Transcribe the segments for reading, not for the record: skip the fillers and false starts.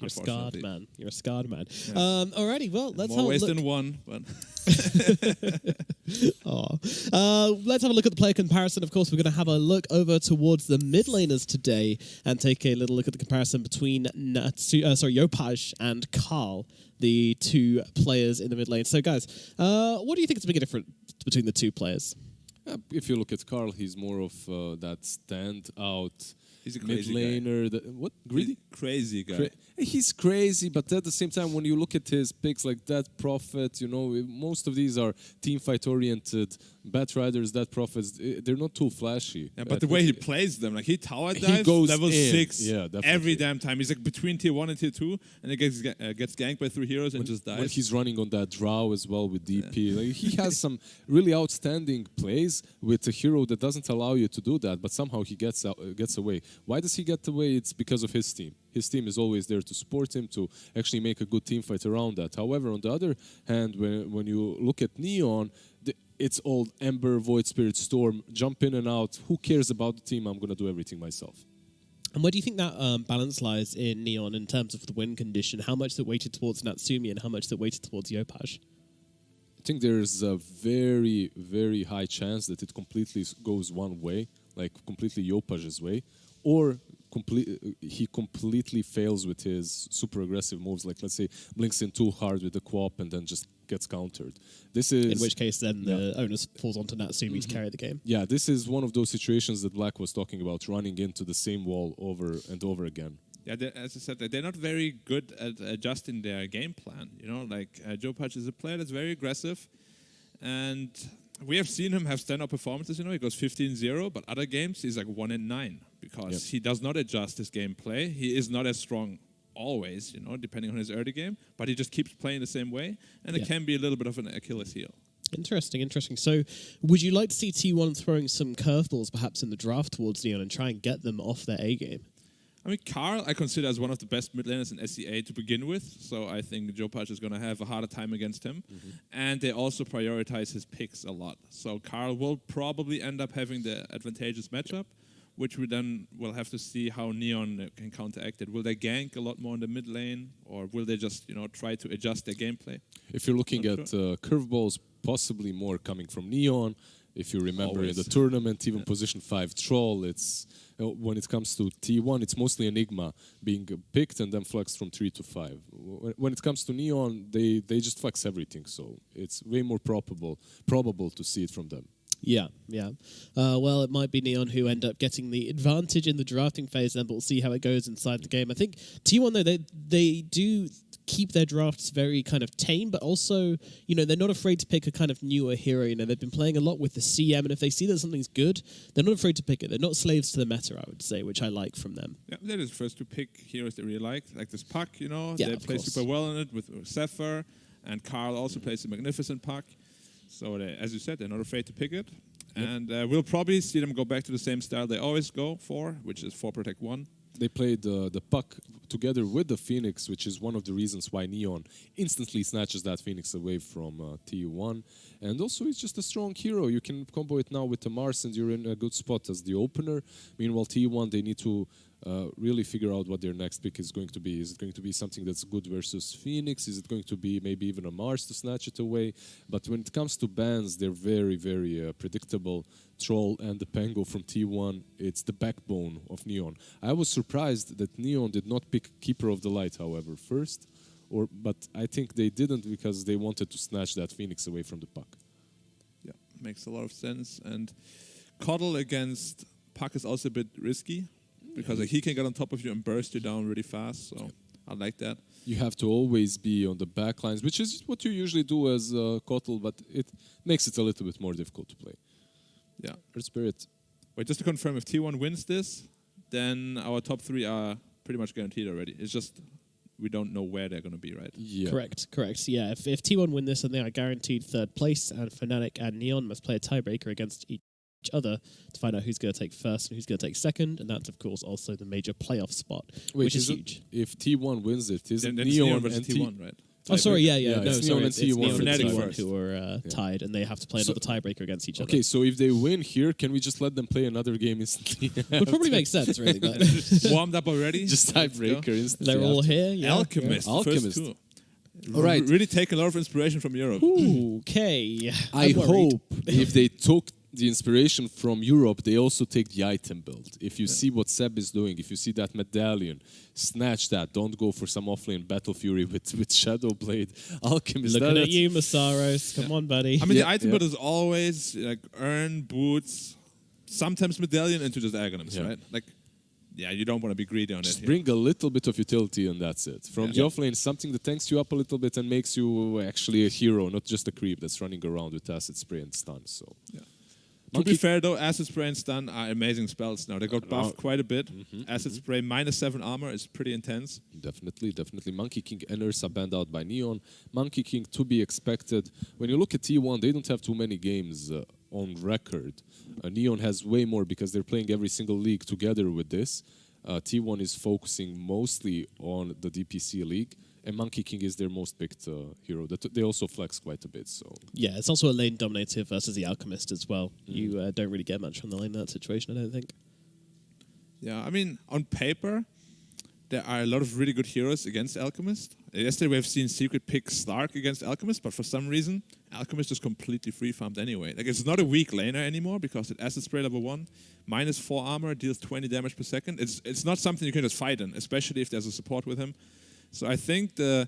You're a scarred man. You're a scarred man. Yes. Alrighty, well, let's have More a ways look. than one, but Let's have a look at the player comparison. Of course, we're going to have a look over towards the mid laners today and take a little look at the comparison between Yopaj and Carl, the two players in the mid lane. So, guys, what do you think is the big difference between the two players? If you look at Carl, he's more of that standout. he's a crazy mid-laner. What? Greedy? Crazy guy. He's crazy, but at the same time, when you look at his picks like that Prophet, most of these are team fight oriented. Bat Riders, that Prophets, they're not too flashy. Yeah, but the way he plays them, like he tower dives goes level in. 6 Yeah, definitely. every damn time. He's like between tier 1 and tier 2, and he gets ganked by 3 heroes and just dies. When he's running on that draw as well with DP, like, he has some really outstanding plays with a hero that doesn't allow you to do that, but somehow he gets away. Why does he get away? It's because of his team. His team is always there to support him, to actually make a good team fight around that. However, on the other hand, when you look at Neon, it's all Ember, Void Spirit, Storm, jump in and out. Who cares about the team? I'm going to do everything myself. And where do you think that balance lies in Neon in terms of the win condition? How much that weighted towards Natsumi and how much that weighted towards Yopaj? I think there's a very, very high chance that it completely goes one way, like completely Yopaj's way, or he completely fails with his super aggressive moves, like let's say blinks in too hard with the co-op and then just gets countered. This is in which case then the onus falls onto Natsumi to carry the game. Yeah, this is one of those situations that Black was talking about, running into the same wall over and over again. Yeah, as I said, they're not very good at adjusting their game plan. Yopaj is a player that's very aggressive, and we have seen him have stand-up performances. He goes 15-0, but other games he's like 1-9 because he does not adjust his gameplay. He is not as strong always, depending on his early game, but he just keeps playing the same way, and it can be a little bit of an Achilles heel. Interesting. So, would you like to see T1 throwing some curveballs perhaps in the draft towards Neon and try and get them off their A game? I mean, Carl I consider as one of the best mid laners in SEA to begin with, so I think Yopaj is going to have a harder time against him. And they also prioritize his picks a lot. So Carl will probably end up having the advantageous matchup, which we then will have to see how Neon can counteract it. Will they gank a lot more in the mid lane, or will they just try to adjust their gameplay? If you're looking at curveballs, possibly more coming from Neon. If you remember in Always. the tournament, even position 5 troll, it's when it comes to T1, it's mostly Enigma being picked and then flexed from 3 to 5. When it comes to Neon, they just flex everything, so it's way more probable to see it from them. Yeah. Well, it might be Neon who end up getting the advantage in the drafting phase then, but we'll see how it goes inside the game. I think T1, though, they do keep their drafts very kind of tame, but also, they're not afraid to pick a kind of newer hero. They've been playing a lot with the CM, and if they see that something's good, they're not afraid to pick it. They're not slaves to the meta, I would say, which I like from them. Yeah, they're the first to pick heroes they really like this Puck, Yeah, they of play course. super well in it with Zephyr, and Carl also plays a magnificent Puck. So, as you said, they're not afraid to pick it. Yep. And we'll probably see them go back to the same style they always go for, which is 4 Protect 1. They played the Puck together with the Phoenix, which is one of the reasons why Neon instantly snatches that Phoenix away from T1. And also, it's just a strong hero. You can combo it now with the Mars, and you're in a good spot as the opener. Meanwhile, T1, they need to really figure out what their next pick is going to be. Is it going to be something that's good versus Phoenix? Is it going to be maybe even a Mars to snatch it away? But when it comes to bans, they're very, very predictable. Troll and the Pango from T1, it's the backbone of Neon. I was surprised that Neon did not pick Keeper of the Light, however, first. But I think they didn't because they wanted to snatch that Phoenix away from the Puck. Yeah, makes a lot of sense. And Coddle against Puck is also a bit risky, because he can get on top of you and burst you down really fast, so I like that. You have to always be on the back lines, which is what you usually do as Kotal, but it makes it a little bit more difficult to play. Yeah. Earth Spirit. Wait, just to confirm, if T1 wins this, then our top 3 are pretty much guaranteed already. It's just we don't know where they're going to be, right? Yeah. Correct. Yeah, if T1 win this, then they are guaranteed 3rd place, and Fnatic and Neon must play a tiebreaker against each other to find out who's going to take first and who's going to take second, and that's, of course, also the major playoff spot, which is huge. If T1 wins it, isn't Then Neon Neon versus and T1, right? Oh, sorry, yeah. Yeah, No, it's sorry, Neon and it's T1. Neon and Fnatic T1 first. who are tied, and they have to play another tiebreaker against each other. Okay, so if they win here, can we just let them play another game instantly? Would probably make sense, really. But Warmed up already? Just tiebreaker instantly. they're all after. here. Yeah. Alchemist, Yeah. first Alchemist. 2. All right. Really taking a lot of inspiration from Europe. Okay. I I'm worried. hope if they took the inspiration from Europe, they also take the item build. If you see what Seb is doing, if you see that medallion, snatch that. Don't go for some offlane Battle Fury with Shadow Blade. Alchemist. Looking at that's- you, Masaros. Come on, buddy. I mean, Yeah, the item yeah. build is always like earn boots, sometimes medallion into just Aghanims, Yeah. right? Like, yeah, you don't want to be greedy on Just it. bring a little bit of utility and that's it. From the offlane, something that tanks you up a little bit and makes you actually a hero, not just a creep that's running around with acid spray and stun. So, Yeah. To be fair though, Acid Spray and Stun are amazing spells now. They got buffed quite a bit. Acid Spray -7 armor is pretty intense. Definitely. Monkey King and Ursa banned out by Neon. Monkey King to be expected. When you look at T1, they don't have too many games on record. Neon has way more because they're playing every single league together with this. T1 is focusing mostly on the DPC league. And Monkey King is their most picked hero. They also flex quite a bit. So Yeah, it's also a lane dominator versus the Alchemist as well. You don't really get much from the lane in that situation, I don't think. Yeah, I mean, on paper, there are a lot of really good heroes against Alchemist. Yesterday we have seen Secret pick Slark against Alchemist, but for some reason, Alchemist is completely free-farmed anyway. Like, it's not a weak laner anymore because it Acid Spray level 1, -4 armor, deals 20 damage per second. It's not something you can just fight in, especially if there's a support with him. So I think the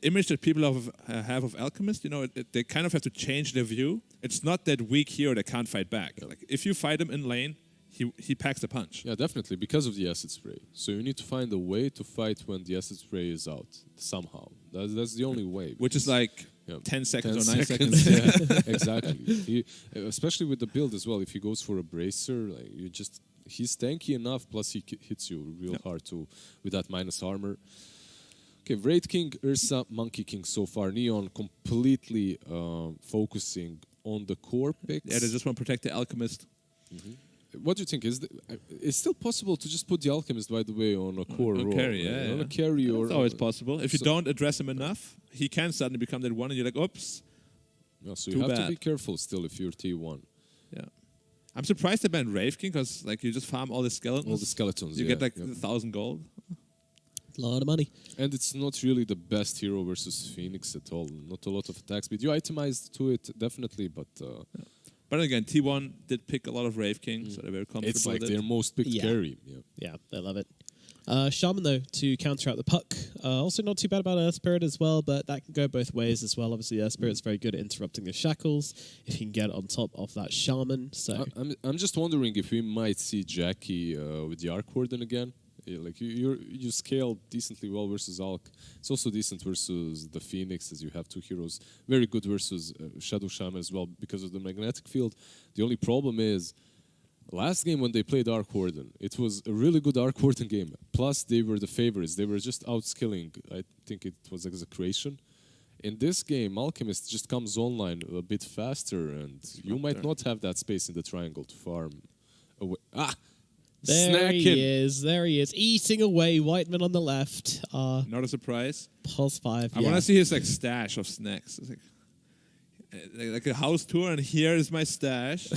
image that people have of Alchemist, they kind of have to change their view. It's not that weak hero that can't fight back. Like, if you fight him in lane, he packs a punch. yeah, definitely because of the acid spray. So you need to find a way to fight when the acid spray is out somehow. That's the only way. Which is like 10 seconds or 9 seconds. Yeah, exactly. Especially with the build as well. If he goes for a bracer, like he's tanky enough. Plus he hits you real hard too with that minus armor. Okay, Wraith King, Ursa, Monkey King so far. Neon completely focusing on the core picks. Yeah, they just want to protect the Alchemist. What do you think? It's still possible to just put the Alchemist, by the way, on a core role? Carry, right? yeah. On a carry or... It's always possible. If you don't address him enough, he can suddenly become that one and you're like, oops. Yeah, so Too you have to bad. be careful still if you're T1. Yeah. I'm surprised they banned Wraith King because you just farm all the skeletons. All the skeletons, You yeah, get like yeah. 1,000 gold. A lot of money. And it's not really the best hero versus Phoenix at all. Not a lot of attack speed. You itemized to it, definitely, but... But But again, T1 did pick a lot of Wraith King, so they're very comfortable It's like with their it. most picked Yeah. carry. Yeah. Yeah, they love it. Shaman, though, to counter out the puck. Also not too bad about Earth Spirit as well, but that can go both ways as well. Obviously, Earth Spirit's very good at interrupting the shackles if you can get on top of that Shaman. So I'm just wondering if we might see Jackie with the Arc Warden again. Yeah, like you scale decently well versus Alk. It's also decent versus the Phoenix, as you have two heroes. Very good versus Shadow Shaman as well because of the magnetic field. The only problem is, last game when they played Arc Warden, it was a really good Arc Warden game. Plus, they were the favorites. They were just outskilling. I think it was Execration. In this game, Alchemist just comes online a bit faster, and you might not have that space in the triangle to farm away. there he Snacking. is. There he is. Eating away. Whiteman on the left. Not a surprise. Pulse 5. I want to see his like stash of snacks. It's like a house tour, and here is my stash.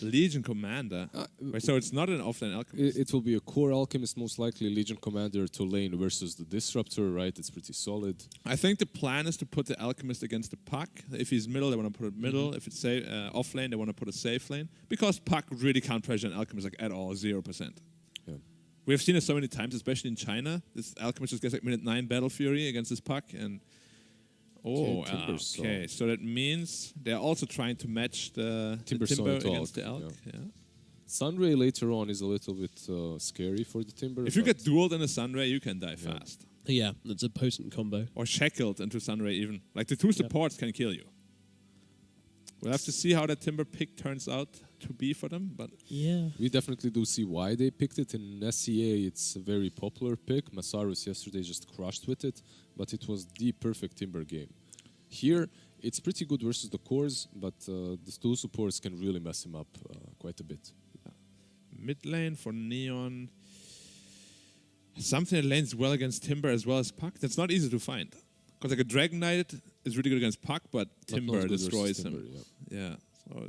Legion Commander. Wait, so it's not an offline Alchemist. It will be a core Alchemist, most likely Legion Commander to lane versus the Disruptor, right? It's pretty solid. I think the plan is to put the Alchemist against the Puck. If he's middle, they want to put it middle. If it's off lane, they want to put a safe lane. Because Puck really can't pressure an Alchemist like at all, 0%. Yeah. We've seen it so many times, especially in China. This Alchemist just gets like minute 9 Battle Fury against this Puck, and okay. So that means they're also trying to match the Timber against the Elk. Yeah. Sunray later on is a little bit scary for the Timber. If you get dueled in a Sunray, you can die fast. Yeah, that's a potent combo. Or shackled into Sunray even. Like the two supports can kill you. We'll have to see how that Timber pick turns out to be for them. But yeah, we definitely do see why they picked it. In SCA, it's a very popular pick. Masarus yesterday just crushed with it, but it was the perfect Timber game. Here, it's pretty good versus the cores, but the two supports can really mess him up quite a bit. Mid lane for Neon. Something that lanes well against Timber as well as Puck. That's not easy to find. Because like a Dragon Knight is really good against Puck, but Timber destroys him. Timber, yeah.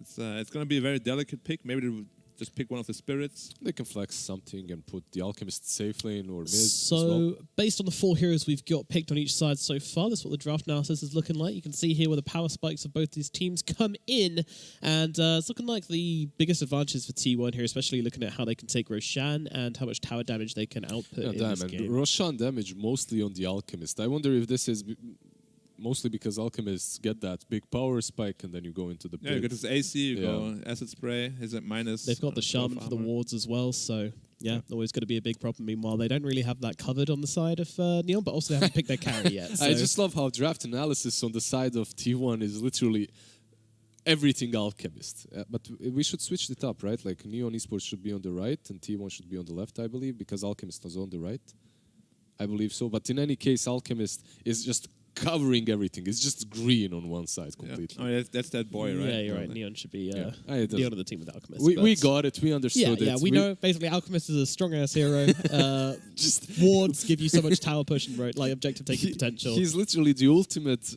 So it's going to be a very delicate pick. Maybe they will just pick one of the spirits. They can flex something and put the Alchemist safe lane or mid. So, as well. based on the 4 heroes we've got picked on each side so far, that's what the draft analysis is looking like. You can see here where the power spikes of both these teams come in, and it's looking like the biggest advantages for T1 here, especially looking at how they can take Roshan and how much tower damage they can output in this game. Roshan damage mostly on the Alchemist. I wonder if this is mostly because Alchemists get that big power spike and then you go into the Yeah, you get his AC, you go Acid Spray, is it minus... They've got the Shaman for the wards as well, so yeah, always going to be a big problem. Meanwhile, they don't really have that covered on the side of Neon, but also they haven't picked their carry yet. So. I just love how draft analysis on the side of T1 is literally everything Alchemist. But we should switch it up, right? Like Neon Esports should be on the right and T1 should be on the left, I believe, because Alchemist was on the right. I believe so. But in any case, Alchemist is just covering everything. It's just green on one side completely. Yeah. Oh, yeah, that's that boy, right? Yeah, you're right. Neon should be Neon on the team with Alchemist. We got it. We understood it. Yeah, we know basically Alchemist is a strong-ass hero. Just wards give you so much tower push and like objective taking potential. He's literally the ultimate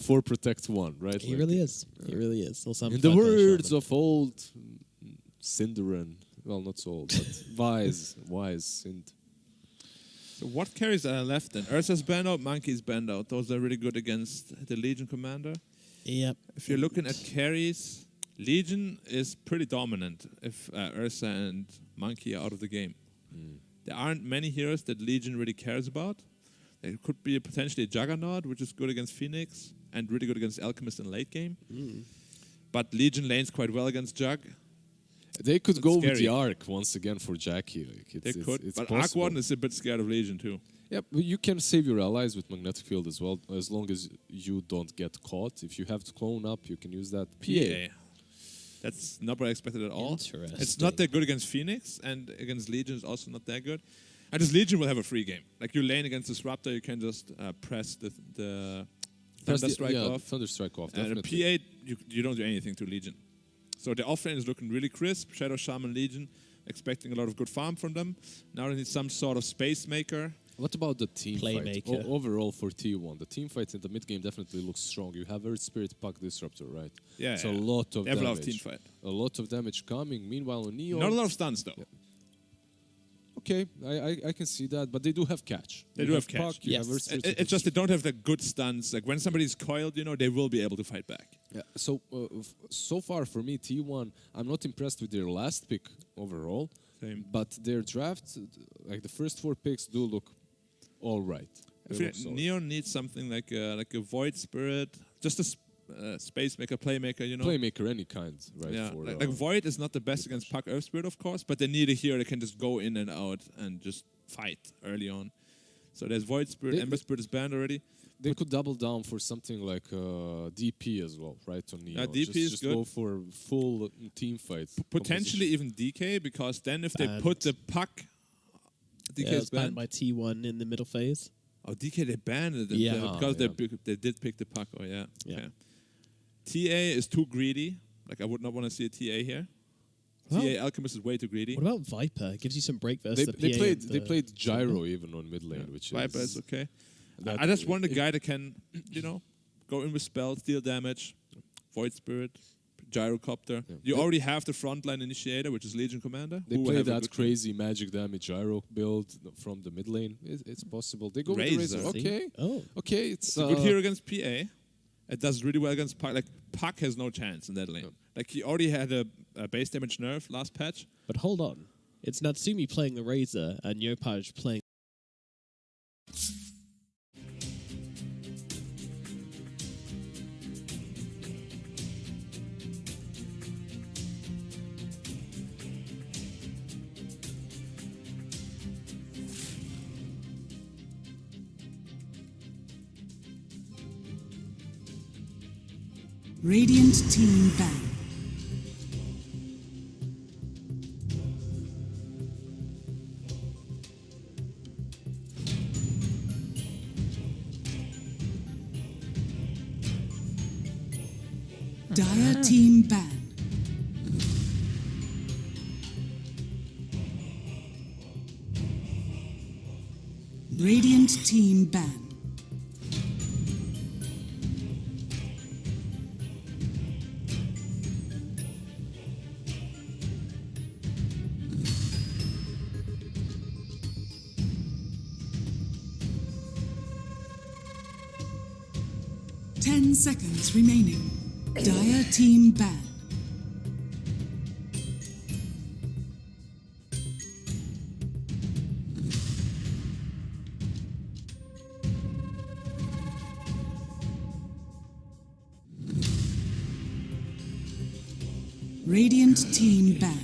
for Protect 1, right? He really is. He really is. Also, in the words of old Cinderan, well, not so old, but wise Sind. So what carries are left then? Ursa's banned out, Monkey's banned out. Those are really good against the Legion Commander. Yep. If you're looking at carries, Legion is pretty dominant if Ursa and Monkey are out of the game. There aren't many heroes that Legion really cares about. There could be potentially a Juggernaut, which is good against Phoenix, and really good against Alchemist in late game. But Legion lanes quite well against Jug. They could go with the Arc once again for Jackie. Like they could, but possible. Arc Warden is a bit scared of Legion too. Yeah, but you can save your allies with Magnetic Field as well, as long as you don't get caught. If you have to clone up, you can use that PA. That's not what I expected at all. Interesting. It's not that good against Phoenix, and against Legion is also not that good. And this Legion will have a free game. Like you lane against Disruptor, you can just press the Thunderstrike off. Thunderstrike off, and definitely. a P8, you don't do anything to Legion. So the offlane is looking really crisp. Shadow Shaman Legion, expecting a lot of good farm from them. Now they need some sort of space maker. What about the team fight? Playmaker. Overall for T1, the team fight in the mid game definitely looks strong. You have Earth Spirit, Puck, Disruptor, right? Yeah, it's a lot of they have damage. a lot of team fight. A lot of damage coming. Meanwhile, on Neon, not a lot of stuns though. Yeah. Okay, I can see that, but they do have catch. They do have catch. Puck, yes. It's just they don't have the good stuns. Like when somebody's coiled, they will be able to fight back. Yeah, so far for me, T1, I'm not impressed with their last pick overall. Same. But their draft, like the first 4 picks, do look all right. I feel Neon needs something like a Void Spirit, just a space maker, playmaker, you know. Playmaker, any kind, right? Yeah, for, like Void is not the best against Puck Earth Spirit, of course, but they need a hero that can just go in and out and just fight early on. So there's Void Spirit, Ember Spirit is banned already. They could double down for something like DP as well, right? On Neo. DP is just good. Go for full team fights. Potentially even DK, because then if they put the Puck, DK is banned by T1 in the middle phase. Oh, DK, they banned it because they did pick the Puck. Oh, yeah. Okay. TA is too greedy. Like, I would not want to see a TA here. Well, TA Alchemist is way too greedy. What about Viper? It gives you some break versus they played Gyro even on mid lane, which Viper is okay. I just want a guy that can, go in with spells, deal damage, Void Spirit, Gyrocopter. Yeah. You already have the frontline initiator, which is Legion Commander. They play that crazy magic damage Gyro build from the mid lane. It's possible. They go with the Razor. Okay. Okay. It's a good hero against PA. It does really well against Puck. Like, Puck has no chance in that lane. Like, he already had a base damage nerf last patch. But hold on. It's Natsumi playing the Razor and Yopaj playing... Radiant team ban. Dire team ban. Radiant team ban. Seconds remaining. Dire team ban. Radiant team ban.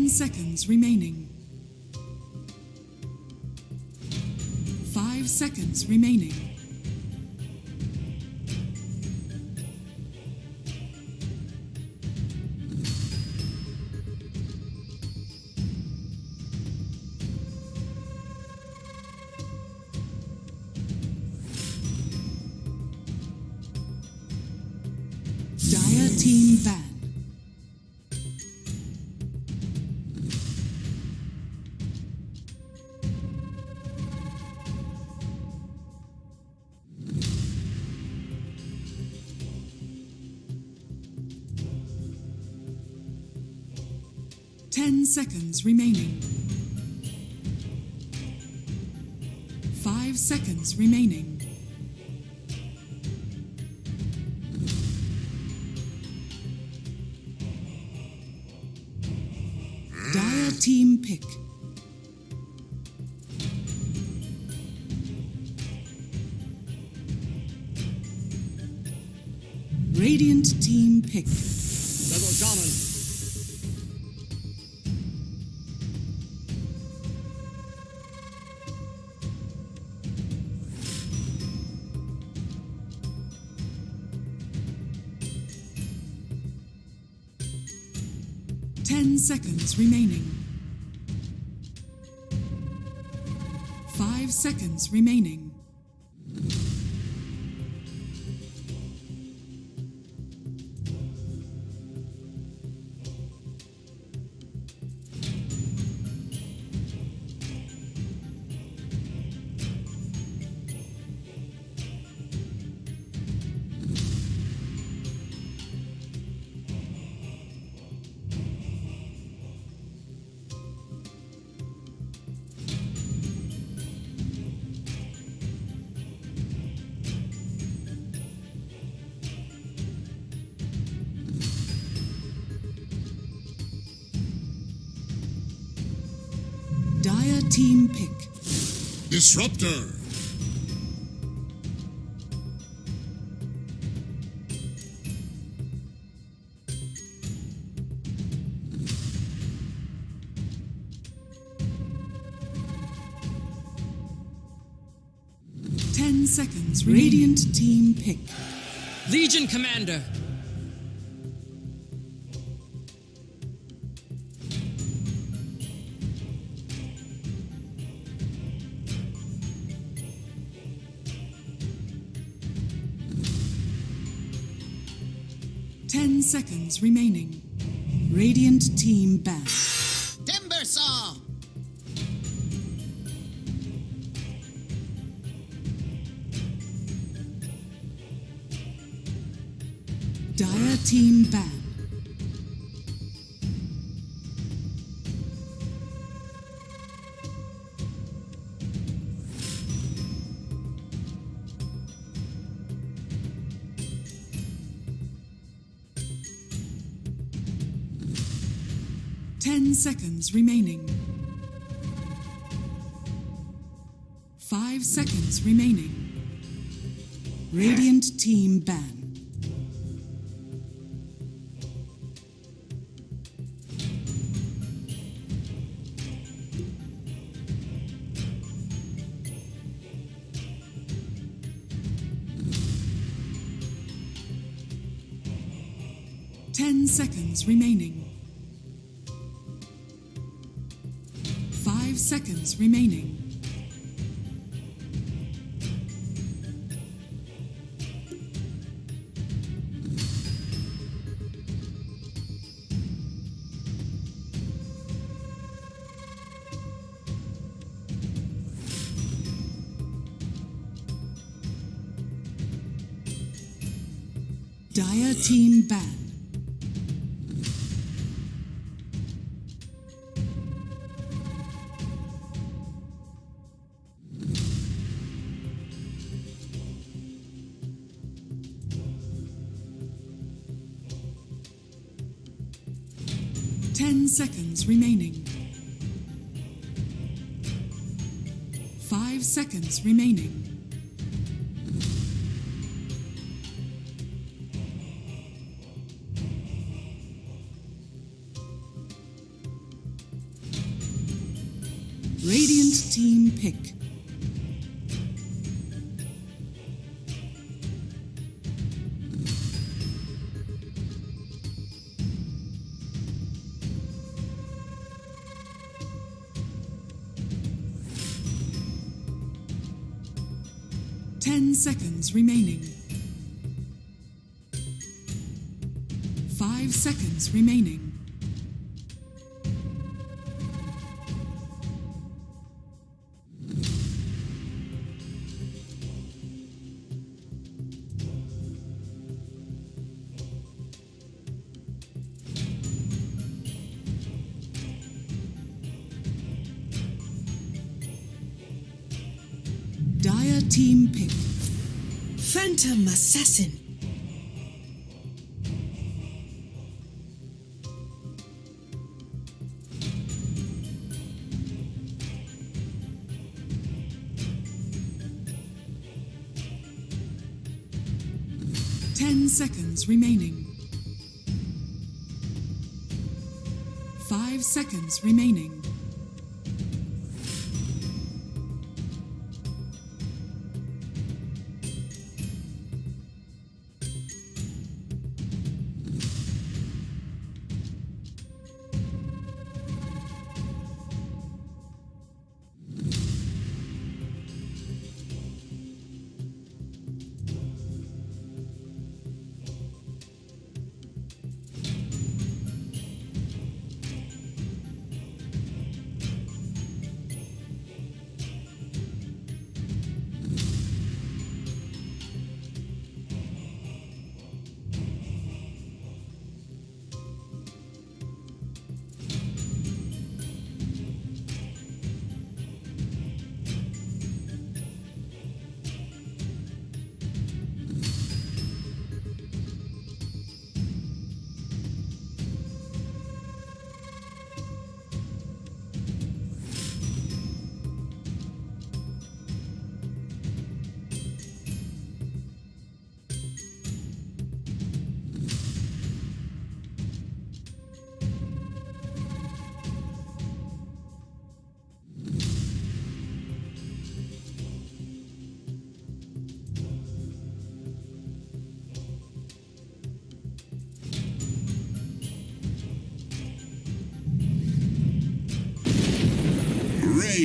Seconds remaining. 5 seconds remaining. Dire team ban. Seconds remaining. 5 seconds remaining. Dire team pick. Radiant team pick. Level 10 seconds remaining. 5 seconds remaining. Dire team pick. Disruptor. 10 seconds. Radiant team pick. Legion Commander. Seconds remaining. Radiant team ban. Timber Saw! Dire team ban. Seconds remaining. 5 seconds remaining. Radiant team ban. Seconds remaining. 5 seconds remaining. Dire team ban. Seconds remaining. 5 seconds remaining. Radiant team pick. Seconds remaining. 5 seconds remaining. Dire team pick. Phantom Assassin. Seconds remaining. 5 seconds remaining.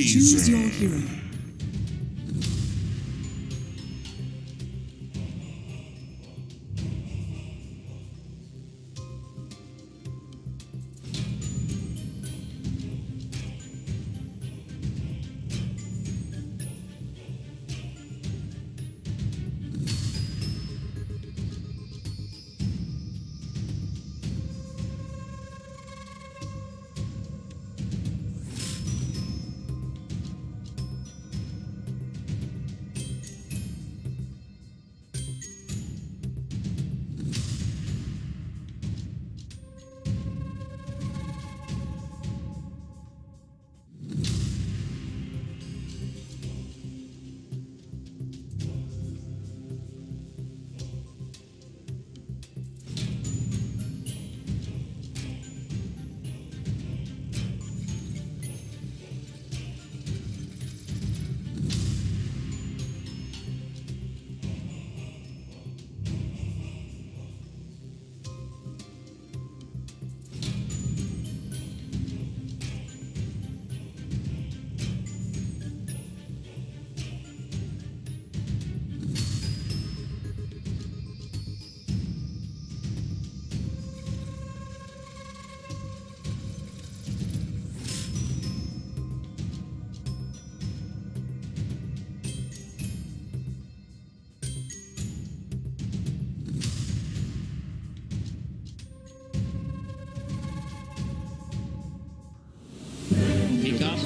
Choose your hero.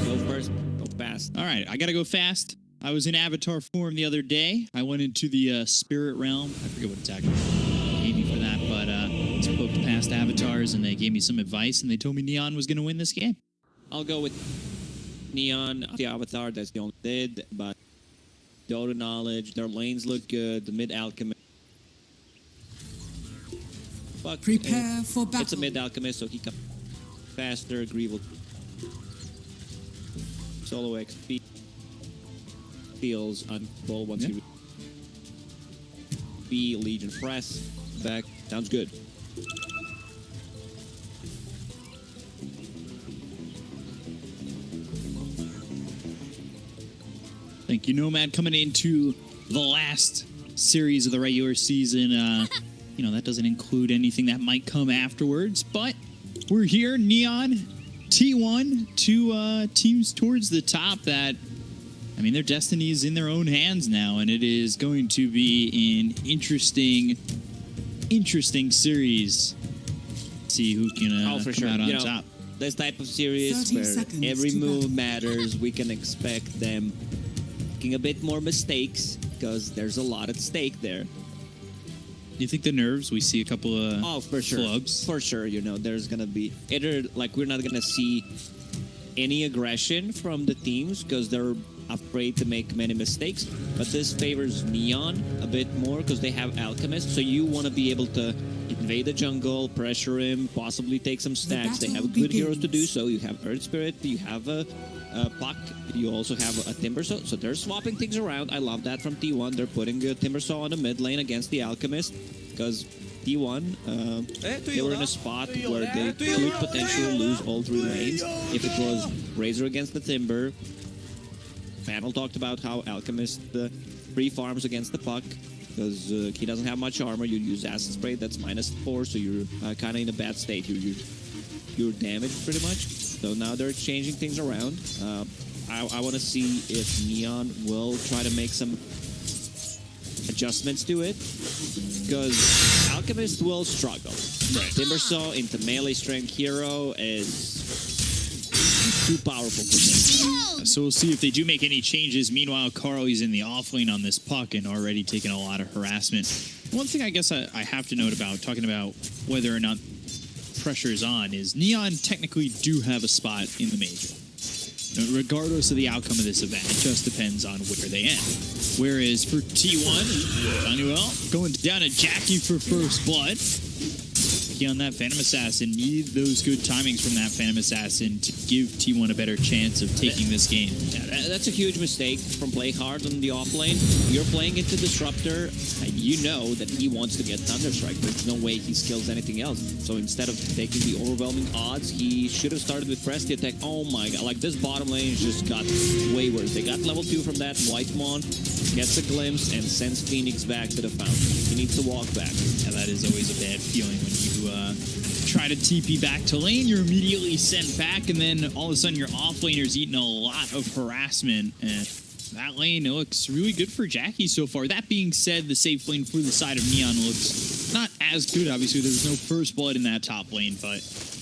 Go first, go fast. All right, I gotta go fast. I was in avatar form the other day. I went into the spirit realm. I forget what attack gave me for that, but spoke to past avatars and they gave me some advice and they told me Neon was gonna win this game. I'll go with Neon, the avatar. That's the only did, but Dota knowledge. Their lanes look good. The mid alchemist. But Prepare for battle. It's a mid alchemist, so he comes faster. Greevel. Solo XP feels unball once you be Legion press back. Sounds good. Thank you, Nomad, coming into the last series of the regular season. You know, that doesn't include anything that might come afterwards, but we're here, Neon, T1, two teams towards the top that, I mean, their destiny is in their own hands now, and it is going to be an interesting series. See who can for come sure. out on You know, top. this type of series 30 where seconds every to move battle. matters, we can expect them making a bit more mistakes because there's a lot at stake there. Do you think the nerves, we see a couple of For sure. flubs? For sure, you know, there's going to be either, like, we're not going to see any aggression from the teams because they're afraid to make many mistakes, but this favors Neon a bit more because they have Alchemist, so you want to be able to invade the jungle, pressure him, possibly take some stacks. They have good heroes to do so. You have Earth Spirit, you have a Puck, you also have a Timbersaw, so they're swapping things around. I love that from T1. They're putting a Timbersaw on the mid lane against the Alchemist because T1, they were in a spot where they could potentially lose all three lanes if it was Razor against the Timber. Panel talked about how Alchemist free farms against the Puck because he doesn't have much armor. You use Acid Spray, that's -4, so you're kind of in a bad state. You're damaged pretty much. So now they're changing things around. I want to see if Neon will try to make some adjustments to it because Alchemist will struggle. Right. Timbersaw into melee strength hero is too powerful for them. So we'll see if they do make any changes. Meanwhile, Carl is in the offlane on this Puck and already taking a lot of harassment. One thing I guess I have to note about talking about whether or not pressure is on is Neon technically do have a spot in the major. Regardless of the outcome of this event, it just depends on where they end. Whereas for T1, Manuel going down to Jackie for first blood. Jackie on that Phantom Assassin. Need those good timings from that Phantom Assassin to give T1 a better chance of taking this game. Yeah, that's a huge mistake from Play Hard on the off lane. You're playing into Disruptor, and you know that he wants to get Thunderstrike. There's no way he skills anything else. So instead of taking the overwhelming odds, he should have started with Press the Attack. Oh my god, like this bottom lane just got way worse. They got level 2 from that. Whitemon gets a glimpse and sends Phoenix back to the fountain. He needs to walk back. Yeah, that is always a bad feeling when you try to TP back to lane. You're immediately sent back, and then all of a sudden your off laner's eating a lot of harassment. And that lane looks really good for Jackie so far. That being said, the safe lane for the side of Neon looks not as good. Obviously, there's no first blood in that top lane, but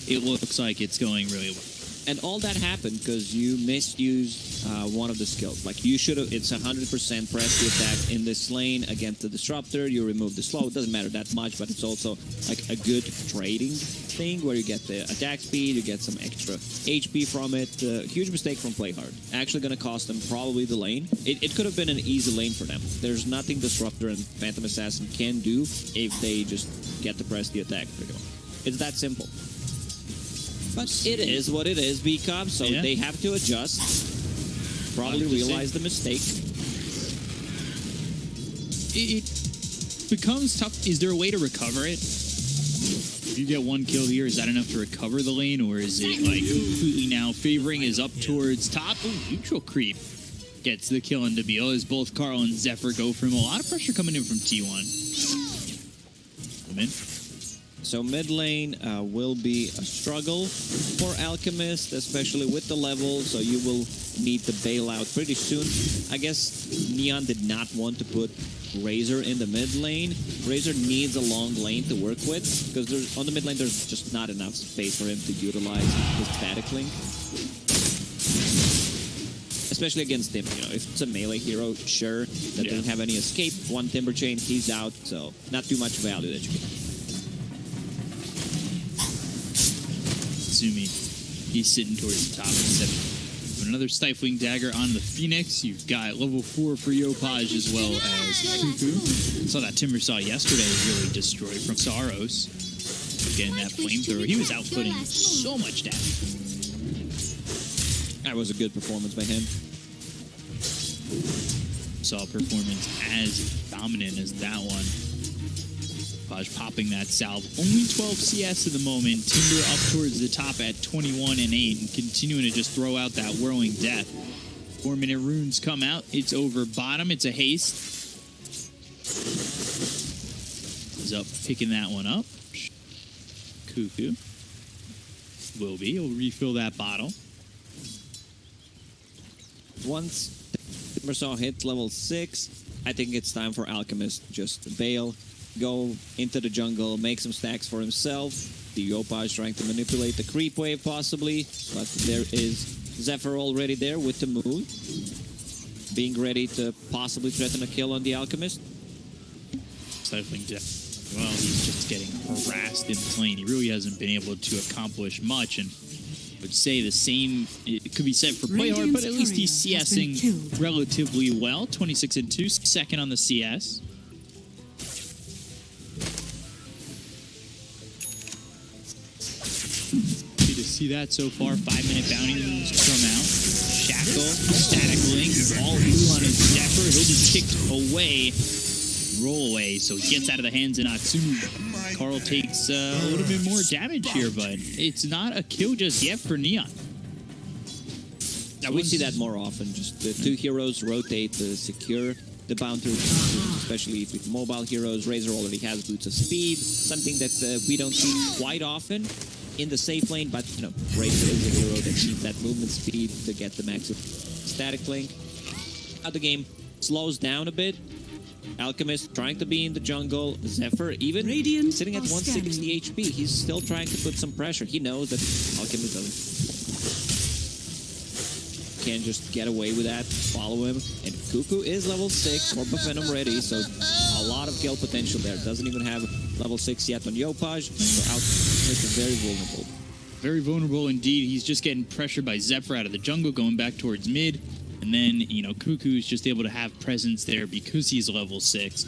it looks like it's going really well. And all that happened because you misused one of the skills. Like you should have, it's 100% press the attack in this lane against the Disruptor. You remove the slow. It doesn't matter that much, but it's also like a good trading thing where you get the attack speed, you get some extra HP from it. Huge mistake from Play Hard. Actually going to cost them probably the lane. It could have been an easy lane for them. There's nothing Disruptor and Phantom Assassin can do if they just get to press the attack. It's that simple. But it is what it is, BCOB, so they have to adjust. Probably realize the mistake. It becomes tough. Is there a way to recover it? If you get one kill here, is that enough to recover the lane, or is it like completely now favoring is up towards top? Ooh, neutral creep gets the kill into Beal as both Carl and Zephyr go from a lot of pressure coming in from T1. Come in. So mid lane will be a struggle for Alchemist, especially with the level, so you will need to bail out pretty soon. I guess Neon did not want to put Razor in the mid lane. Razor needs a long lane to work with, because on the mid lane there's just not enough space for him to utilize his static link. Especially against him, you know, if it's a melee hero, sure, that doesn't have any escape. One Timber Chain, he's out, so not too much value that you get. He's sitting towards the top of the 7. Another Stifling Dagger on the Phoenix. You've got level 4 for Yopaj as well as Cuckoo. Saw that Timbersaw yesterday really destroyed from Saros. Getting that flamethrower. He was outputting so much damage. That was a good performance by him. Saw a performance as dominant as that one. Popping that salve. Only 12 CS at the moment. Timber up towards the top at 21 and 8 and continuing to just throw out that whirling death. 4-minute runes come out. It's over bottom. It's a haste. Is up picking that one up. Cuckoo. Will be. He'll refill that bottle. Once Timbersaw hits level 6, I think it's time for Alchemist just to bail. Go into the jungle, make some stacks for himself. The Yopaj trying to manipulate the creep wave possibly, but there is Zephyr already there with the move, being ready to possibly threaten a kill on the Alchemist. Stifling death. Well, he's just getting harassed in this lane. He really hasn't been able to accomplish much, and I would say the same, it could be said for Play Hard, but at least he's CSing relatively well. 26 and 2, second on the CS. Good to see that so far. 5-minute bounty runes come out. Shackle, static link, all blue on his Zephyr. He'll be kicked away. Roll away, so he gets out of the hands of Natsumu. Carl takes a little bit more damage here, but it's not a kill just yet for Neon. Now we see that more often. Just the two heroes rotate to secure the bounty, especially with mobile heroes. Razor already has boots of speed, something that we don't see quite often in the safe lane, but you know, Razor is a hero that needs that movement speed to get the max of static link. Now the game slows down a bit. Alchemist trying to be in the jungle. Zephyr even sitting at 160 HP. He's still trying to put some pressure. He knows that Alchemist can't just get away with that. Follow him. And Cuckoo is level 6. Orb of Venom ready, so a lot of kill potential there. Doesn't even have level 6 yet on Yopaj, so Alchemist is very vulnerable. Very vulnerable indeed. He's just getting pressured by Zephyr out of the jungle, going back towards mid. And then, you know, Cuckoo's just able to have presence there because he's level 6.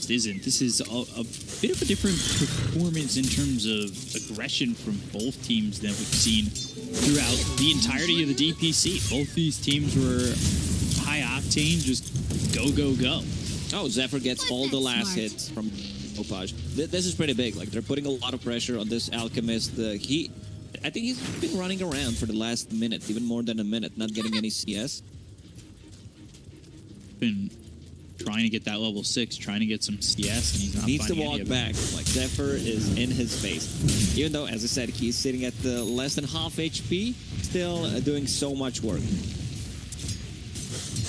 almost isn't. This is a bit of a different performance in terms of aggression from both teams than we've seen throughout the entirety of the DPC. Both these teams were high octane, just go, go, go. Oh, Zephyr gets all the last hits from Opage. This is pretty big. Like, they're putting a lot of pressure on this Alchemist. I think he's been running around for the last minute, even more than a minute, not getting any CS. Been trying to get that level 6, trying to get some CS, and he's not Needs to finding walk any of back. Like, Zephyr is in his face. Even though, as I said, he's sitting at the less than half HP, still doing so much work.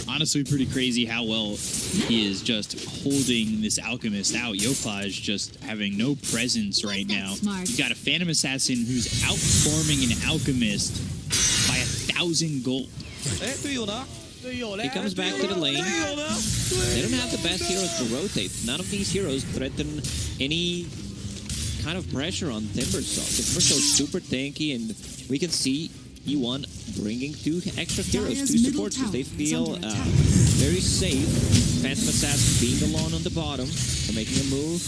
Honestly, pretty crazy how well he is just holding this Alchemist out. Yopaj just having no presence right now. You've got a Phantom Assassin who's out-farming an Alchemist by 1,000 gold. He comes back to the lane. They don't have the best heroes to rotate. None of these heroes threaten any kind of pressure on Timbersaw. Timbersaw's super tanky, and we can see E1 bringing 2 extra heroes, 2 supports, because they feel very safe. Phantom Assassin being alone on the bottom, and making a move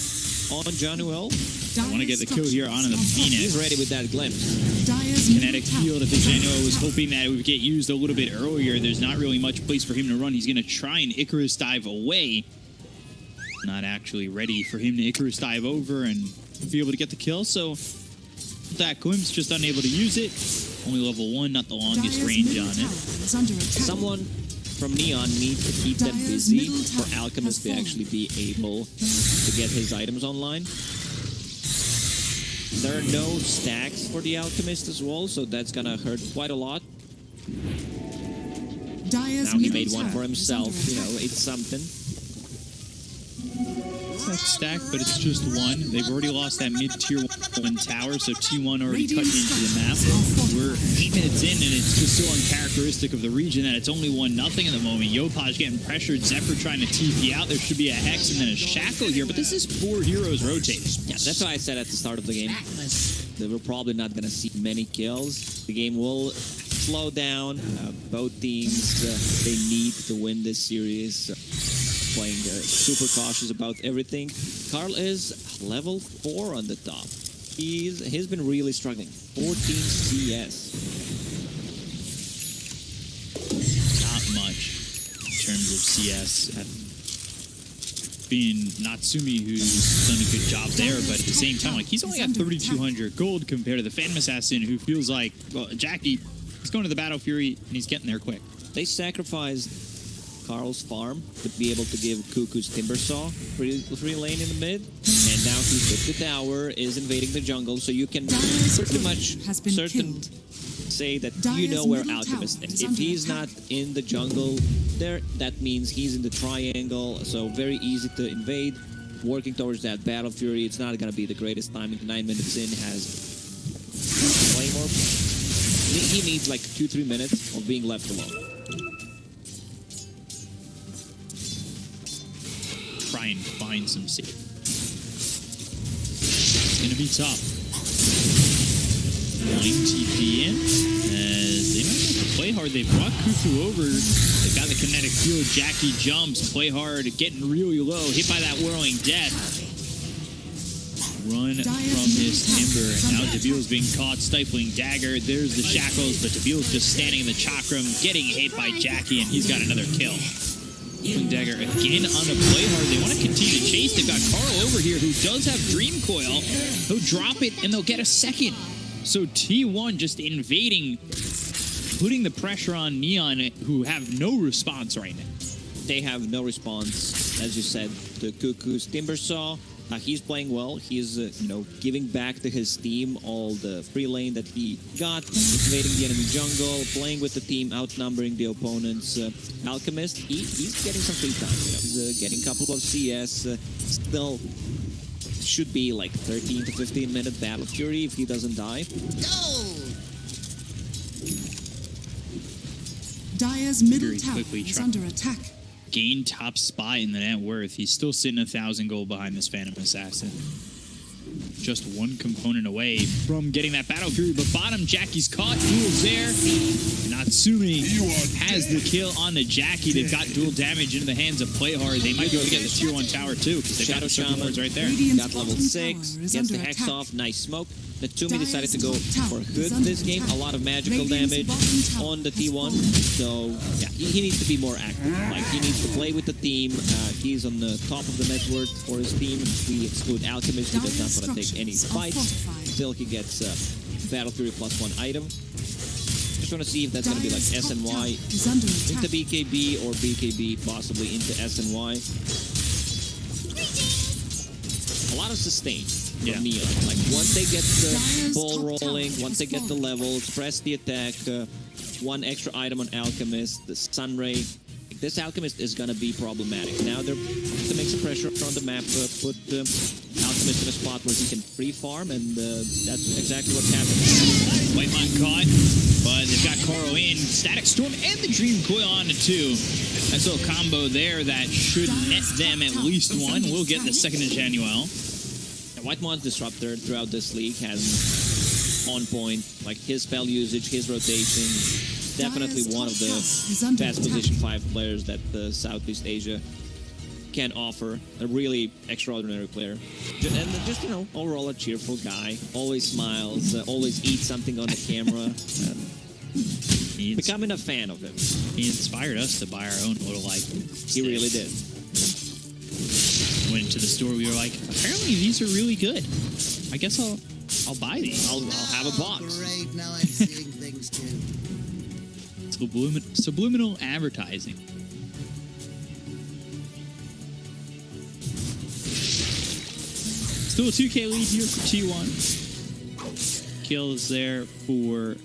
on Januel. I want to get the kill here on the Phoenix. He's ready with that glimpse. Kinetic field. I think Januel was hoping that it would get used a little bit earlier. There's not really much place for him to run. He's going to try and Icarus dive away. Not actually ready for him to Icarus dive over and be able to get the kill. So that glimpse, just unable to use it. Only level 1, not the longest range on it. Someone from Neon needs to keep them busy for Alchemist to actually be able to get his items online. There are no stacks for the Alchemist as well, so that's gonna hurt quite a lot. Now he made one for himself, you know, it's something. Stack, but it's just one. They've already lost that mid-tier 1 tower, so T1 already cutting into the map. We're 8 minutes in, and it's just so uncharacteristic of the region that it's only 1-0 at the moment. Yopaj getting pressured, Zephyr trying to TP out. There should be a Hex and then a Shackle here, but this is 4 heroes rotating. Yeah, that's why I said at the start of the game, they were probably not going to see many kills. The game will slow down. Both teams, they need to win this series. Playing super cautious about everything. Carl is level 4 on the top. He's been really struggling. 14 CS. Not much in terms of CS. Being Natsumi, who's done a good job there, but at the same time, like, he's only got 3,200 gold compared to the Phantom Assassin, who feels like, well, Jackie, he's going to the Battle Fury and he's getting there quick. They sacrificed Carl's farm to be able to give Cuckoo's Timbersaw free lane in the mid, and now he's with the tower, is invading the jungle, so you can pretty much say that you know where Alchemist is. If he's not in the jungle there, that means he's in the triangle, so very easy to invade. Working towards that Battle Fury, it's not going to be the greatest timing. 9 minutes in, has Claymore. He needs like 2-3 minutes of being left alone. Try and find some safe. It's going to be tough. Line TP in, as they might have to play hard. They brought Kuku over. They've got the kinetic field. Jackie jumps, play hard, getting really low, hit by that whirling death. Run from his timber. Now Debil's being caught, stifling dagger. There's the shackles, but Debil's just standing in the chakram, getting hit by Jackie, and he's got another kill. Dagger again on the play hard. They want to continue to chase. They've got Carl over here who does have Dream Coil. He'll drop it and they'll get a second. So T1 just invading, putting the pressure on Neon, who have no response right now. They have no response, as you said, to Cuckoo's Timbersaw. He's playing well. He's, giving back to his team all the free lane that he got, invading the enemy jungle, playing with the team, outnumbering the opponents. Alchemist, he's getting some free time. He's getting a couple of CS. Still should be like 13 to 15 minute Battle Fury if he doesn't die. Dire's middle tower is under attack. Gain top spot in the net worth. He's still sitting 1,000 gold behind this Phantom Assassin. Just one component away from getting that Battle Fury, but bottom, Jackie's caught. Duel's there. Natsumi has the kill on the Jackie. They've got dual damage into the hands of Playhard. They might be able to get the tier 1 tower too, because they've got the circle wards right there. Got level 6, gets the Hex off, nice smoke. Natsumi decided to go for Hood this game. A lot of magical damage on the T1. So, yeah, he needs to be more active. Like, he needs to play with the team. He's on the top of the net worth for his team. We exclude Alchemist, who does not want to take any fights. Still, he gets Battle Fury +1 item. Just want to see if that's going to be like SNY into BKB or BKB possibly into SNY. A lot of sustain from Neon. Like, once they get the ball rolling, once they get the levels, press the attack, one extra item on Alchemist, the Sunray. This Alchemist is going to be problematic. Now they're to make some pressure on the map, put Alchemist in a spot where he can free farm, and that's exactly what's happening. Whitemon caught, but they've got Koro in. Static Storm and the Dream Coil on the 2. Nice little combo there that should net them at least one. We'll get the second to Januel. Whitemon's Disruptor throughout this league has on point, like his spell usage, his rotation. Definitely one of the best position 5 players that Southeast Asia can offer. A really extraordinary player. And just, you know, overall a cheerful guy. Always smiles, always eats something on the camera. Becoming a fan of him. He inspired us to buy our own little, like... He really did. Went to the store, we were like, apparently these are really good. I guess I'll buy these. I'll have a box. Great, now I'm seeing things too. Subliminal advertising. Still a 2K lead here for T1. Kills there for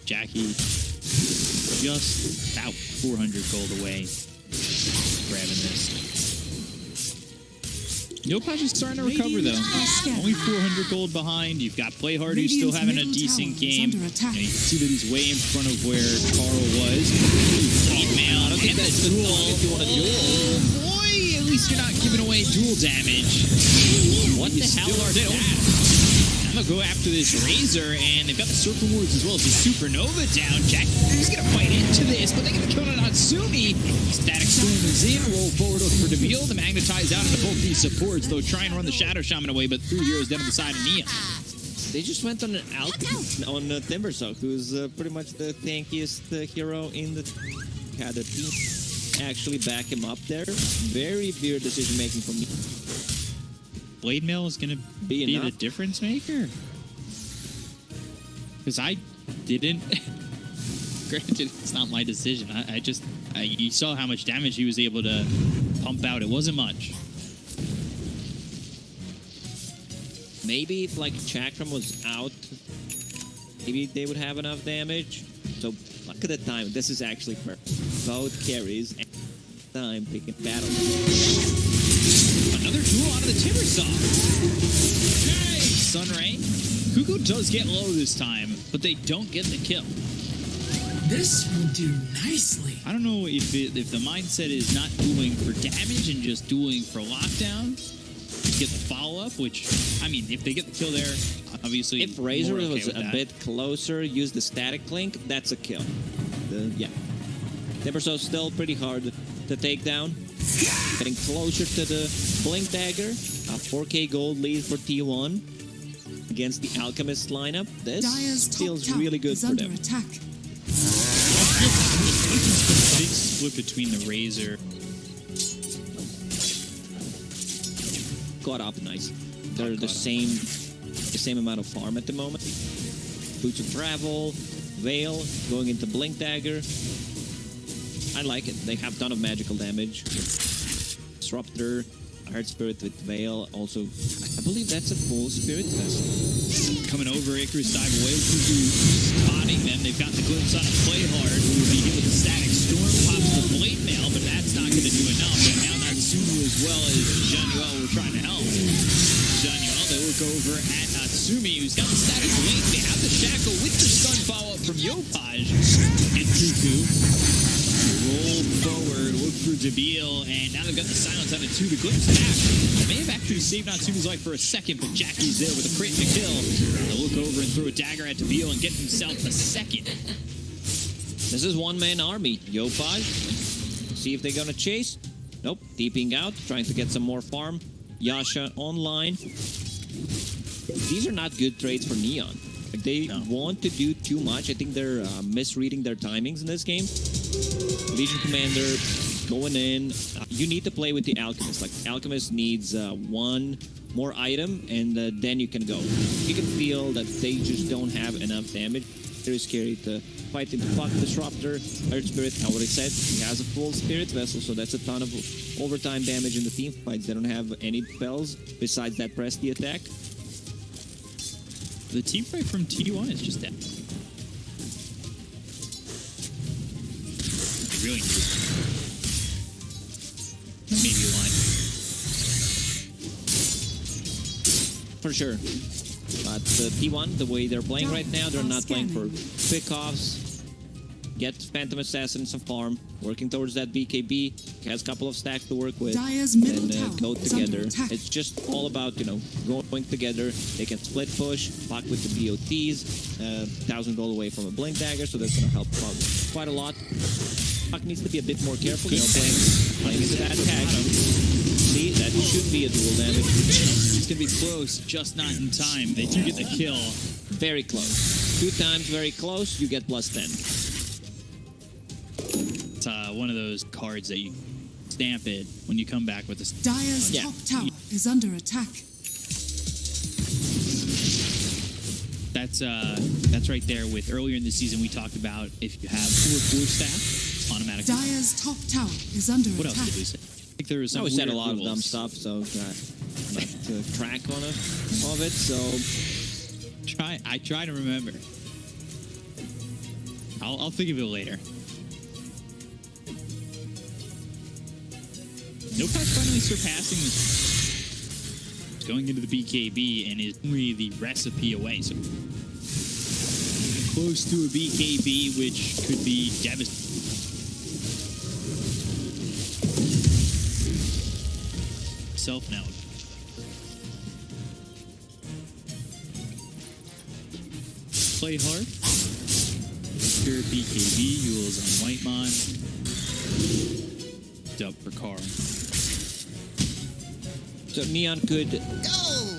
Jackie. Just about 400 gold away. Grabbing this. Yopaj is starting to recover, though. Only 400 gold behind. You've got Playhard, who's still having a decent game. And you can see that he's way in front of where Carl was. Man, and the duel. If you want a duel. Oh, boy! At least you're not giving away duel damage. What the hell are that? I'm going to go after this Razor, and they've got the Circle Wards as well as the Supernova down. Jack is going to fight into this, but they're going to kill it on Natsumi. Static Storm is in. Roll forward for Deville. The Magnetize out into both these supports. They'll try and run the Shadow Shaman away, but 3 heroes down on the side of Neon. They just went on an on Timbersock, who's pretty much the tankiest hero in the... Had the team actually back him up there. Very weird decision making from me. Blade Mail is going to be the difference maker? Because I didn't... Granted, it's not my decision. You saw how much damage he was able to pump out. It wasn't much. Maybe if, like, Chakram was out, maybe they would have enough damage. So, look at the time. This is actually perfect. Both carries and time picking battle. Another duel out of the Timbersaw. Okay, Sunray. Kuko does get low this time, but they don't get the kill. This will do nicely. I don't know if the mindset is not dueling for damage and just dueling for lockdown. Get the follow-up, which, I mean, if they get the kill there, obviously... If Razor was a bit closer, use the static link, that's a kill. Yeah. Timbersaw still pretty hard to take down. Getting closer to the Blink Dagger. A 4K gold lead for T1 against the Alchemist lineup. This feels really good for them. Attack. Big split between the Razor. Got up nice. They're the same amount of farm at the moment. Boots of Travel, Veil, going into Blink Dagger. I like it. They have a ton of magical damage. Disruptor, Heart Spirit with Veil. Also, I believe that's a full Spirit Vessel. Coming over, Icarus dive away. Kuku spotting them. They've got the glimpse on a Playhard, who will be hit with a Static Storm. Pops the Blade Mail, but that's not going to do enough. And now Natsumi as well as Januel were trying to help. Januel, they look over at Natsumi, who's got the Static Link. They have the Shackle with the stun follow-up from Yopaj. And Kuku roll forward, look for Debil, and now they've got the silence on it too. The glimpse back. They may have actually saved Natsumi's life for a second, but Jackie's there with a crit and a kill. They'll look over and throw a dagger at Debil and get himself a second. This is one-man army. Yopaj. See if they're going to chase. Nope. Deeping out, trying to get some more farm. Yasha online. These are not good trades for Neon. Like they want to do too much. I think they're misreading their timings in this game. Legion Commander going in. You need to play with the Alchemist. Like Alchemist needs one more item, and then you can go. You can feel that they just don't have enough damage. Very scary to fight into Fuck Disruptor. Earth Spirit, I already said, he has a full Spirit Vessel, so that's a ton of overtime damage in the team fights. They don't have any spells besides that Presty attack. The team fight from T1 is just that. They really need maybe a line. For sure. But T1, the way they're playing right now, they're not playing for pick-offs. Get Phantom Assassin some farm, working towards that BKB. Has a couple of stacks to work with, and go together. It's just all about, you know, going together. They can split push, block with the BOTs, 1,000 gold away from a Blink Dagger, so that's going to help quite a lot. Puck needs to be a bit more careful, you know, playing into that tag. See, that should be a dual damage. It's going to be close, just not in time. They do get the kill. Very close. 2 times very close, you get +10. It's one of those cards that you stamp it when you come back with this. Dire's top tower is under attack. That's right there with earlier in the season we talked about if you have 4 staff, automatically. Dire's top tower is under what attack. else did we say? I think there was some we said a weird lot of rules. dumb stuff, so like to track on of it. So I try to remember. I'll think of it later. Nopal finally surpassing this. Going into the BKB and is only the recipe away. So close to a BKB, which could be devastating. Self now. Play hard. Pure BKB. Yule's on Whitemon. Dub for Carl. So Neon could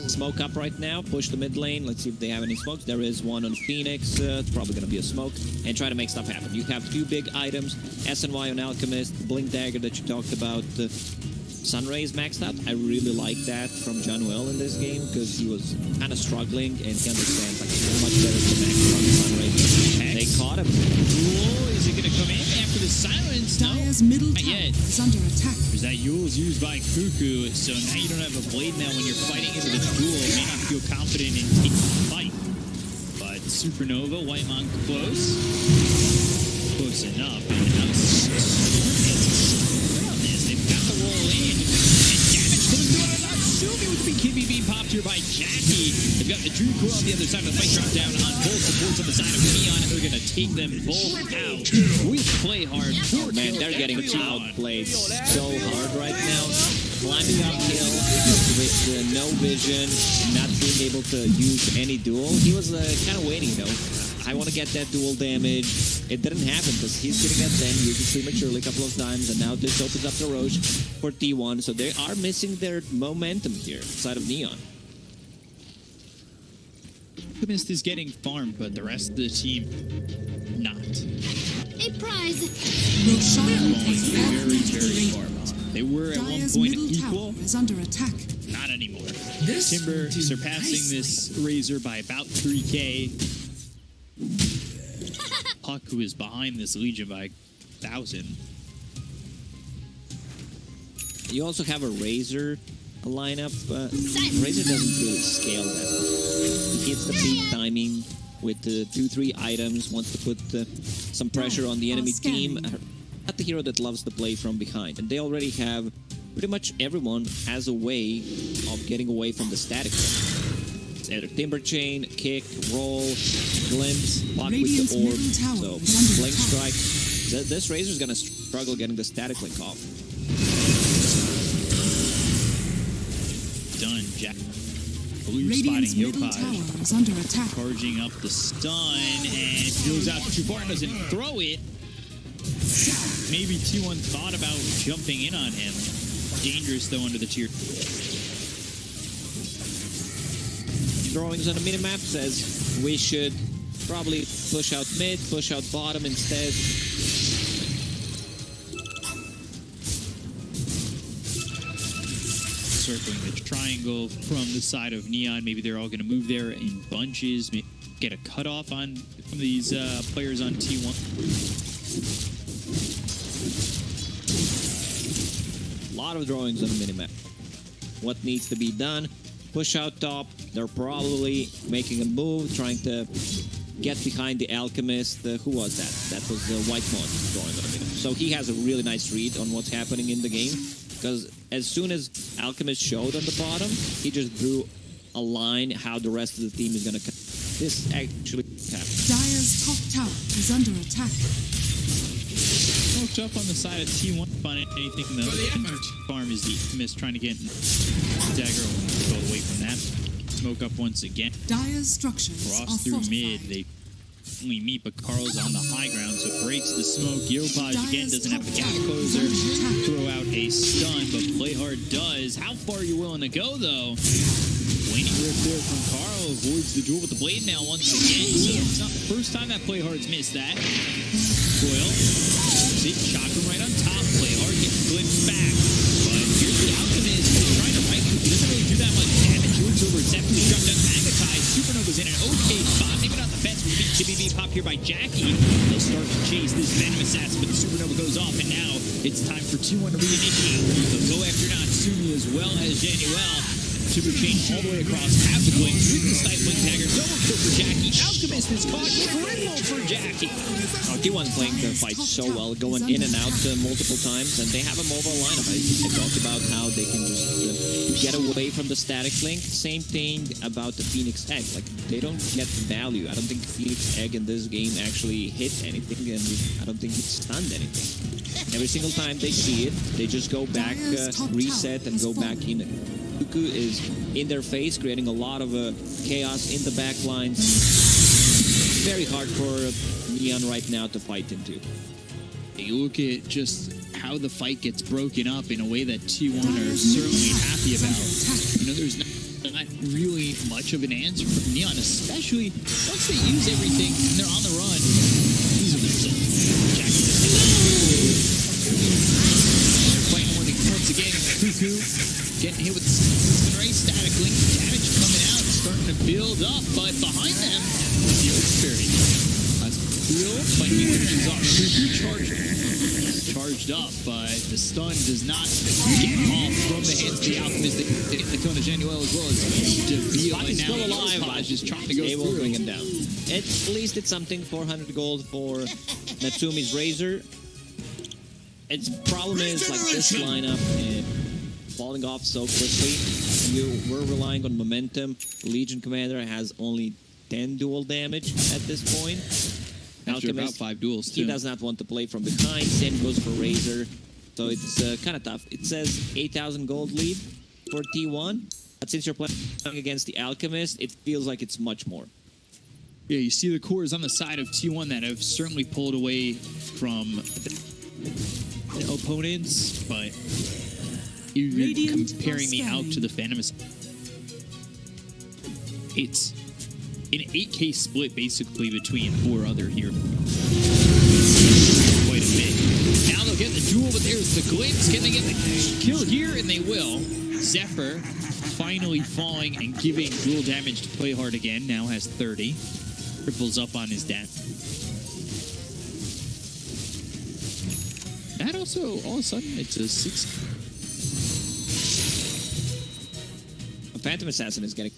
smoke up right now, push the mid lane. Let's see if they have any smokes. There is one on Phoenix. It's probably going to be a smoke. And try to make stuff happen. You have 2 big items. SNY on Alchemist, Blink Dagger that you talked about. Sunray is maxed out. I really like that from John Well in this game because he was kind of struggling and he understands like so much better to max from Sunray. They caught him. Whoa, is it going to come in after the silence? No, Dire's middle not tower yet. is under attack. There's that Yule's used by Cuckoo, so now you don't have a blade now when you're fighting into the duel. You may not feel confident in taking the fight. But Supernova, Whitemon close. Close enough. And now they've got the roll in. And damage coming through on Natsumi with the BKB popped here by Jackie. They've got the Drew Core on the other side of the fight, drop down on both supports on the side of Neon. They're going to take them both out. We play hard. Man, they're getting outplayed so hard right now. Climbing uphill with no vision, not being able to use any duel. He was kind of waiting, you know. I want to get that dual damage. It didn't happen because he's sitting at 10, using prematurely a couple of times, and now this opens up the Roche for T1. So they are missing their momentum here, side of Neon. Alchemist is getting farmed, but the rest of the team not. A prize. Roshan Going is very, very far behind. They were at one Dire's point middle equal, tower is under attack. not anymore. This Timber will do surpassing nicely. this Razor by about 3K. Puck, who is behind this Legion by 1,000. You also have a Razor lineup. Razor doesn't really scale that. He hits the peak timing with the 2-3 items, wants to put some pressure on the enemy team. Not the hero that loves to play from behind. And they already have pretty much everyone has a way of getting away from the static. It's either Timber Chain, Kick, Roll, Glimpse, block with the Orb. So Blink Strike. This Razor's gonna struggle getting the static link off. Done, Jack. Blue Radiant's spotting middle Yopaj. tower is under attack. Charging up the stun, and goes out too far and doesn't throw it. Maybe T1 thought about jumping in on him. Dangerous, though, under the tier. Drawings on the minimap says we should probably push out mid, push out bottom instead. Circling the triangle from the side of Neon. Maybe they're all going to move there in bunches. Maybe get a cutoff on some of these players on T1. A lot of drawings on the minimap. What needs to be done? Push out top. They're probably making a move, trying to get behind the Alchemist. Who was that? That was the White Mon drawing on the minimap. So he has a really nice read on what's happening in the game. Because as soon as Alchemist showed on the bottom, he just drew a line how the rest of the team is going to come. This actually happened. Dire's top tower is under attack. Smoked up on the side of T1. Find anything in the farm is the Alchemist trying to get dagger. Go away from that. Smoke up once again. Dire's structures Cross are through fortified. mid. They only meet, but Carl's on the high ground, so breaks the smoke. Yopaj again doesn't have the gap closer. Throw out a stun, but Playhard does. How far are you willing to go, though? Waning rip there from Carl. Avoids the duel with the blade mail once again. So it's not the first time that Playhard's missed that. Coil. See, shotgun right on top. Playhard gets glimpsed back. But here's the Alchemist. He's trying to right hook. He doesn't really do that much damage. He looks over. Zephyr's shot down Magatai. Supernova's in an okay spot. Maybe not the best. TBB pop here by Jackie. They'll start to chase this Venom Assassin, but the Supernova goes off, and now it's time for T1 to reinitiate. They'll go after Natsumi as well as Januel. Super chain all the way across, have the blink with the stifling dagger. Double kill for Jackie. Alchemist is caught. Critical for Jackie. T1 playing the fight so well, going in and out multiple times, and they have a mobile lineup. I talked about how they can just get away from the static link. Same thing about the Phoenix Egg. Like, they don't get value. I don't think Phoenix Egg in this game actually hit anything, and I don't think it stunned anything. Every single time they see it, they just go back, reset, and go back in. Kuku is in their face, creating a lot of chaos in the back lines. Very hard for Neon right now to fight into. You look at just how the fight gets broken up in a way that T1 are certainly happy about. You know, there's not really much of an answer from Neon, especially once they use everything and they're on the run. These are the results. Jackie they're playing once again. Cuckoo getting hit with the right static link. Damage coming out, starting to build up, but behind them, the experience. Real, but he finishes off. Charged up, but the stun does not get off from the hands of the Alchemist. They get the Kona Januel as well as Deville. And now still alive, but just trying to go they will through. bring him down. At least it's something. 400 gold for Natsumi's Razor. Its problem is like this lineup falling off so quickly. We're relying on momentum. Legion Commander has only 10 dual damage at this point. After about 5 duels, too. He does not want to play from behind. Same goes for Razor. So it's kind of tough. It says 8,000 gold lead for T1. But since you're playing against the Alchemist, it feels like it's much more. Yeah, you see the cores on the side of T1 that have certainly pulled away from the opponents, but even comparing me out to the Phantom, it's an 8K split basically between 4 other heroes. Quite a bit. Now they'll get the duel, but there's the glimpse. Can they get the kill here? And they will. Zephyr finally falling and giving dual damage to Playhard again. Now has 30. Triples up on his dad. That also, all of a sudden, it's a 6. A Phantom Assassin is getting...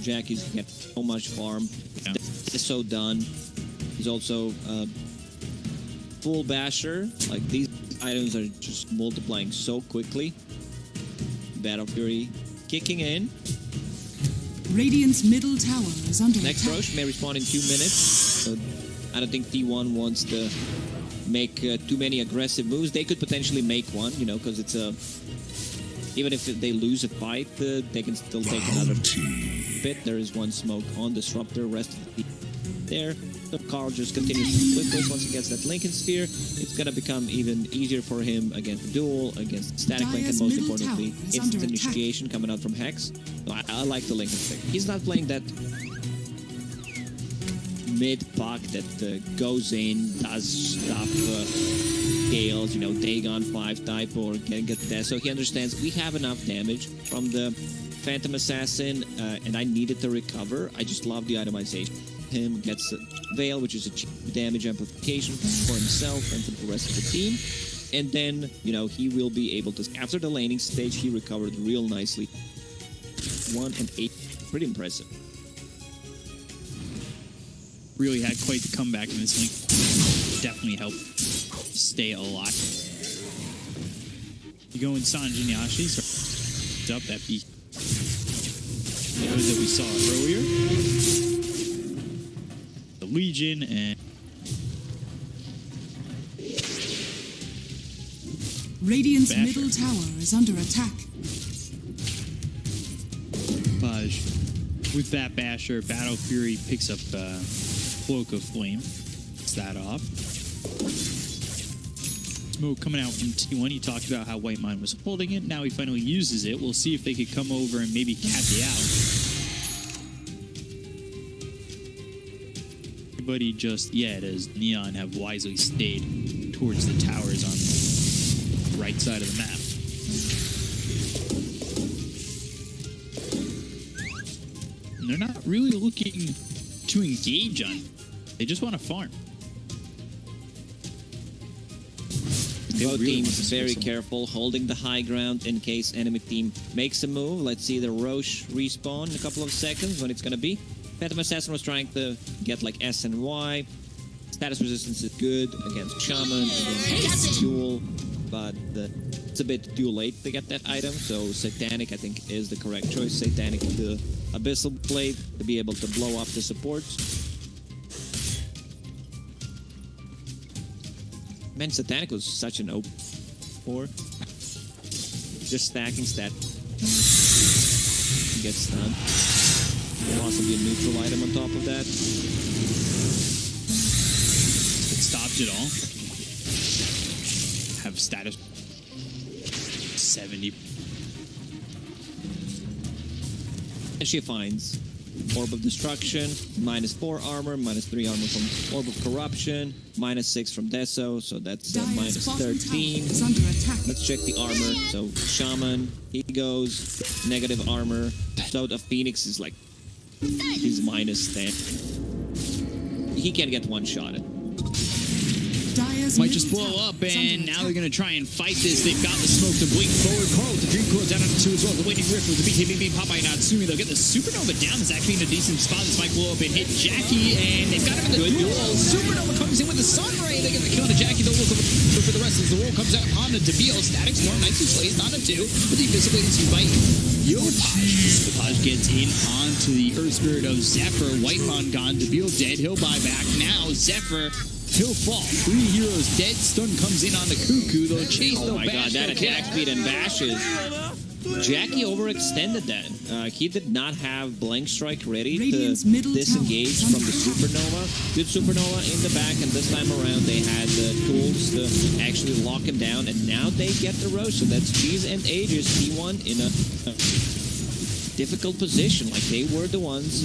Jackie's get so much farm. Yeah. It's so done. He's also full basher. Like, these items are just multiplying so quickly. Battle Fury kicking in. Radiant's middle tower is under Next attack. Roche may respawn in 2 minutes. So I don't think T1 wants to make too many aggressive moves. They could potentially make one, you know, because it's a... Even if they lose a fight, they can still take another bit. There is one smoke on Disruptor, rest of the there. So Carl just continues to flip this. Once he gets that Lincoln Sphere, it's going to become even easier for him against the Duel, against Static Link, and most importantly, instant initiation coming out from Hex. So I like the Lincoln Sphere. He's not playing that mid-puck that goes in, does stuff, scales, you know, Dagon 5 type or getting a death. So he understands we have enough damage from the Phantom Assassin, and I needed to recover. I just love the itemization. Him gets a Veil, which is a cheap damage amplification for himself and for the rest of the team. And then, you know, he will be able to, after the laning stage, he recovered real nicely. 1 and 8, pretty impressive. Really had quite the comeback in this link. Definitely helped stay alive. You go in Sanjin Yashi's up that beat. Those that we saw earlier. The Legion and Radiant's middle tower is under attack. Baj. With that Basher, Battle Fury picks up Cloak of Flame. Gets that off. Smoke coming out from T1. He talked about how White Mine was holding it. Now he finally uses it. We'll see if they could come over and maybe catch it out. Everybody just yet, as Neon have wisely stayed towards the towers on the right side of the map. And they're not really looking to engage on. They just want to farm. Both teams very careful, holding the high ground in case enemy team makes a move. Let's see the Roche respawn in a couple of seconds when it's going to be. Phantom Assassin was trying to get like S and Y. Status resistance is good against Shaman, against Duel, but it's a bit too late to get that item, so Satanic I think is the correct choice. Satanic, the Abyssal Blade, to be able to blow up the supports. Man, Satanic was such an OP 4. Just stacking stat. Gets stunned. Possibly a neutral item on top of that. It stopped it all. Have status 70. And she finds Orb of Destruction, -4 armor, -3 armor from Orb of Corruption, -6 from Deso, so that's -13. Let's check the armor. So Shaman, he goes negative armor. So the Phoenix is like, he's -10. He can get one-shotted. Might just blow up, and now they're going to try and fight this. They've got the smoke to blink forward. Carl, the Dream Coil down onto 2 as well. The Waiting Rift with the BKB, Popeye, Natsumi. They'll get the Supernova down. It's actually in a decent spot. This might blow up and hit Jackie, and they've got him in the duel. Supernova comes in with the Sun Ray. They get the kill on Jackie. They'll look for the rest as the roll comes out on the Debil. Static Storm, nicely placed on a 2. With the Invisible to fight Yopaj. Yopaj gets in onto the Earth Spirit of Zephyr. Whitemon gone. Debil dead. He'll buy back. Now Zephyr, he'll fall. 3 heroes dead. Stun comes in on the Cuckoo. They'll chase the bash. Oh my god, that attack speed and bashes. Jackie overextended that. He did not have Blank Strike ready to disengage from the Supernova. Good Supernova in the back, and this time around they had the tools to actually lock him down, and now they get the Roche. So that's G's and Aegis, T1 in a difficult position. Like, they were the ones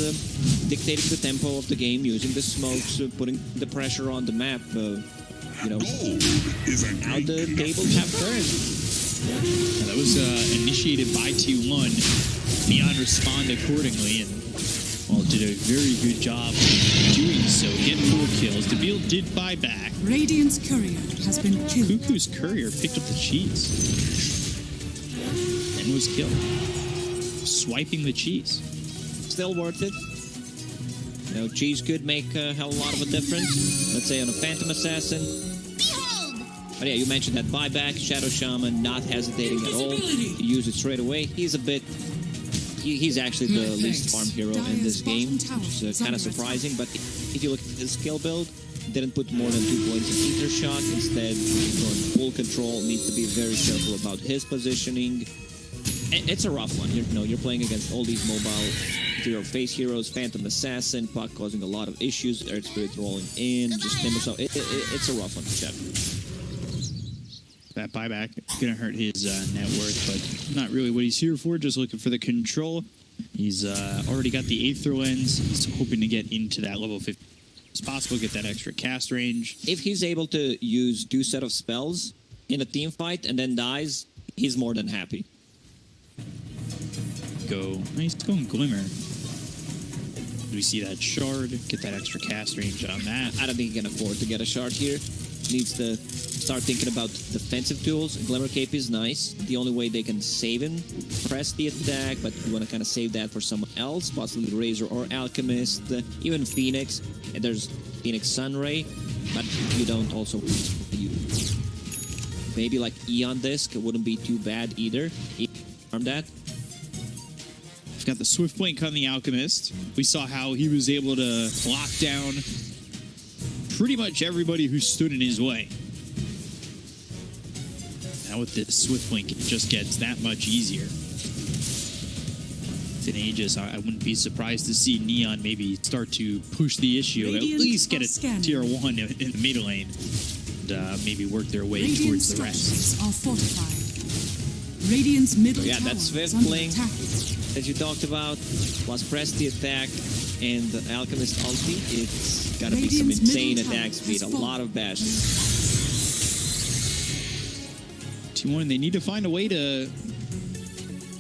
dictating the tempo of the game, using the smokes, putting the pressure on the map. You know, now the tables have turned. That was initiated by T1. Neon responded accordingly and, well, did a very good job doing so. Get 4 kills. Debil did buy back. Radiant's courier has been killed. Cuckoo's courier picked up the cheese and was killed. Swiping the cheese. Still worth it. You know, cheese could make a hell of a lot of a difference. Let's say on a Phantom Assassin. But yeah, you mentioned that buyback. Shadow Shaman not hesitating at all. He used it straight away. He's a bit... He's actually the least farm hero in this game, which is kind of surprising. But if you look at his skill build, didn't put more than 2 points in either shot. Instead, he's going full control. Needs to be very careful about his positioning. It's a rough one. You're playing against all these mobile zero-face heroes, Phantom Assassin, Puck causing a lot of issues, Earth Spirit rolling in, just Nimble. So it's a rough one to check. That buyback gonna hurt his net worth, but not really what he's here for. Just looking for the control. He's already got the Aether Lens. He's hoping to get into that level 50 as possible, get that extra cast range. If he's able to use 2 set of spells in a team fight and then dies, he's more than happy. He's going Glimmer. Do we see that shard? Get that extra cast range on that. I don't think he can afford to get a shard here. Needs to start thinking about defensive tools. Glimmer Cape is nice. The only way they can save him, press the attack, but you want to kind of save that for someone else, possibly Razor or Alchemist, even Phoenix. And there's Phoenix Sunray, but you don't also use. Maybe like Eon Disc wouldn't be too bad either. Arm that. Got the Swift Blink on the Alchemist. We saw how he was able to lock down pretty much everybody who stood in his way. Now with this Swift Blink, it just gets that much easier. With an Aegis, I wouldn't be surprised to see Neon maybe start to push the issue, at least get a tier 1 in the mid lane, and maybe work their way towards the rest. Are fortified. Radiant's middle yeah, tower that's Swift is under Blink attack. that you talked about, plus press the attack and the Alchemist ulti. It's gotta be some insane attack speed, a lot of bashes. T1, they need to find a way to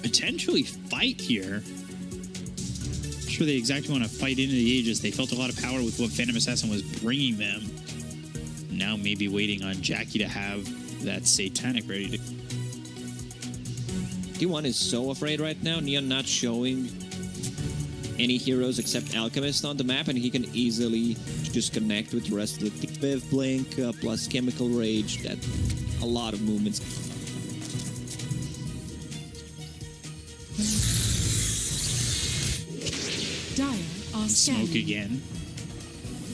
potentially fight here. Not sure they exactly want to fight into the Aegis. They felt a lot of power with what Phantom Assassin was bringing them. Now maybe waiting on Jackie to have that Satanic ready to... T1 is so afraid right now. Neon not showing any heroes except Alchemist on the map, and he can easily just connect with the rest of the team. Viv Blink plus Chemical Rage. That a lot of movements. Dire are Smoke again.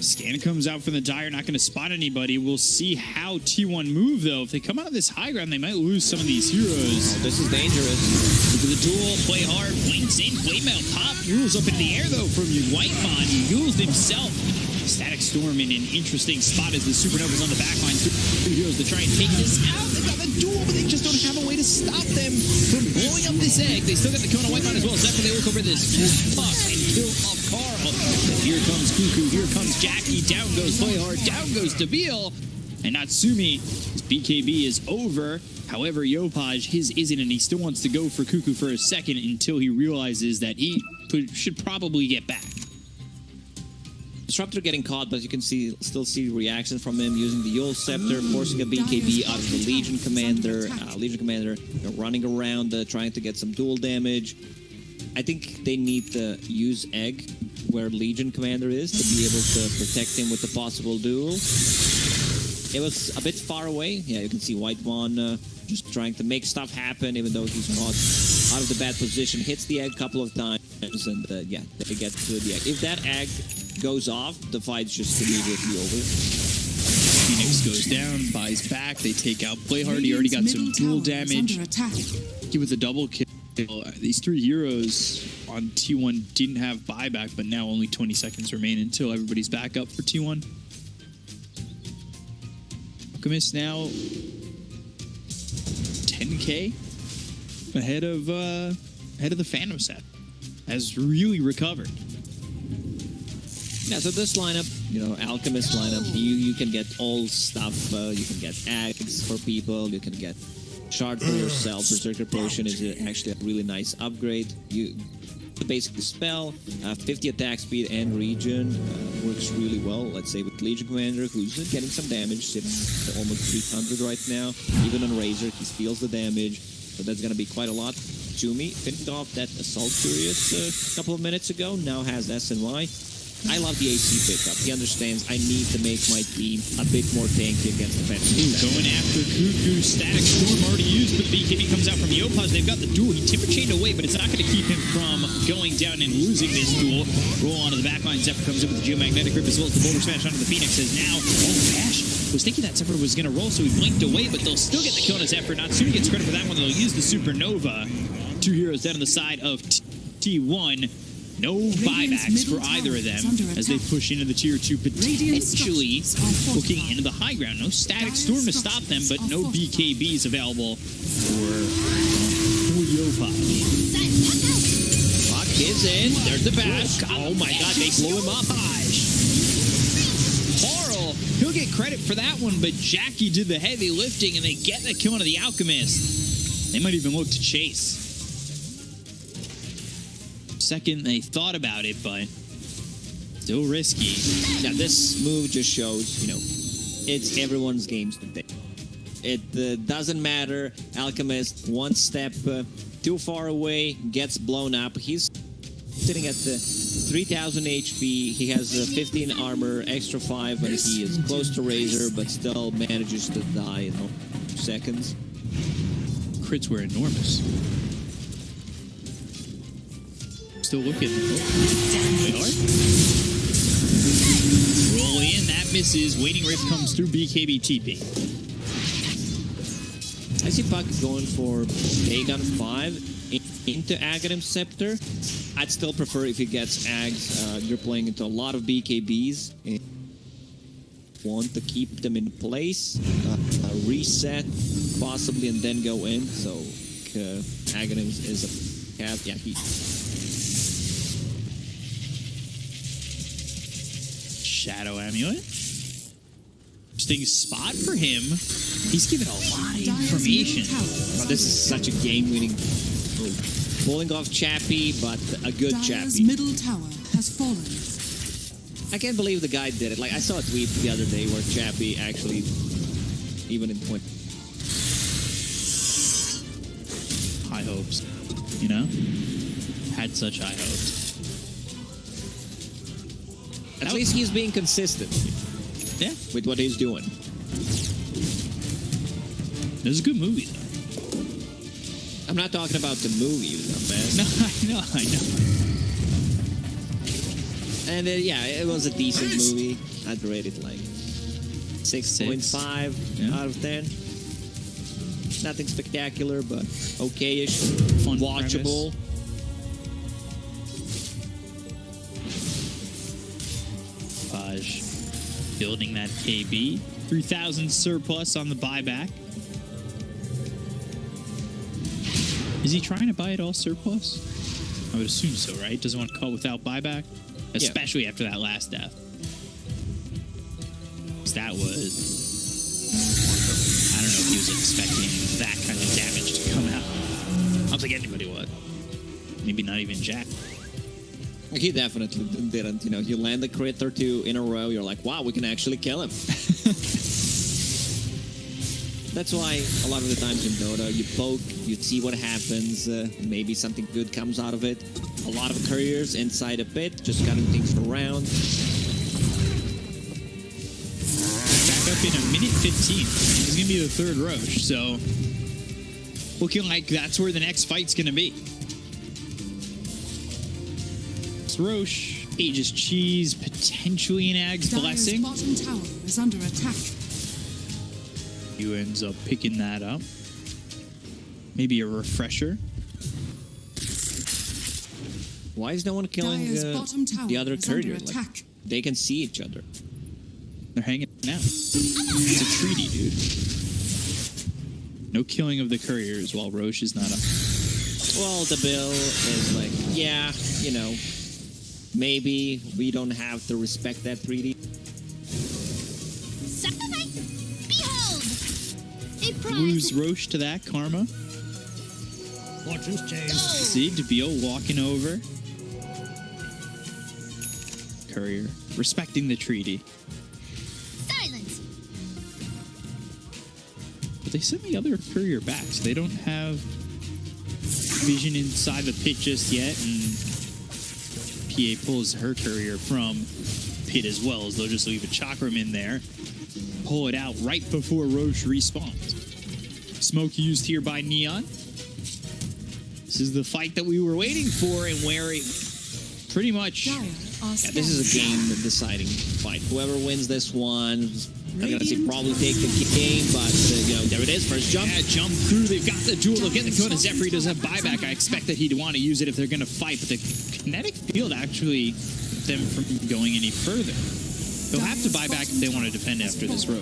Scan comes out from the Dire, not going to spot anybody. We'll see how T1 move, though. If they come out of this high ground, they might lose some of these heroes. Oh, this is dangerous. Look at the duel, play hard, blinks in, flame out, pop, rules up in the air, though, from Whitemon. He used himself. Static Storm in an interesting spot as the Supernova's on the backline. Two heroes to try and take this out. They got the duel, but they just don't have a way to stop them from blowing up this egg. They still got the cone on Whitemon as well. So after they look over this puck and kill off Carl. Here comes Cuckoo, here comes Jackie. Down goes Playhard, down goes Deville. And Natsumi, his BKB is over. However, Yopaj, his isn't, and he still wants to go for Cuckoo for a second until he realizes that he should probably get back. Disruptor getting caught, but you can still see reaction from him using the Yule Scepter, forcing a BKB out of the Legion Commander. Legion Commander running around, trying to get some dual damage. I think they need to use Egg where Legion Commander is to be able to protect him with the possible duel. It was a bit far away. Yeah, you can see Whitemon just trying to make stuff happen, even though he's not out of the bad position. Hits the Egg a couple of times, and yeah, they get to the Egg. If that Egg goes off, the fight's just immediately over. Phoenix goes down, buys back, they take out Playhard. He already got some dual damage. He with a double kill. These three heroes on T1 didn't have buyback, but now only 20 seconds remain until everybody's back up for T1. Alchemist now 10K ahead of the Phantom set. Has really recovered. Yeah, so this lineup, Alchemist lineup, you can get all stuff. You can get eggs for people. You can get shard for yourself. Berserker Potion is actually a really nice upgrade. You basically spell 50 attack speed and regen works really well. Let's say with Legion Commander, who's getting some damage, sits at almost 300 right now. Even on Razor, he feels the damage, so that's going to be quite a lot. Jumi finished off that Assault Furious a couple of minutes ago. Now has SNY. I love the AC pickup. He understands I need to make my team a bit more tanky against the fence. Going after Cuckoo. Static Storm already used, but BKB comes out from Yopaj. They've got the duel. He timber chained away, but it's not going to keep him from going down and losing this duel. Roll onto the backline. Zephyr comes in with the Geomagnetic Rip as well as the Boulder Smash onto the Phoenix. As now, Ash was thinking that Zephyr was going to roll, so he blinked away, but they'll still get the kill on Zephyr. Natsumi gets credit for that one. They'll use the Supernova. 2 heroes down on the side of T1. No buybacks for either of them as they push into the tier 2, potentially looking into the high ground. No Static Storm to stop them, but no BKBs available for Yopaj. Puck is in. There's the bash. Oh my god, they blew him up. Carl, he'll get credit for that one, but Jackie did the heavy lifting and they get the kill onto the Alchemist. They might even look to chase. Second, they thought about it, but still risky. Now, this move just shows, it's everyone's games today. It doesn't matter. Alchemist, one step too far away, gets blown up. He's sitting at the 3,000 HP. He has 15 armor, extra 5 when he is close to Razor, but still manages to die, 2 seconds. Crits were enormous. Still looking. They are. Roll in, that misses. Waiting Rift comes through. BKB TP. I see Puck going for Aegon 5 into Aghanim's Scepter. I'd still prefer if he gets Ags. You're playing into a lot of BKBs. And want to keep them in place, reset possibly, and then go in. So Aghanim is a cat. Yeah, he. Shadow Amulet. Interesting spot for him. He's given a lot of information. Oh, this is such a game-winning move. Pulling off Chappie, but a good Dire's Chappie. middle tower has fallen. I can't believe the guy did it. Like, I saw a tweet the other day where Chappie actually, even in point. High hopes. Had such high hopes. At least he's being consistent. Yeah. With what he's doing. It was a good movie, though. I'm not talking about the movie, man. No, I know. And yeah, it was a decent movie. I'd rate it like 6.5 out of 10. Nothing spectacular, but okay-ish. Fun watchable. Premise. Building that KB. 3,000 surplus on the buyback. Is he trying to buy it all surplus? I would assume so, right? Doesn't want to call without buyback? Especially after that last death. That was... I don't know if he was expecting that kind of damage to come out. I don't think anybody would. Maybe not even Jack. He definitely didn't. You land a crit or 2 in a row, you're like, wow, we can actually kill him. That's why a lot of the times in Dota, you poke, you see what happens, maybe something good comes out of it. A lot of couriers inside a pit, just cutting things around. Back up in a minute 15. It's going to be the third Roche, so looking like that's where the next fight's going to be. Roche, Aegis Cheese, potentially an Ag's Blessing. Bottom tower is under attack. You ends up picking that up. Maybe a refresher. Why is no one killing the other courier? Like, they can see each other. They're hanging out. It's a treaty, dude. No killing of the couriers while Roche is not up. Well, the bill is like, yeah, maybe we don't have to respect that treaty. Behold! A prize! Lose Roche to that, Karma. Fortune's changed. See, Debile walking over. Courier. Respecting the treaty. Silence! But they sent the other courier back, so they don't have vision inside the pit just yet, and PA pulls her courier from pit as well, as they'll just leave a Chakram in there. Pull it out right before Roche respawns. Smoke used here by Neon. This is the fight that we were waiting for, and where it pretty much... Yeah, this is a game-deciding fight. Whoever wins this one, I'm going to say probably take the game, but, you know, there it is, first jump. Yeah, jump through. They've got the duel. They'll get the Kona. Zephyr does have buyback. I expect that he'd want to use it if they're going to fight, but the kinetic field actually kept them from going any further. They'll have to buy back if they want to defend after this Roche.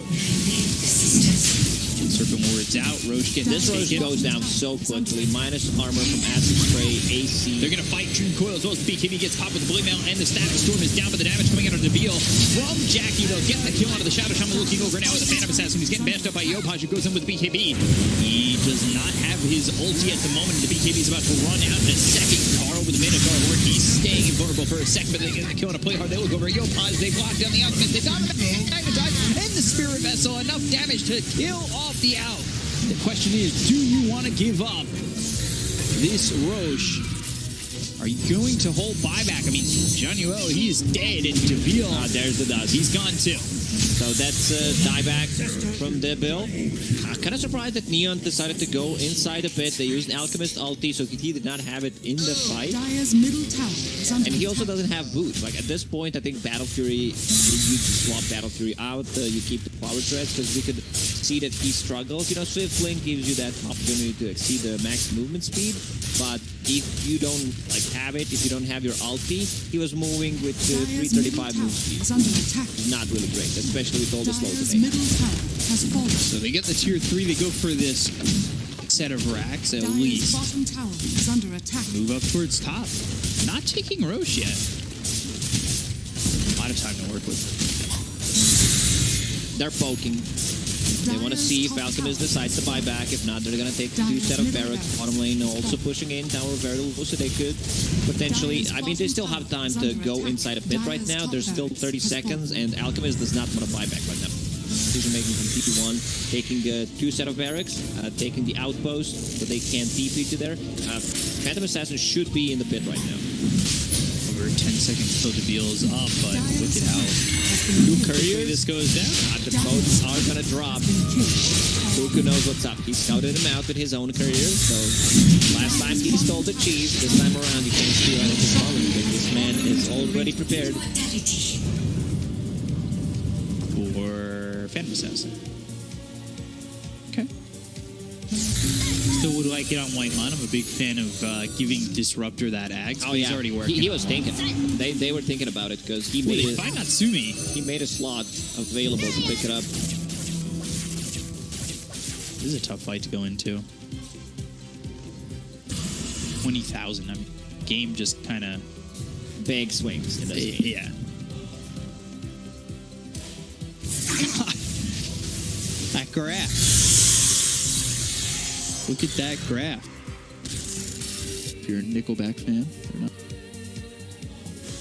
Serpent wards out. Roche gets This Roche goes down so quickly. Minus armor from Asus Spray, AC. They're going to fight Dream Coil as well as BKB gets popped with the Blade Mail, and the Static Storm is down, but the damage coming out of Nabil from Jackie. They'll get the kill out of the Shadow Shaman, looking over now with the Phantom Assassin. He's getting bashed up by Yopaj, who goes in with BKB. He does not have his ulti at the moment. The BKB is about to run out in a second. Carl with the Minotaur where he's staying invulnerable for a second, but they get the kill on a play hard. They look over at Yopaj. They block down the Alchemist. They magnetize and the Spirit Vessel. Enough damage to kill off the out. The question is, do you want to give up this Roche? Are you going to hold buyback? I mean, Januel, he is dead, and Deville, there's the dust. He's gone too. So that's dieback from Deville. Kind of surprised that Neon decided to go inside a pit. They used Alchemist ulti, so he did not have it in the fight. Dire's middle tower is under And he also attack. doesn't have boots. Like, at this point, I think Battle Fury, you swap Battle Fury out, you keep the power threads, because we could see that he struggles. You know, Swift Link gives you that opportunity to exceed the max movement speed, but if you don't have it, if you don't have your ulti, he was moving with 335 move speed. Is under attack. Not really great, especially with all the slow Dire's today. middle tower has fallen. So they get the tier 3. They go for this set of racks at Dire's least. bottom tower is under attack. Move up towards top. Not taking Roche yet. A lot of time to work with. They're poking. They want to see if Alchemist decides to buy back. If not, they're going to take the 2 set of barracks. Bottom lane also pushing in. Tower very low, so they could potentially... I mean, they still have time to go inside a pit right now. There's still 30 seconds, and Alchemist does not want to buy back right now. Decision making from TP1, taking 2 set of barracks, taking the outpost, so they can't TP to there. Phantom Assassin should be in the pit right now. Over 10 seconds till the deal is up, but look at how quickly this goes down. The boats are going to drop. Kuku knows what's up. He scouted him out with his own career, so last time he stole the cheese. This time around, he can't steal anything from him because this man is already prepared. For Phantom Assassin. Okay. Still would like it on White Line. I'm a big fan of giving Disruptor that axe. Oh, yeah. He's already working. He was thinking. They were thinking about it because he Ooh, made they find Natsumi. He made a slot available to pick it up. This is a tough fight to go into. 20,000. I mean, game just kind of big swings in this game. Yeah. That graph. Look at that graph. If you're a Nickelback fan or not.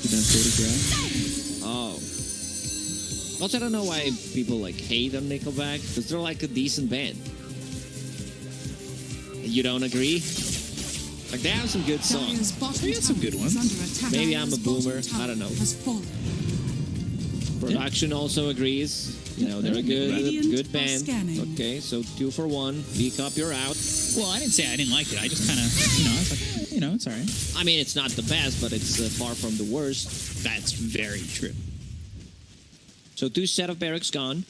Look at that photograph. Oh. Also, I don't know why people hate on Nickelback, because they're like a decent band. You don't agree? Like, they have some good songs. They got some good ones. Maybe I'm a boomer. I don't know. Production also agrees. You know, they're a good band. Okay, so 2 for 1. Beak up, you're out. Well, I didn't say I didn't like it. I just kind of, I was like, it's all right. I mean, it's not the best, but it's far from the worst. That's very true. So 2 set of barracks gone.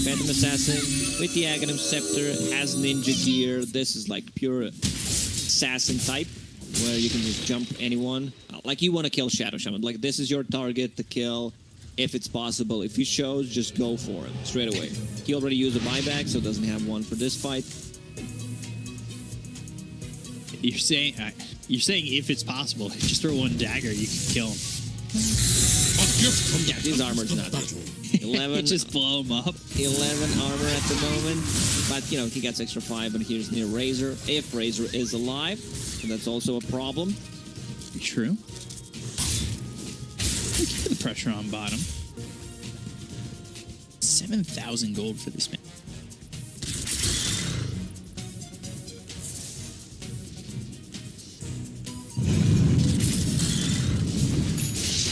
Phantom Assassin with the Aghanim Scepter has ninja gear. This is like pure assassin type, where you can just jump anyone. Like, you want to kill Shadow Shaman. Like, this is your target to kill if it's possible. If he shows, just go for it straight away. He already used a buyback, so doesn't have one for this fight. You're saying if it's possible, just throw one dagger, you can kill him. Yeah, his armor's not good. 11. Just blow him up. 11 armor at the moment, but he gets extra 5, and here's near Razor. If Razor is alive, and that's also a problem. True. Keep the pressure on bottom. 7,000 gold for this man.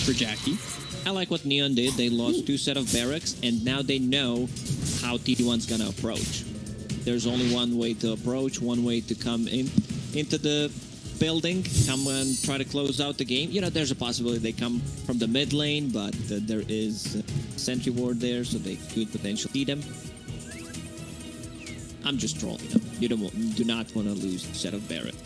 for Jackie. I like what Neon did. They lost 2 sets of barracks, and now they know how T1's gonna approach. There's only one way to approach, one way to come into the building, come and try to close out the game. You know, there's a possibility they come from the mid lane, but there is sentry ward there, so they could potentially see them. I'm just trolling them. You do not want to lose a set of barracks.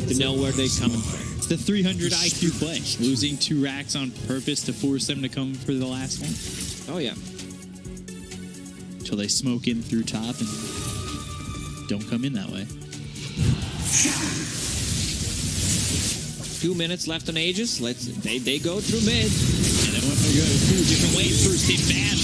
To know where they're coming from. It's the 300 IQ play. Losing 2 racks on purpose to force them to come for the last one. Oh, yeah. Until they smoke in through top and don't come in that way. 2 minutes left on Aegis. They go through mid. And then we're going to go 2 different ways. First hit bash.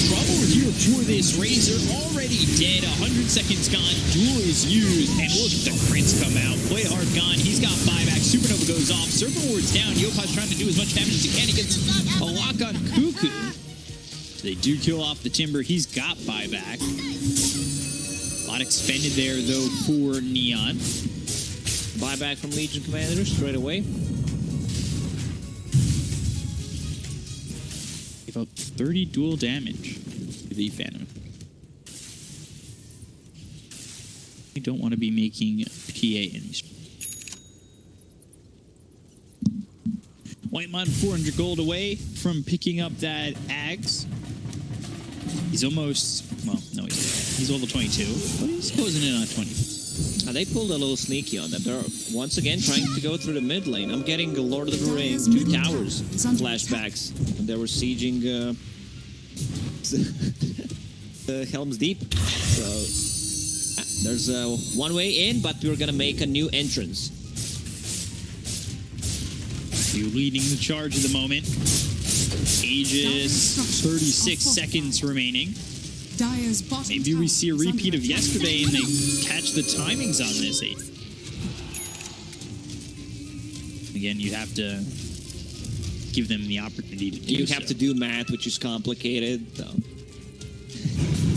Trouble here for this Razor. Already dead. 100 seconds gone. Duel is used. And look at the crits come out. Play hard gone. He's got buyback. Supernova goes off. Serpent Ward's down. Yopaj trying to do as much damage as he can. He gets a lock on Cuckoo. They do kill off the Timber. He's got buyback. A lot expended there, though, for Neon. Buyback from Legion Commander straight away. Gave up 30 dual damage to the Phantom. We don't want to be making PA in these. Whitemon 400 gold away from picking up that Ags. He's almost, well, no, he's level 22, but he's closing in on 20. They pulled a little sneaky on them. They're once again trying to go through the mid lane. I'm getting the Lord of the Rings 2 towers flashbacks. And they were sieging Helm's Deep. So there's one way in, but we're going to make a new entrance. You leading the charge at the moment. Aegis, 36 seconds remaining. Maybe we see a repeat of yesterday and they catch the timings on this. Again, you have to give them the opportunity to do You have to do math, which is complicated. So.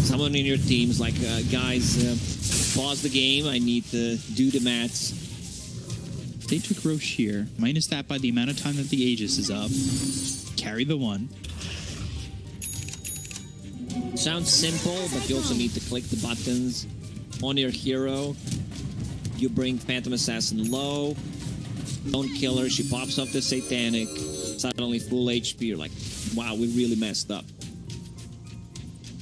Someone in your team's like, guys, pause the game. I need to do the maths. They took Roche here, minus that by the amount of time that the Aegis is up. Carry the 1. Sounds simple, but you also need to click the buttons on your hero. You bring Phantom Assassin low. Don't kill her. She pops off the Satanic. Suddenly full HP. You're like, wow, we really messed up.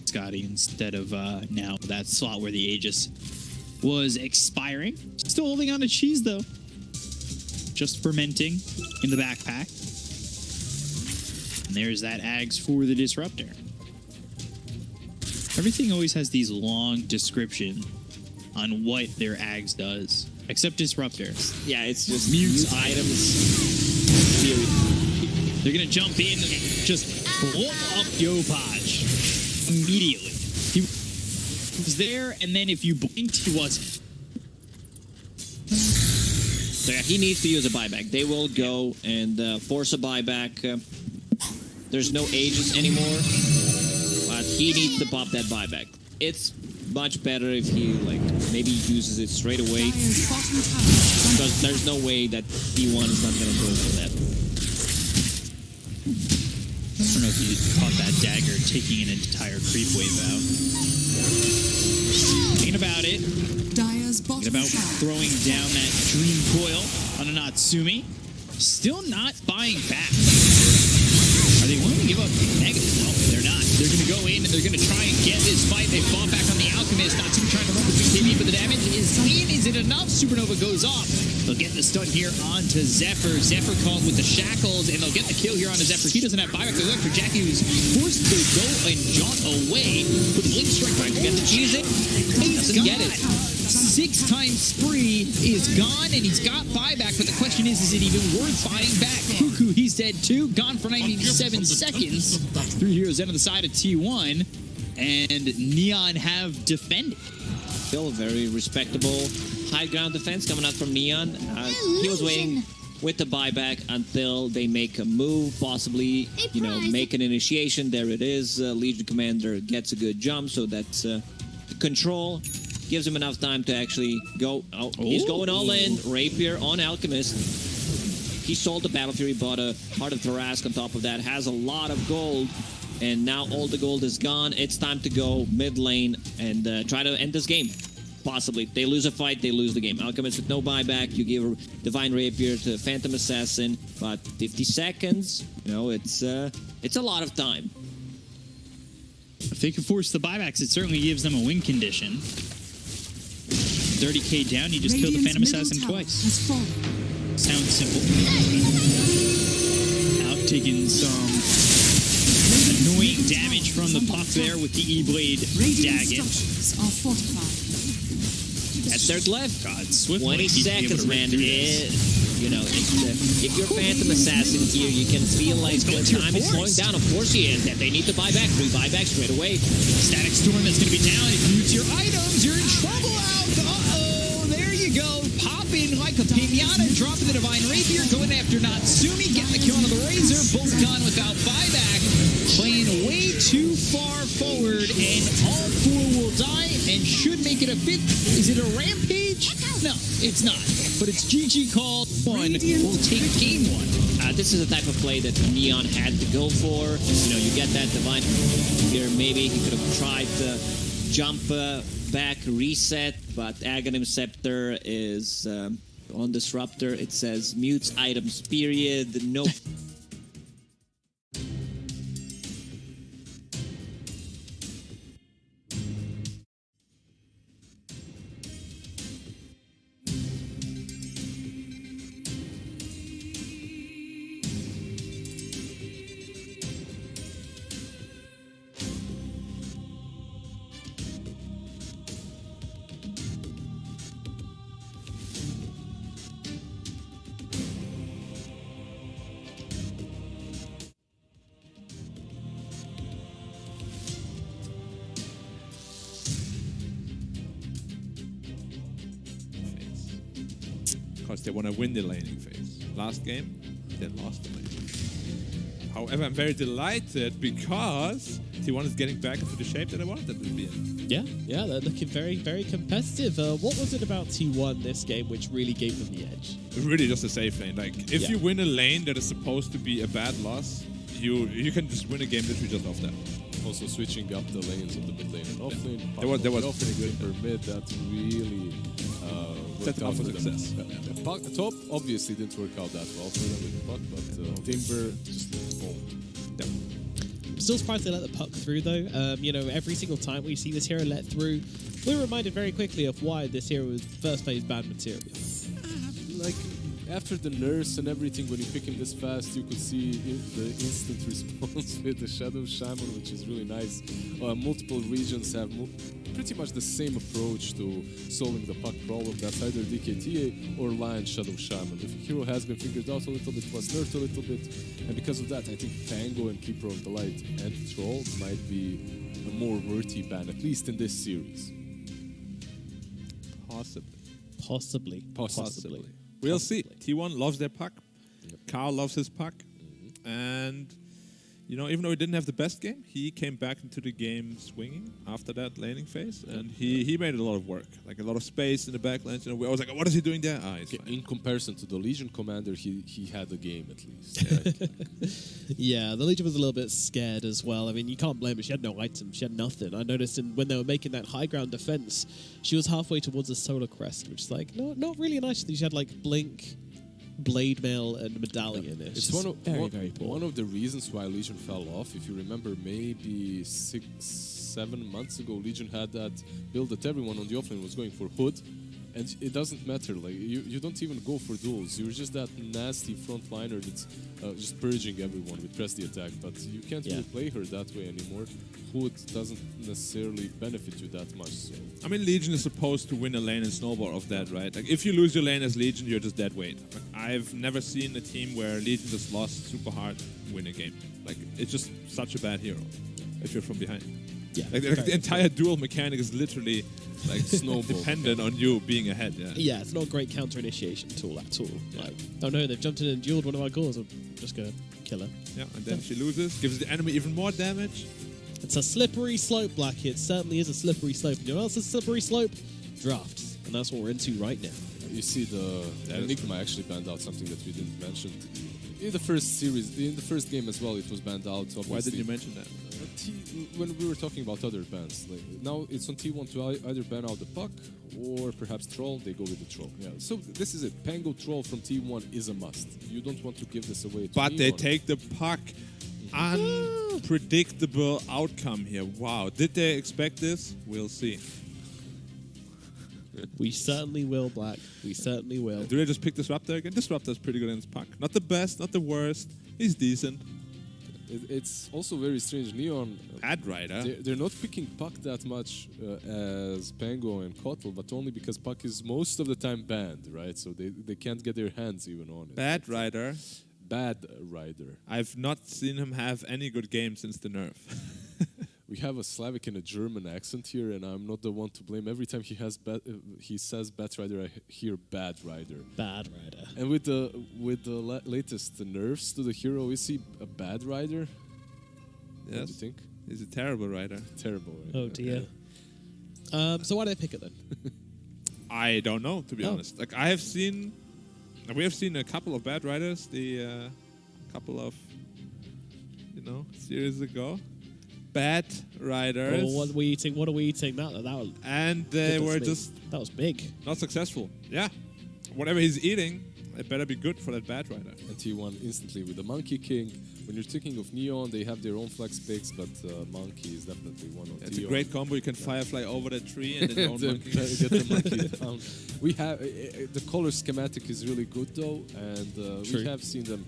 Scotty instead of now that slot where the Aegis was expiring. Still holding on to cheese, though. Just fermenting in the backpack. And there's that Ags for the Disruptor. Everything always has these long descriptions on what their Ags does, except Disruptor. Yeah, it's just mute items. They're gonna jump in and just blow up Yopaj immediately. He was there, and then if you blinked, he wasn't. So yeah, he needs to use a buyback. They will go and force a buyback. There's no Aegis anymore. But he needs to pop that buyback. It's much better if he maybe uses it straight away. Because there's no way that T1 is not going to go for that. I don't know if you caught that dagger taking an entire creep wave out. Thinking about it. Thinking about throwing down that Dream Coil on a Natsumi. Still not buying back. Are they willing to give up negative? Well, they're not. They're going to go in and they're going to try and get this fight. They fall back on the Alchemist. Natsumi trying to run with BKB, but the damage is in. Is it enough? Supernova goes off. They'll get the stun here onto Zephyr. Zephyr caught with the shackles, and they'll get the kill here onto Zephyr. He doesn't have buyback. They're going for Jackie, who's forced to go and jaunt away. With the Blink Strike trying to get the cheese in. He doesn't get it. 6-time spree is gone, and he's got buyback, but the question is it even worth buying back? Cuckoo, he's dead too. Gone for 97 seconds. 3 heroes end on the side of T1, and Neon have defended. Still very respectable high ground defense coming out from Neon. He was waiting with the buyback until they make a move, possibly, make an initiation. There it is. Legion Commander gets a good jump, so that's control. Gives him enough time to actually go. Oh, he's going all in. Rapier on Alchemist. he sold the Battle Fury, bought a Heart of Tarask on top of that, has a lot of gold, and now all the gold is gone. It's time to go mid lane and try to end this game. Possibly. They lose a fight, they lose the game. Alchemist with no buyback, you give a Divine Rapier to Phantom Assassin, but 50 seconds, you know, it's a lot of time. If they can force the buybacks, it certainly gives them a win condition. 30k down, you just kill the Phantom Assassin twice. Sounds simple. Out taking some annoying damage from the puck there with the E-Blade Daggett. Are fortified. At third left, God, Swift 20 seconds, man. You know, if you're Phantom Assassin here, you can feel like the time is slowing down. Of course he is. That they need to buy back. 3 buybacks straight away. Static Storm that's going to be down. If you use your items, you're in trouble out. Uh-oh, there you go. Popping like a pinata, dropping the Divine Rapier, going after Natsumi, getting the kill on the Razor. Both gone without buyback. Playing way too far forward, and all 4 will die and should make it a bit. Is it a rampage? No, it's not. But it's GG call. One will take game 1. This is the type of play that Neon had to go for. You know, you get that Divine here. Maybe he could have tried to jump back, reset, but Aghanim Scepter is on Disruptor. It says mutes items, period. No. Because they want to win the laning phase. Last game, they lost the laning phase. However, I'm very delighted because T1 is getting back into the shape that I wanted them to be in. Yeah, they're looking very, very competitive. What was it about T1 this game which really gave them the edge? Really just a safe lane. Like, if you win a lane that is supposed to be a bad loss, you can just win a game literally just off that. Also switching up the lanes of the mid lane and off lane. There was off lane per mid that really set them up for success. The top obviously didn't work out that well for them with the puck, but Timber just boom. I'm still surprised they let the puck through though. You know, every single time we see this hero let through, we're reminded very quickly of why this hero was first plays bad material. Like after the nurse and everything, when you pick him this fast, you could see the instant response with the Shadow Shaman, which is really nice. Multiple regions have pretty much the same approach to solving the puck problem. That's either DKTA or Lion Shadow Shaman. The hero has been figured out a little bit, was nerfed a little bit, and because of that, I think Tango and Keeper of the Light and Troll might be a more worthy ban, at least in this series. Possibly. We'll see. T1 loves their puck. Carl loves his puck. And, you know, even though he didn't have the best game, he came back into the game swinging after that laning phase. And he made a lot of work. Like a lot of space in the backline. You know, I was like, what is he doing there? He's fine. In comparison to the Legion commander, he had the game at least. Yeah, the Legion was a little bit scared as well. I mean, you can't blame her. She had no items. She had nothing. I noticed when they were making that high ground defense, she was halfway towards a solar crest, which is like, no, not really nice. She had like Blink, Blade Mail, and Medallion. It's very poor. One of the reasons why Legion fell off. If you remember, maybe 6-7 months ago, Legion had that build that everyone on the offlane was going for Hood. And it doesn't matter, like you don't even go for duels. You're just that nasty frontliner that's just purging everyone with press the attack. But you can't really play her that way anymore. Hood doesn't necessarily benefit you that much. So. I mean, Legion is supposed to win a lane and snowball off that, right? Like, if you lose your lane as Legion, you're just dead weight. Like, I've never seen a team where Legion just lost super hard win a game. Like, it's just such a bad hero if you're from behind. Yeah, like the entire duel mechanic is literally like dependent on you being ahead. Yeah, it's not a great counter initiation tool at all. Like, oh no, they've jumped in and dueled one of our cores. I'm just gonna kill her. Yeah, and then she loses, gives the enemy even more damage. It's a slippery slope, Black. It certainly is a slippery slope. You know what else is a slippery slope? Drafts, and that's what we're into right now. You see, the Enigma actually banned out something that we didn't mention. In the first series, in the first game as well, it was banned out. Obviously. Why did you mention that? When we were talking about other bans, like, now it's on T1 to either ban out the puck or perhaps troll. They go with the troll. Yeah. So this is it. Pango troll from T1 is a must. You don't want to give this away. To But they Neon. take the puck. Unpredictable outcome here. Wow. Did they expect this? We'll see. We certainly will, Black. We certainly will. Do they just pick Disruptor again? Disruptor's pretty good against puck. Not the best, not the worst. He's decent. It's also very strange. Neon, Ad Rider. they're not picking puck that much as Pango and Kotal, but only because puck is most of the time banned, right? So they can't get their hands even on it. Bad Rider. Bad Rider. I've not seen him have any good game since the nerf. We have a Slavic and a German accent here, and I'm not the one to blame. Every time he says Bad Rider, I hear Bad Rider. Bad Rider. And with the latest nerfs to the hero, is he a bad rider? What do you Yes. think? He's a terrible rider. Terrible. Right? Oh dear. So why did I pick it then? I don't know, to be honest. Like we have seen a couple of bad riders. The couple of series ago. Bad riders. Oh, what are we eating? What are we eating? That was. And they goodness were me. just That was big. not successful. Yeah. Whatever he's eating, it better be good for that bad rider. And T1 instantly with the Monkey King. When you're thinking of Neon, they have their own flex picks, but Monkey is definitely one of It's T1. a great combo. You can firefly over the tree and then your own monkey. Get the monkey down. We have the color schematic is really good though, and we have seen them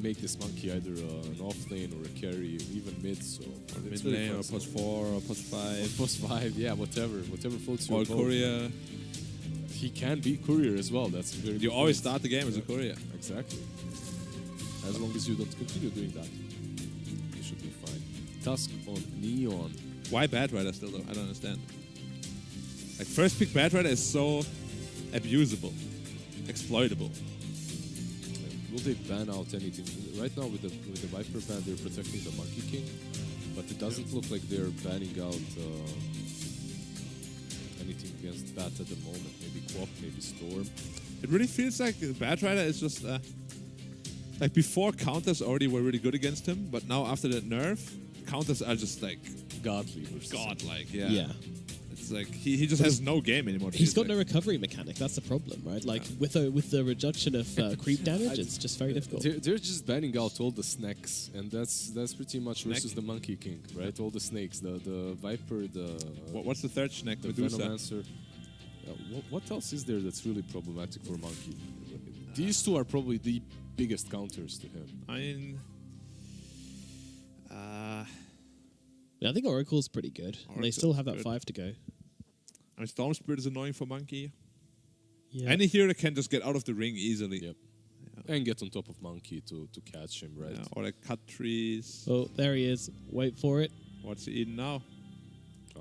make this monkey either an off lane or a carry, even mid. So Mid lane or post 4 or post 5. post 5, yeah, whatever floats your Or boat. courier. He can be courier as well. That's very. You good always point. start the game as a courier. Exactly. As long as you don't continue doing that, you should be fine. Tusk on Neon. Why bad rider still though? I don't understand. Like first pick bad rider is so abusable, exploitable. Will they ban out anything? Right now with the Viper ban, they're protecting the Monkey King, but it doesn't look like they're banning out anything against Bat at the moment. Maybe Quap, maybe Storm. It really feels like bad rider is just like before counters already were really good against him, but now after the nerf, counters are just like Godly versus godlike. Yeah. Yeah. It's like he just has no game anymore. He's got no recovery mechanic. That's the problem, right? Like with the reduction of creep damage, it's just very difficult. They're just banning out all the snacks, and that's pretty much versus the Monkey King, right? All the snakes, the Viper, the What's the third snack? the Medusa. Venomancer. What else is there that's really problematic for Monkey? These two are probably the biggest counters to him. I mean, I think Oracle's pretty good. And they still have that good. 5 to go. I mean, Storm Spirit is annoying for Monkey. Yeah. Any hero can just get out of the ring easily. Yep. And get on top of Monkey to catch him, right? Yeah, or like cut trees. Oh, there he is. Wait for it. What's he eating now?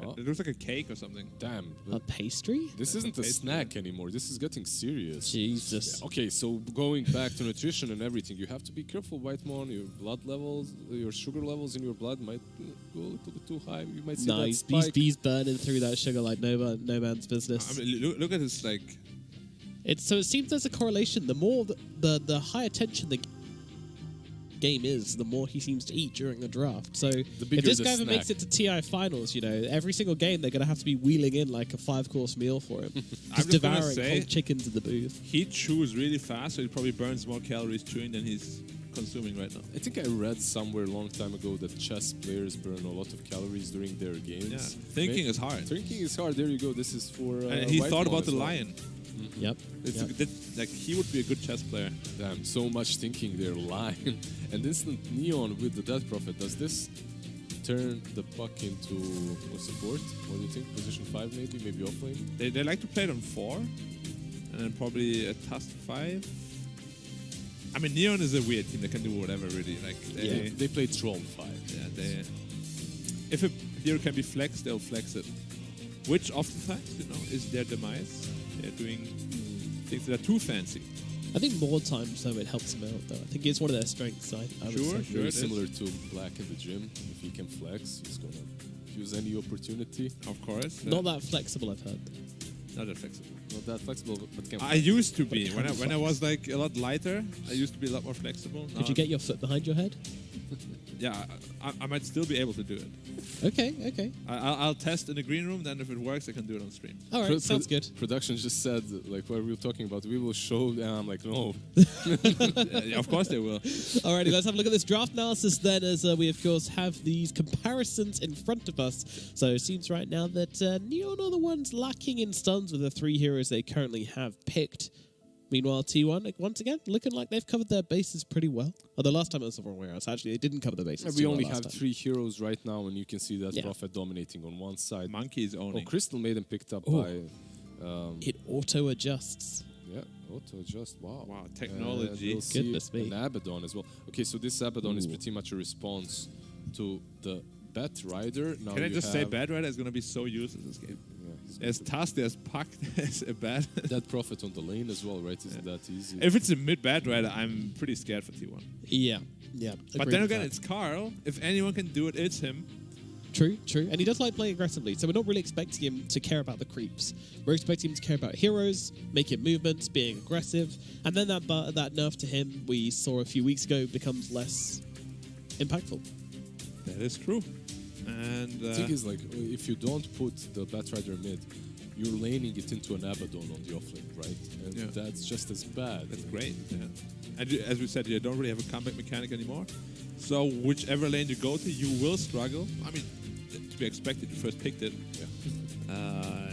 Oh. It looks like a cake or something. Damn. A pastry? This isn't a pastry. snack anymore. This is getting serious. Jesus. Okay, so going back to nutrition and everything, you have to be careful, Whitemon. Your blood levels, your sugar levels in your blood might go a little bit too high. You might see No, that he's spike. burning through that sugar like no man's business. I mean, look at this, like... So it seems there's a correlation. The more the higher tension the game is, the more he seems to eat during the draft. So if bigger this the guy ever makes snack. it to TI finals, every single game they're going to have to be wheeling in like a 5-course meal for him. Just just gonna devouring say- whole chickens in the booth. He chews really fast, so he probably burns more calories chewing than he's consuming right now. I think I read somewhere a long time ago that chess players burn a lot of calories during their games. Yeah, thinking is hard. Thinking is hard. There you go. This is for. And he thought Whitemon about as the well. lion. Yep. It's Yep. like he would be a good chess player. Damn, so much thinking there, lion. And instant Neon with the Death Prophet. Does this turn the puck into a support? What do you think? Position 5 maybe? Maybe offlane? They like to play it on 4, and then probably a Tusk 5. I mean, Neon is a weird team. They can do whatever, really. Like They play Troll 5. Yeah, if a hero can be flexed, they'll flex it. Which oftentimes, is their demise. They're doing things that are too fancy. I think more times though it helps him out though. I think it's one of their strengths. I would Sure, say. sure. Very it is. similar to Black in the gym. If he can flex, he's gonna use any opportunity. Of course. Not that flexible, I've heard. Not that flexible. Not that flexible, but can. I used to be. When I was like a lot lighter, I used to be a lot more flexible. Could you get your foot behind your head? Yeah, I might still be able to do it. Okay. I'll test in the green room, then if it works, I can do it on stream. All right, sounds good. Production just said, like, what we were talking about, we will show, and I'm like, no. Yeah, of course they will. Alrighty, let's have a look at this draft analysis then, as we of course have these comparisons in front of us. So it seems right now that Neon are the ones lacking in stuns with the 3 heroes they currently have picked. Meanwhile, T1, once again, looking like they've covered their bases pretty well. Although last time it was the wrong way around. Actually, they didn't cover the bases. We only have 3 heroes right now, and you can see that Prophet dominating on one side. Monkey is owning. Oh, Crystal Maiden picked up by... it auto-adjusts. Yeah, auto-adjust, wow. Wow, technology. We'll see Goodness me. an Abaddon as well. Okay, so this Abaddon is pretty much a response to the Bat Rider. Now Can I just say Bad Rider is going to be so useless in this game? As Tusk, as Puck, as a Bad. That Prophet on the lane as well, right? Isn't that easy? If it's a mid Bad Rider, I'm pretty scared for T1. Yeah. But then again, it's Carl. If anyone can do it, it's him. True. And he does like playing aggressively, so we're not really expecting him to care about the creeps. We're expecting him to care about heroes, making movements, being aggressive, and then that nerf to him we saw a few weeks ago becomes less impactful. That is true. And the thing is, like, if you don't put the Batrider mid, you're laning it into an Abaddon on the offlane, right? And that's just as bad. That's great. Yeah. And as we said, you don't really have a comeback mechanic anymore. So whichever lane you go to, you will struggle. I mean, to be expected, you first picked it.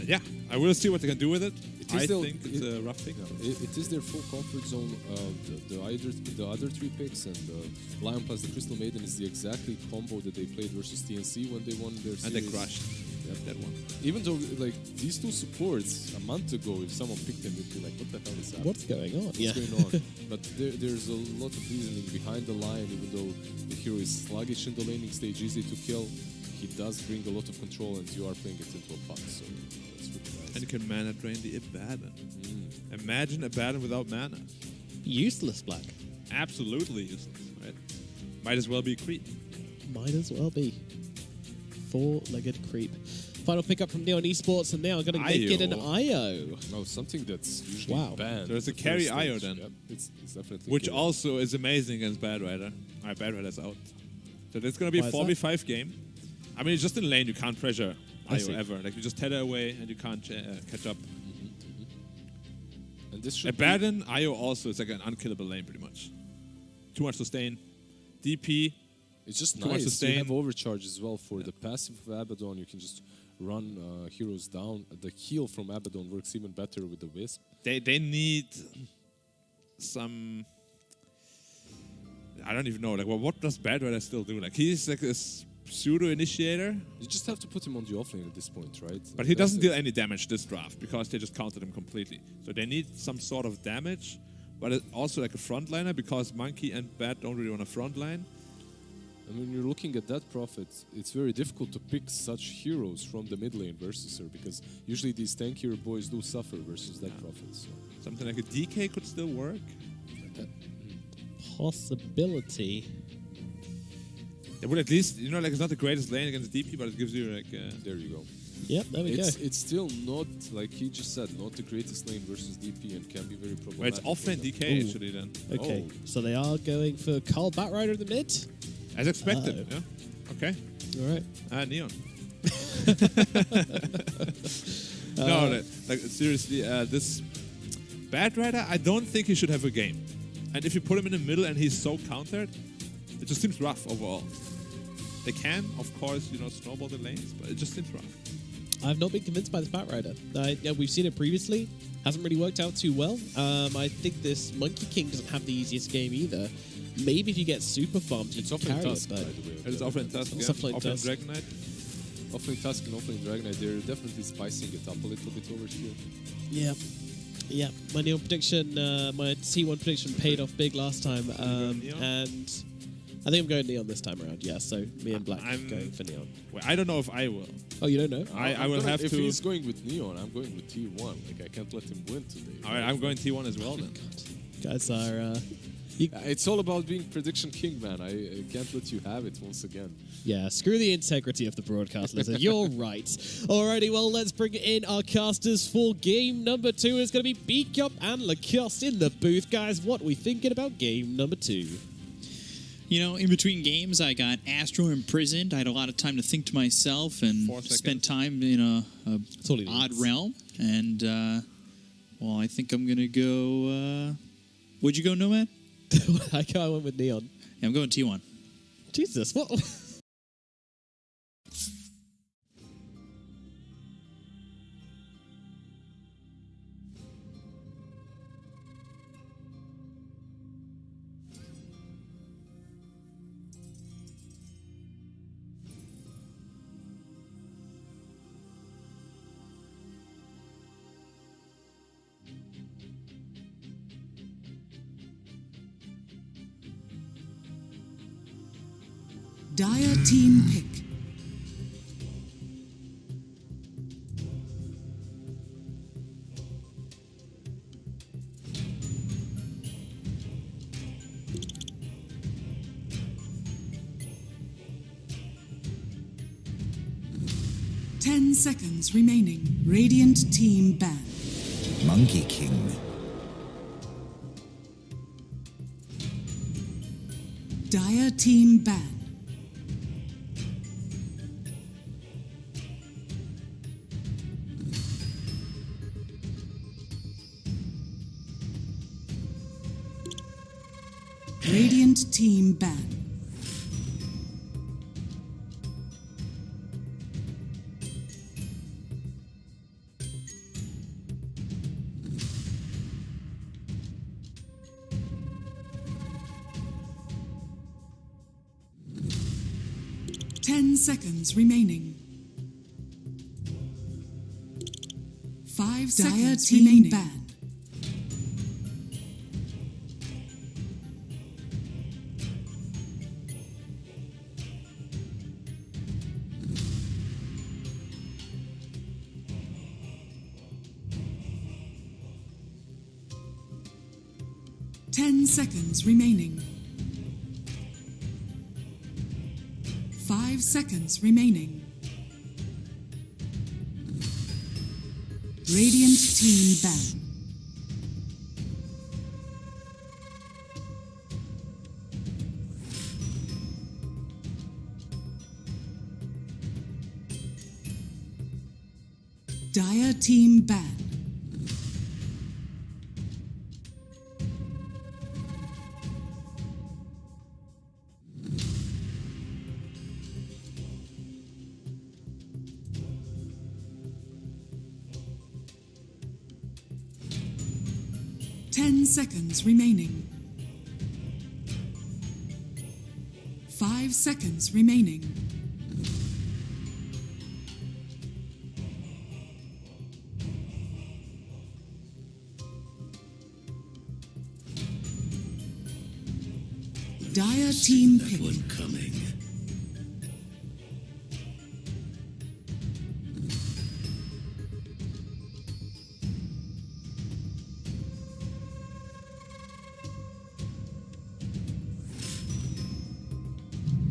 Yeah. I will see what they can do with it. I think it's a rough pick. It is their full comfort zone. The other 3 picks and Lion plus the Crystal Maiden is the exactly combo that they played versus TNC when they won their series. And they crushed that one. Even though, like, these 2 supports a month ago, if someone picked them, they'd be like, what the hell is happening? What's going on? What's going on? But there's a lot of reasoning behind the line. Even though the hero is sluggish in the laning stage, easy to kill, he does bring a lot of control, and you are playing it into a puck. So that's really nice. And you can mana drain the Abaddon. Imagine Abaddon without mana. Useless, Black. Absolutely useless, right? Might as well be creep. Might as well be. 4-legged creep. Final pickup from Neon Esports, and they are going to make it an IO. No, something that's usually banned. There's a carry IO then. Yep, it's definitely which also is amazing against Bad Rider. Alright, Bad Rider's out. So it's going to be a 4v5 game. I mean, just in lane, you can't pressure IO ever. Like, you just tether away and you can't catch up. And this should Abaddon, IO also is like an unkillable lane, pretty much. Too much sustain. DP. It's just nice. You have overcharge as well for the passive of Abaddon. You can just run heroes down. The heal from Abaddon works even better with the Wisp. They need some... I don't even know. Like, well, what does Bad Rider still do? Like, he's like this pseudo-initiator. You just have to put him on the offlane at this point, right? But he doesn't deal any damage this draft because they just countered him completely. So they need some sort of damage, but also like a frontliner because Monkey and Bat don't really want a frontline. And when you're looking at that Prophet, it's very difficult to pick such heroes from the mid lane versus her because usually these tankier boys do suffer versus that Prophet. So. Something like a DK could still work. Possibility. It would at least, you know, like it's not the greatest lane against DP, but it gives you like... there you go. Yep, there we go. It's still not, like he just said, not the greatest lane versus DP and can be very problematic. Well, it's offlane DK actually then. Okay, so they are going for Carl Batrider in the mid? As expected, yeah. Okay. All right. Neon. No, like seriously, this Bad Rider, I don't think he should have a game. And if you put him in the middle and he's so countered, it just seems rough overall. They can, of course, you know, snowball the lanes, but it just seems rough. I've not been convinced by this Bad Rider. We've seen it previously. Hasn't really worked out too well. I think this Monkey King doesn't have the easiest game either. Maybe if you get super farmed, you can carry it. But it's offlane Tusk, offlane Dragon Knight. Offlane Tusk and offlane Dragon Knight, they're definitely spicing it up a little bit over here. Yeah. Yeah, my Neon prediction, my T1 prediction paid off big last time. And I think I'm going Neon this time around, yeah. So me and Black going for Neon. Well, I don't know if I will. Oh, you don't know? I will have to... If he's going with Neon, I'm going with T1. Like, I can't let him win today. All right, I'm going T1 as well then. Guys are It's all about being prediction king, man. I can't let you have it once again. Yeah, screw the integrity of the broadcast, Lizard. You're right. Alrighty, well, let's bring in our casters for game number 2. It's going to be Beakup and Lacoste in the booth. Guys, what are we thinking about game number 2? You know, in between games, I got Astro imprisoned. I had a lot of time to think to myself and spend time in a odd realm. And, well, I think I'm going to go... Would you go, Nomad? I went with Neon. Yeah, I'm going T1. Jesus, what? Dire team pick. Ten seconds remaining. Radiant team ban. Monkey King. Dire team ban. Radiant team ban. Ten seconds remaining. 5 seconds remaining. Ban. Ten seconds remaining. 5 seconds remaining. Radiant team ban. Dire team ban. Seconds remaining. 5 seconds remaining. Dire team pick. One coming.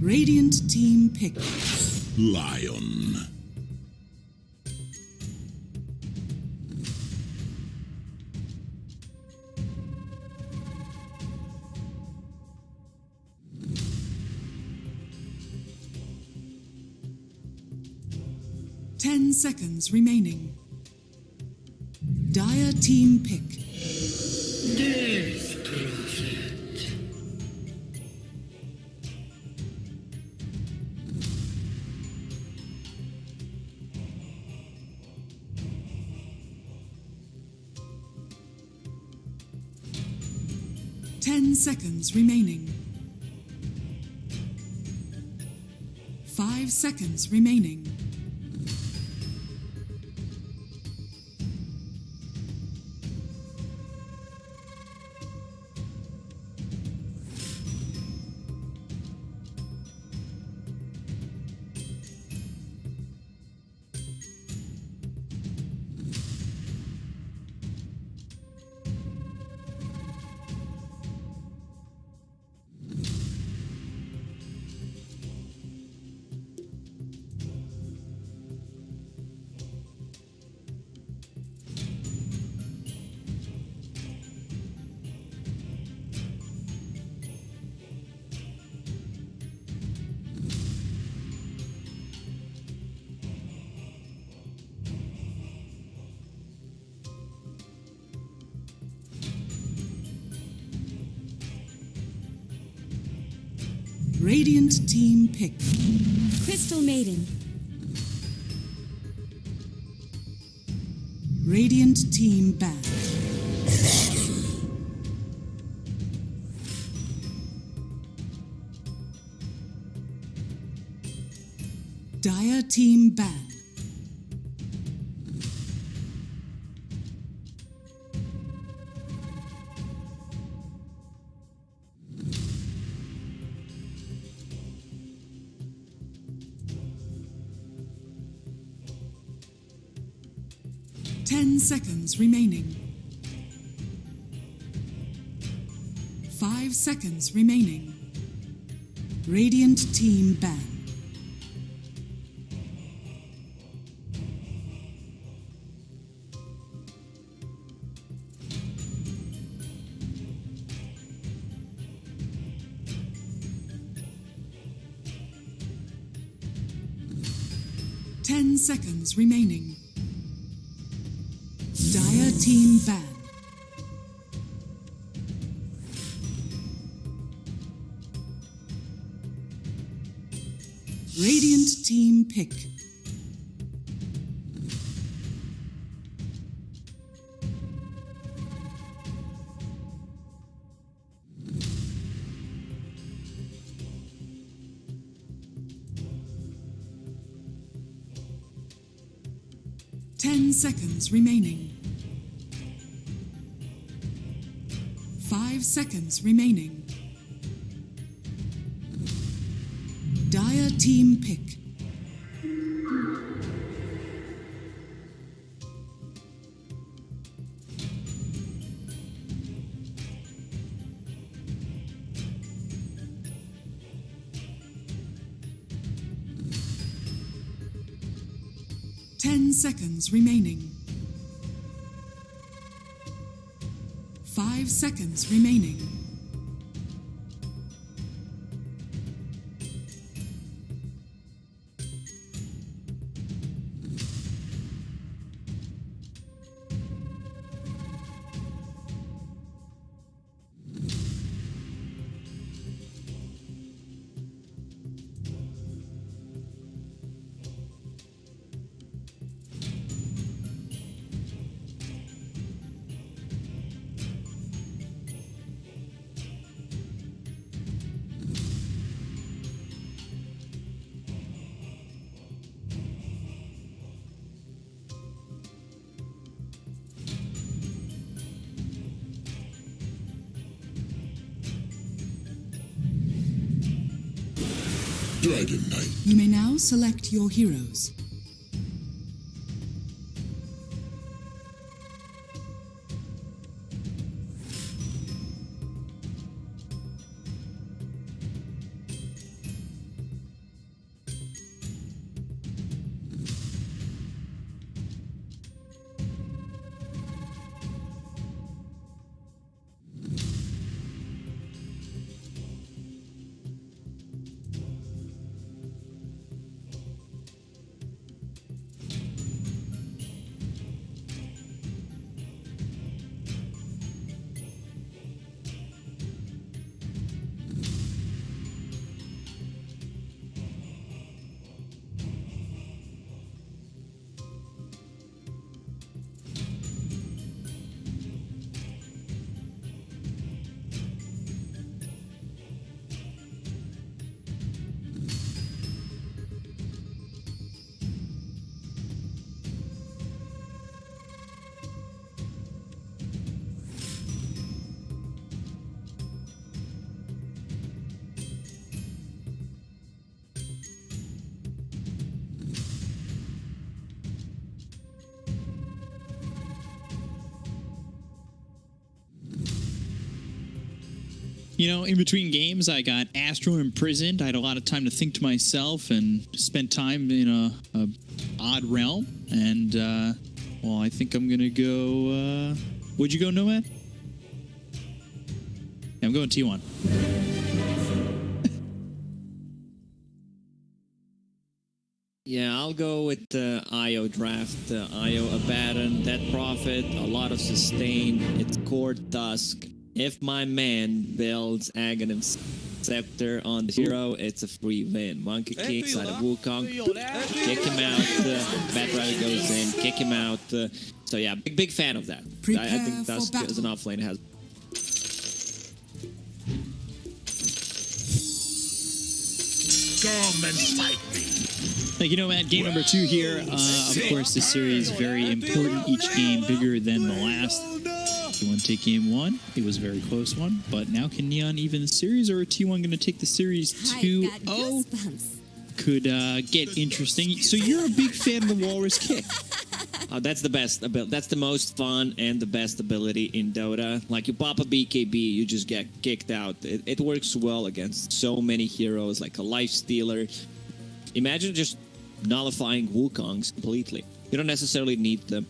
Radiant team pick. Lion. Ten seconds remaining. Dire team pick. Death Prophet. 10 seconds remaining. 5 seconds remaining. Radiant team pick. Crystal Maiden. Radiant team ban. Dire team ban. Ten seconds remaining. 5 seconds remaining. Radiant team ban. Ten seconds remaining. Dire team ban. Radiant team pick. Ten seconds remaining. 5 seconds remaining. Dire team pick. Ten seconds remaining. 5 seconds remaining. Dragon Knight. You may now select your heroes. You know, in between games, I got Astro imprisoned. I had a lot of time to think to myself and spent time in a odd realm. And, well, I think I'm going to go... would you go, Nomad? Yeah, I'm going T1. Yeah, I'll go with the IO draft. IO Abaddon, Dead Prophet, a lot of sustain. It's Core Dusk. If my man builds Aghanim's Scepter on the hero, it's a free win. Monkey kicks out of Wukong, kick him out, Batrider goes in, kick him out. So yeah, big fan of that. I think Dusk as an offlane has. Come and fight me. Like, you know, Matt, game number 2 here. Of course, this series very important. Each game bigger than the last. T1 take game 1. It was a very close one. But now can Neon even the series, or T1 going to take the series 2-0? Could get interesting. So you're a big fan of the Walrus Kick. That's the best ability. That's the most fun and the best ability in Dota. Like, you pop a BKB, you just get kicked out. It works well against so many heroes, like a Life Stealer. Imagine just nullifying Wukongs completely. You don't necessarily need to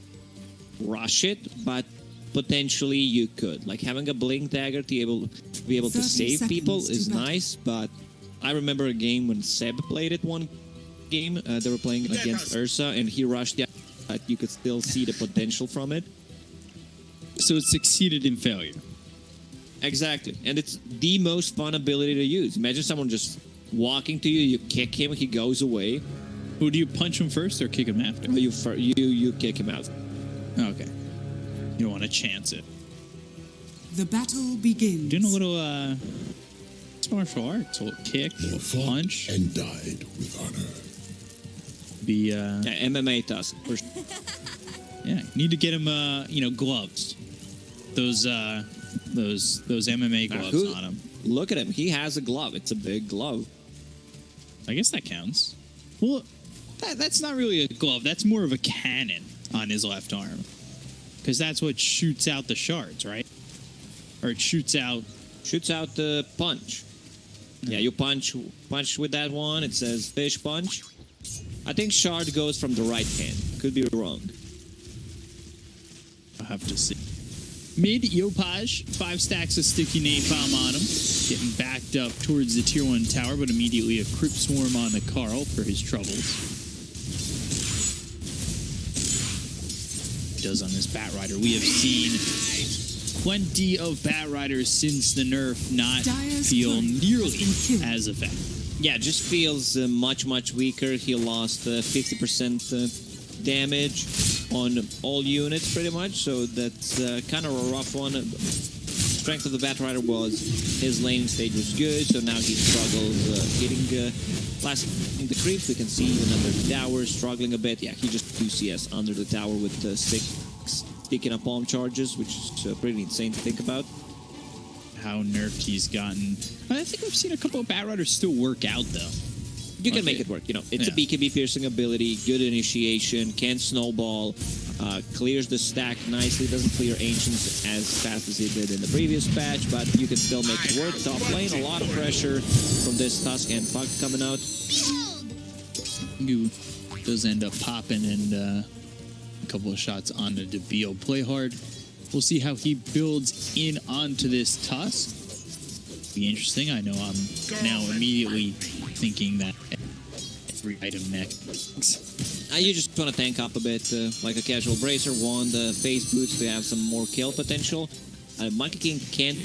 rush it, but potentially you could. Like, having a Blink Dagger to be able to save people is nice, but I remember a game when Seb played it one game. They were playing against Ursa, and he rushed the... you could still see the potential from it. So it succeeded in failure. Exactly. And it's the most fun ability to use. Imagine someone just walking to you, you kick him, he goes away. Who do you punch him first or kick him after? You kick him out. Okay. You don't want to chance it. The battle begins. Doing a little martial arts, a little kick, a little punch. And died with honor. Yeah, MMA Tusk. Yeah, need to get him gloves. Those MMA gloves on him. Look at him. He has a glove. It's a big glove. I guess that counts. Well, that's not really a glove. That's more of a cannon on his left arm. Because that's what shoots out the shards, right? Or it shoots out the punch. Yeah, you punch with that one. It says fish punch. I think shard goes from the right hand. Could be wrong. I'll have to see. Mid, Yopaj, 5 stacks of sticky napalm on him. Getting backed up towards the tier 1 tower, but immediately a Crypt Swarm on the Carl for his troubles. Does on this Batrider. We have seen plenty of Batriders since the nerf not feel nearly as effective. Yeah, just feels much weaker. He lost 50% damage on all units pretty much, so that's kind of a rough one. Strength of the Batrider was his laning stage was good, so now he struggles hitting blasting the creeps. We can see even under the tower struggling a bit. Yeah, he just 2 CS under the tower with 6 sticking up palm charges, which is pretty insane to think about. How nerfed he's gotten. I think we've seen a couple of Batriders still work out, though. You can make it work. You know, it's a BKB piercing ability, good initiation, can snowball, clears the stack nicely. Doesn't clear Ancients as fast as he did in the previous patch, but you can still make it work. Top lane, a lot of pressure from this Tusk and Puck coming out. Who does end up popping and a couple of shots onto DeBio. Play hard. We'll see how he builds in onto this Tusk. Be interesting. I know I'm now immediately thinking that 3 item next. You just want to tank up a bit, like a casual bracer, wand, phase boots to have some more kill potential. Monkey King can't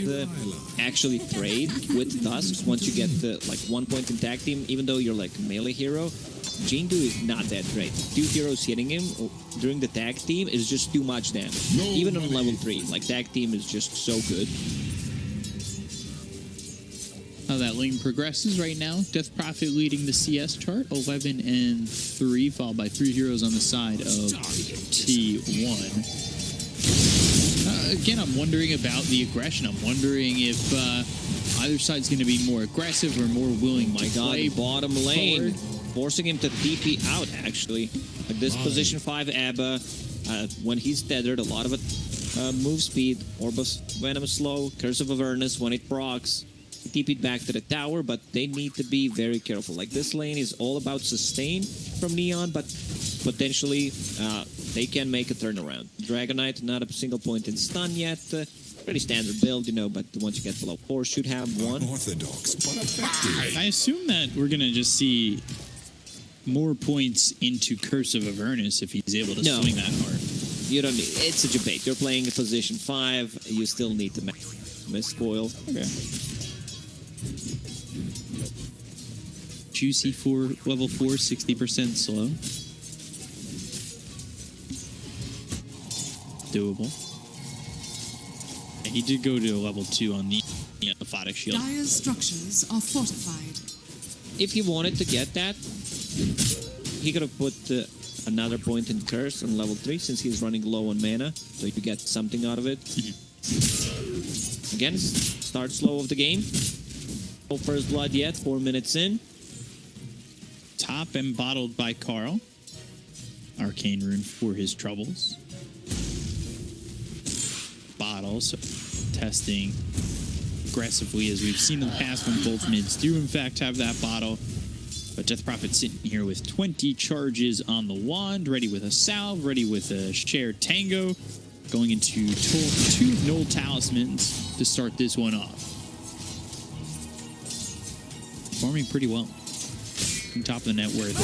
actually trade with Tusks once you get like 1 point in tag team, even though you're like a melee hero. Jindu is not that great. 2 heroes hitting him during the tag team is just too much damage. Even on level 3, like tag team is just so good. How that lane progresses right now. Death Prophet leading the CS chart, 11 and 3, followed by 3 heroes on the side of T1. Again, I'm wondering about the aggression. I'm wondering if either side's going to be more aggressive or more willing to play bottom lane. Forcing him to TP out, actually. Like this position 5 Abba, when he's tethered, a lot of it move speed, Orb of Venom slow, Curse of Avernus when it procs. TP'd back to the tower, but they need to be very careful. Like this lane is all about sustain from Neon, but potentially they can make a turnaround. Dragonite, not a single point in stun yet. Pretty standard build, you know, but once you get below 4, should have 1. Orthodox, but effective. I assume that we're going to just see more points into Curse of Avernus if he's able to swing that hard. You don't need it's a debate. You're playing a position 5, you still need to miss spoil. Okay. juicy for level 4, 60% slow. Doable. And he did go to level 2 on the Fnatic shield. Dire's structures are fortified. If he wanted to get that, he could have put another point in Curse on level 3 since he's running low on mana, so you get something out of it. Again, start slow of the game. No first blood yet, 4 minutes in. Top and bottled by Carl. Arcane Rune for his troubles. Bottle, so testing aggressively as we've seen in the past when both mids do in fact have that bottle. But Death Prophet sitting here with 20 charges on the wand, ready with a salve, ready with a shared tango, going into 2 null talismans to start this one off. Performing pretty well. On top of the net worth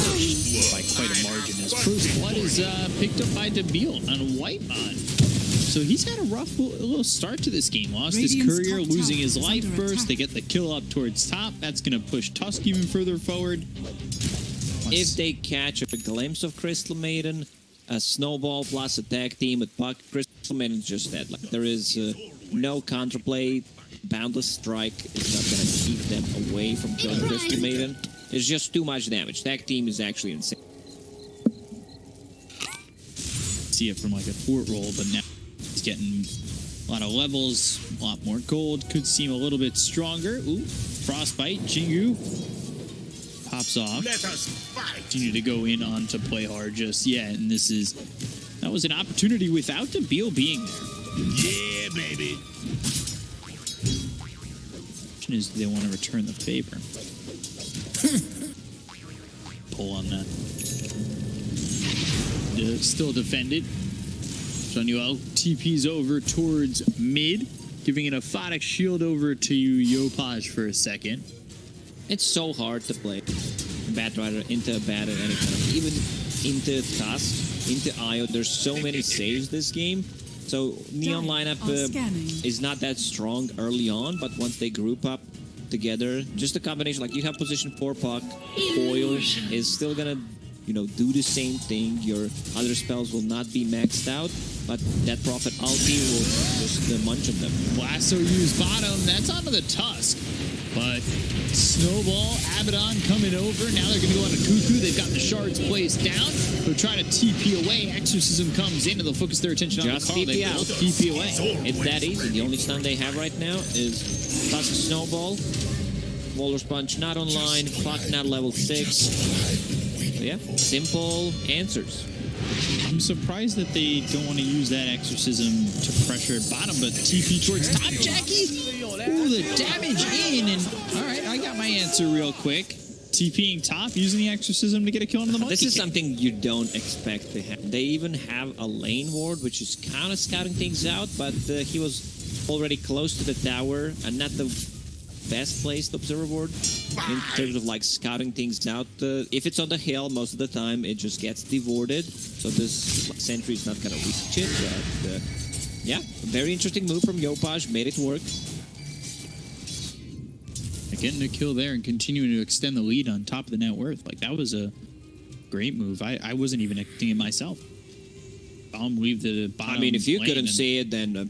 by quite a margin as Closed Blood is picked up by Debil on Whitemon. So he's had a rough little start to this game. Lost his courier, losing his life burst. They get the kill up towards top. That's going to push Tusk even further forward. If they catch a glimpse of Crystal Maiden, a Snowball plus a tag team with Puck, Crystal Maiden is just dead. Like, there is no counterplay. Boundless Strike is not going to keep them away from killing Crystal Maiden. It's just too much damage. Tag team is actually insane. See it from like a fort roll, but now he's getting a lot of levels, a lot more gold. Could seem a little bit stronger. Ooh, Frostbite. Jingu pops off. Let us fight. Continue to go in on to play hard just yet, and that was an opportunity without Debil being there. Yeah, baby. Question is, do they want to return the favor? Pull on that. Still defended. Januel TP's over towards mid, giving it a Fnatic shield over to Yopaj for a second. It's so hard to play Batrider into Bat at any kind of, even into Tusk, into Io. There's so many saves this game. So Neon lineup is not that strong early on, but once they group up together, just a combination, like you have position 4 Puck, Foil is still gonna, do the same thing. Your other spells will not be maxed out, but that Prophet ulti will just munch on them. Lasso used bottom, that's onto the Tusk. But Snowball, Abaddon coming over. Now they're going to go on to Cuckoo. They've got the shards placed down. They'll try to TP away. Exorcism comes in and they'll focus their attention on the Carl. TP They out. both TP away. It's that easy. The only stun they have right now is Tusk Snowball. Walrus Punch not online. Clock not level 6. So yeah, simple answers. I'm surprised that they don't want to use that Exorcism to pressure bottom, but TP towards top, Jackie. Ooh, the damage in, and all right, I got my answer real quick. TPing top, using the Exorcism to get a kill into the Monkey This is King. something you don't expect to have. They even have a lane ward, which is kind of scouting things out, but he was already close to the tower, and not the best placed observer ward in terms of like scouting things out. If it's on the hill, most of the time it just gets devoted, so this sentry is not gonna reach it. But yeah, very interesting move from Yopaj, made it work. Getting a kill there and continuing to extend the lead on top of the net worth. Like, that was a great move. I wasn't even expecting it myself. I'll leave the bottom. I mean, if you lane couldn't see it, then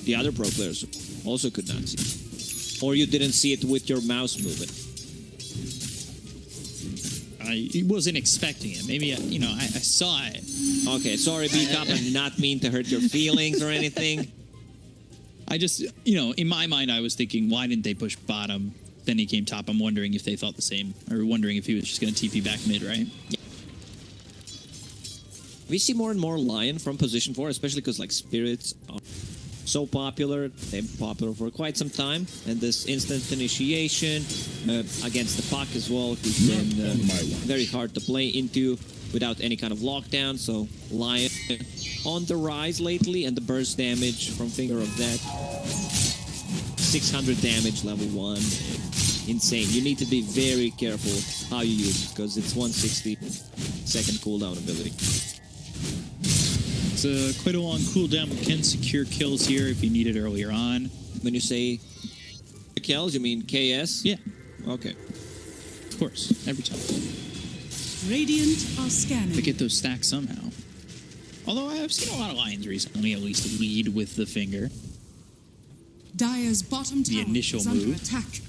the other pro players also could not see it. Or you didn't see it with your mouse movement. I wasn't expecting it. Maybe, I saw it. Okay, sorry, B-Cup. I did not mean to hurt your feelings or anything. I just, in my mind, I was thinking, why didn't they push bottom? Then he came top. I'm wondering if they thought the same, or wondering if he was just going to TP back mid, right? Yeah. We see more and more Lion from position 4, especially because like spirits are so popular. They've been popular for quite some time, and this instant initiation against the Puck as well, who's been very hard to play into without any kind of lockdown. So Lion on the rise lately, and the burst damage from Finger of Death, 600 damage level 1. Insane. You need to be very careful how you use it, because it's 160-second cooldown ability. It's quite a long cooldown, but can secure kills here if you need it earlier on. When you say kills, you mean KS? Yeah. Okay. course. Every time. Radiant are scanning. They get those stacks somehow. Although I have seen a lot of Lions recently, at least, lead with the finger. Dire's bottom tower initial is under move. attack.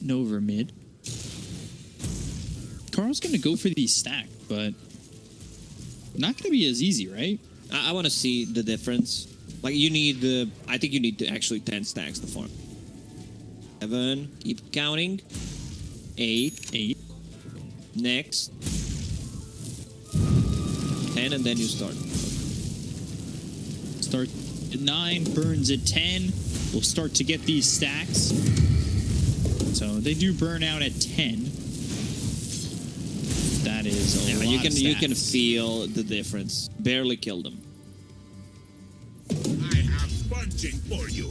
Nova mid. Carl's going to go for these stacks, but not going to be as easy, right? I want to see the difference. Like, you need I think you need to actually 10 stacks to farm. 7, keep counting. 8. Next. 10, and then you start. Start at 9, burns at 10. We'll start to get these stacks. So they do burn out at 10. That is a lot you of can stacks. you can feel the difference. Barely killed them. I have punching for you.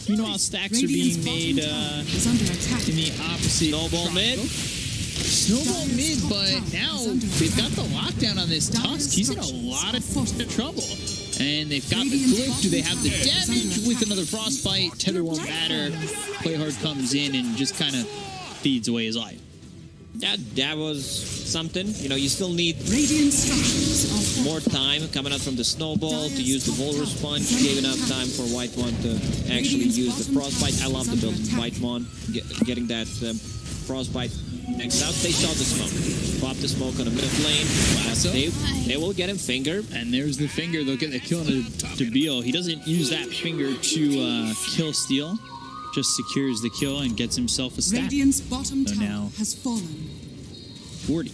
Meanwhile, stacks are being made is under attack. in the opposite Snowball mid. Snowball mid, but now they've got the lockdown on this Tusk. He's in a lot of trouble. And they've got the glyph. Do they have the damage with another frostbite? Tether won't matter. Playhard comes in and just kind of feeds away his life. That was something. You know, you still need Radiant structures are more time coming out from the snowball to use the Vulgar Sponge. Gave enough time for Whitemon to actually use the Frostbite. I love the build Whitemon, getting that Frostbite next out. They saw the smoke. Pop the smoke on the mid lane. Lasso. They will get him finger. And there's the finger. They'll get the kill on Debil. He doesn't use that finger to kill steal. Just secures the kill and gets himself a stack. Radiant's bottom So tower now has fallen. 40.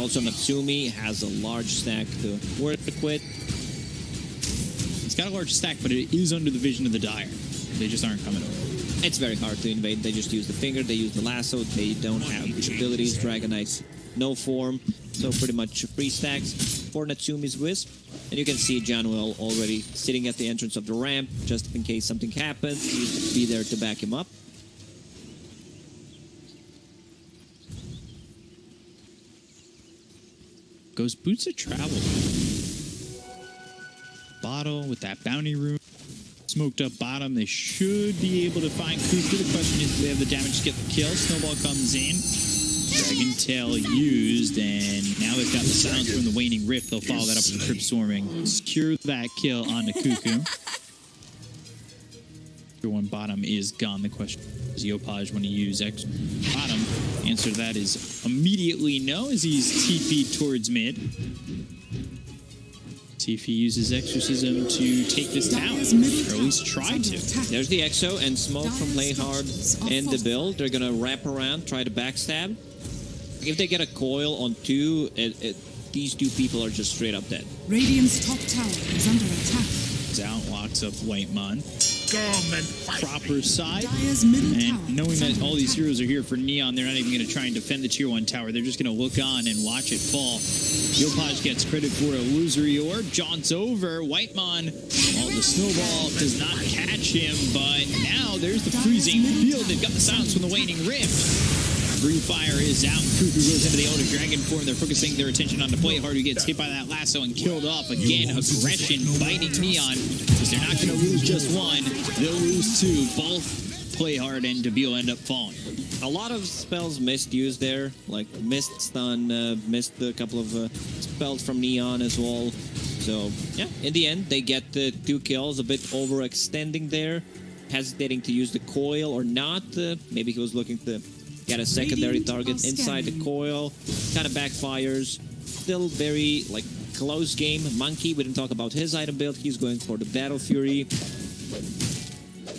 Also, Natsumi has a large stack to work with. He's got a large stack, but it is under the vision of the Dire. They just aren't coming over. It's very hard to invade. They just use the finger, they use the lasso, they don't have the abilities. Dragonite, no form, so pretty much free stacks for Natsumi's Wisp. And you can see Januel already sitting at the entrance of the ramp, just in case something happens. He'll be there to back him up. Goes Boots of Travel. Bottle with that bounty room. Smoked up bottom. They should be able to find Cuckoo. The question is, do they have the damage to get the kill? Snowball comes in. Dragon Tail used, and now they've got the sounds from the Waning Rift. They'll follow that up with the Crypt Swarming. Secure that kill onto Cuckoo. One bottom is gone. The question is, Yopaj want to use X bottom? Answer to that is immediately no, as he's TP'd towards mid. See if he uses Exorcism to take this down, or at least try to. There's the Exo and smoke from Playhard and the build. They're gonna wrap around, try to backstab. If they get a coil on 2, these 2 people are just straight up dead. Radiant's top tower is under attack. He's out, locks up Whitemon. Come and fight Proper side. Dire's middle tower And knowing is that under all these attack. heroes are here for Neon, they're not even going to try and defend the tier 1 tower. They're just going to look on and watch it fall. Yopaj gets credit for a illusory orb. Jaunts over. Whitemon, well, the snowball does not catch him, but now there's the freezing field. They've got the sounds from the Waning Rift. Free Fire is out. Cuckoo goes into the Elder Dragon form. They're focusing their attention on the Playhard, who gets hit by that lasso and killed off. Again, aggression biting Neon, because they're not going to lose just one. They'll lose 2. Both Playhard and Debil end up falling. A lot of spells misused there, like missed stun, missed a couple of spells from Neon as well. So, yeah, in the end, they get the 2 kills, a bit overextending there, hesitating to use the coil or not. Maybe he was looking to get a secondary target inside the coil. Kind of backfires. Still very, like, close game. Monkey, we didn't talk about his item build. He's going for the Battle Fury.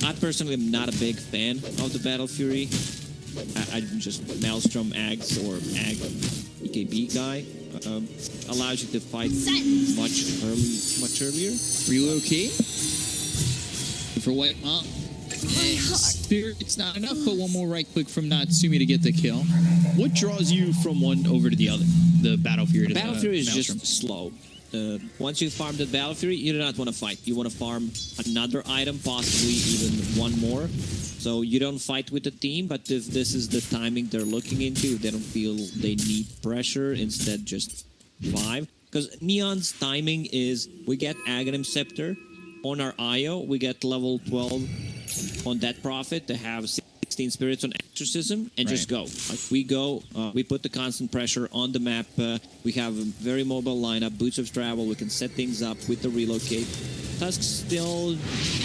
I personally am not a big fan of the Battle Fury. I'm just Maelstrom, Ags, or Ag EKB guy. Allows you to fight much earlier. Relocate. For Whitemon. It's not enough, but one more right click from Natsumi to get the kill. What draws you from one over to the other? The Battle Fury to the Battle Fury is Maelstrom? just slow. Once you farm the Battle Fury, you do not want to fight. You want to farm another item, possibly even one more. So you don't fight with the team, but if this is the timing they're looking into, they don't feel they need pressure, instead just 5. Because Neon's timing is, we get Aghanim Scepter, on our IO, we get level 12 on that profit to have 16 spirits on exorcism and just go. Like we go, we put the constant pressure on the map. We have a very mobile lineup, boots of travel. We can set things up with the relocate. Tusk still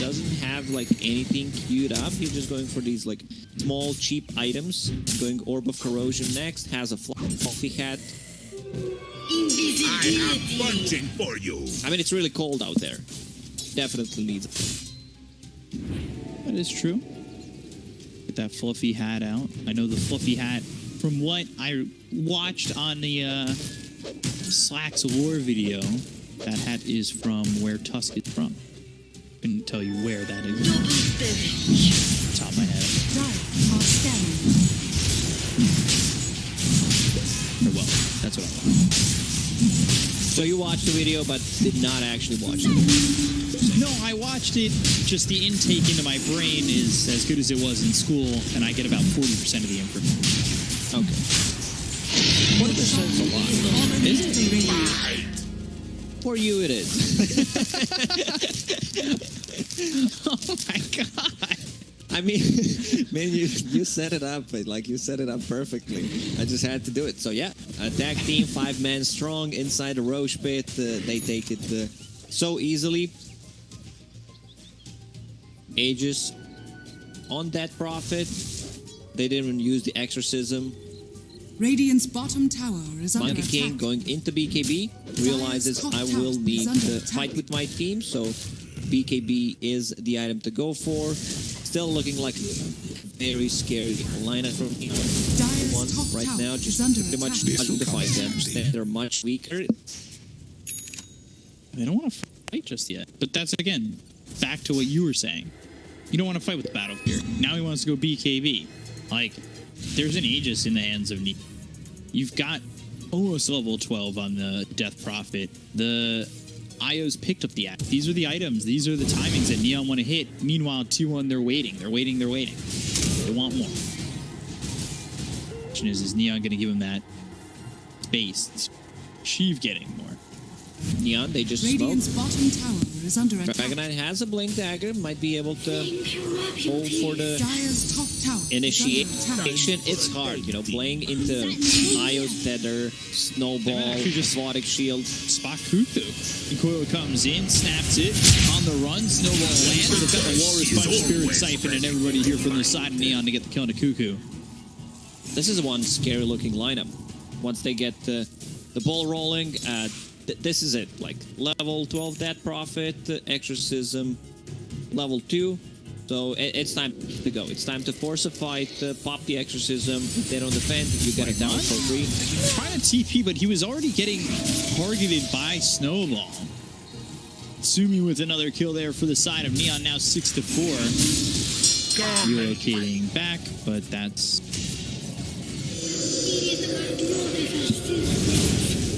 doesn't have like anything queued up. He's just going for these like small cheap items. Going Orb of Corrosion next. Has a fluffy hat. I am punching for you. I mean, it's really cold out there. Definitely needs it. That is true. Get that fluffy hat out. I know the fluffy hat from what I watched on the Slacks War video. That hat is from where Tusk is from. Couldn't tell you where that is. Top of my head. Or well, that's what I thought. So you watched the video, but did not actually watch it? No, I watched it. Just the intake into my brain is as good as it was in school, and I get about 40% of the information. Okay. 40%'s a lot. Is it? For you, it is. Oh my god! I mean, man, you set it up, like you set it up perfectly. I just had to do it. So yeah, attack team 5 men strong inside the Roche pit. They take it so easily. Aegis on that prophet. They didn't use the exorcism. Radiant's bottom tower is under Monkey attack. King going into BKB realizes I will need to fight with my team, so BKB is the item to go for. Still looking like very scary lineup from here. One right now, just pretty much dodging the fight. They understand they're much weaker. They don't want to fight just yet. But that's, again, back to what you were saying. You don't want to fight with the battle here. Now he wants to go BKB. Like, there's an Aegis in the hands of Neon. You've got almost level 12 on the Death Prophet. The IO's picked up the act. These are the items. These are the timings that Neon want to hit. Meanwhile, 2-1, they're waiting. They're waiting. They're waiting. They want more. The question is Neon going to give him that space? Achieve getting more. Neon, they just Radiant's smoked. bottom tower is under attack. Dragonite has a Blink Dagger, might be able to hold for the Dyer's top tower initiation. It's hard, you know, playing into Io's Tether, Snowball, Exotic Shield. Spot Cuckoo. Coil comes in, snaps it, on the run, Snowball lands. They've got the Walrus Punch, Spirit Siphon, and everybody here from the side of Neon to get the kill on the Cuckoo. This is one scary looking lineup. Once they get the ball rolling, this is it. Like level 12 Death Prophet, Exorcism, level 2. So it's time to go. It's time to force a fight, pop the Exorcism. If they don't defend, you get it down for free. Trying to TP, but he was already getting targeted by Snowball. Sumi with another kill there for the side of Neon, now 6-4. Relocating back, but that's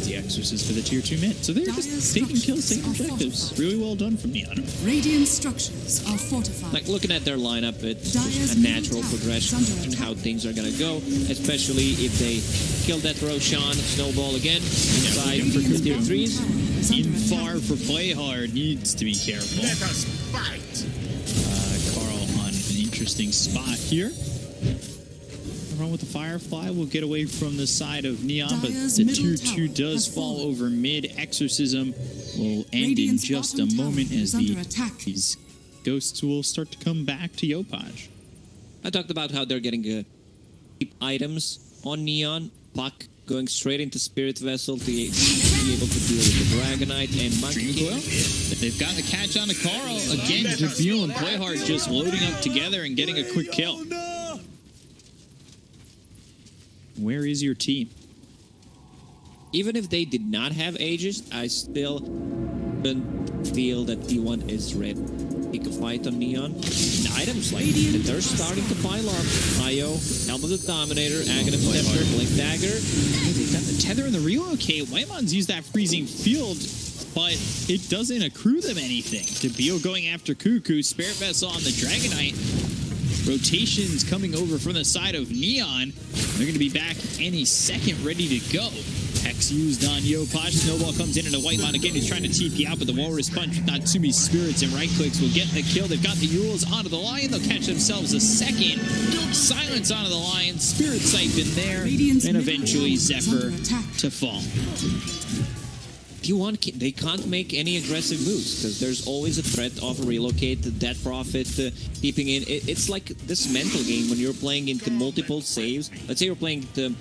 the Exorcist for the tier 2 mid. So they're just taking kills, taking objectives. Really well done from Neon. Radiant structures are fortified. Like looking at their lineup, it's just a natural progression in how things are gonna go. Especially if they kill that Roshan, Snowball again inside for tier 3s. In far for play hard, needs to be careful. Let us fight. Carl on an interesting spot here. Run with the Firefly. We'll get away from the side of Neon, but the tier 2 does fall over mid. Exorcism will end in just a moment as these ghosts will start to come back to Yopaj. I talked about how they're getting cheap items on Neon. Puck going straight into Spirit Vessel to be able to deal with the Dragonite and Monkey King. They've got the catch on to Carl. Again, Deville and Playhard just loading up together and getting a quick kill. Where is your team? Even if they did not have Aegis, I still don't feel that T1 is ready. Take a fight on Neon. And items like they're starting to pile up. Io, Helm of the Dominator, Aghanim Scepter, Blink Dagger. Hey, they've got the Tether and the relocate. Whitemon's used that freezing field, but it doesn't accrue them anything. Debio going after Cuckoo, Spirit Vessel on the Dragonite. Rotations coming over from the side of Neon. They're going to be back any second, ready to go. Hex used on Yopash. Snowball comes in, and a Whitemon again who's trying to TP out, but the Walrus Punch with Natsumi's Spirits and right clicks will get the kill. They've got the Yules onto the Lion. They'll catch themselves a second. Silence onto the Lion. Spirit Siphon there. And eventually Zephyr to fall. T1, they can't make any aggressive moves because there's always a threat of a relocate, that profit keeping in. It's like this mental game when you're playing into multiple saves. Let's say you're playing the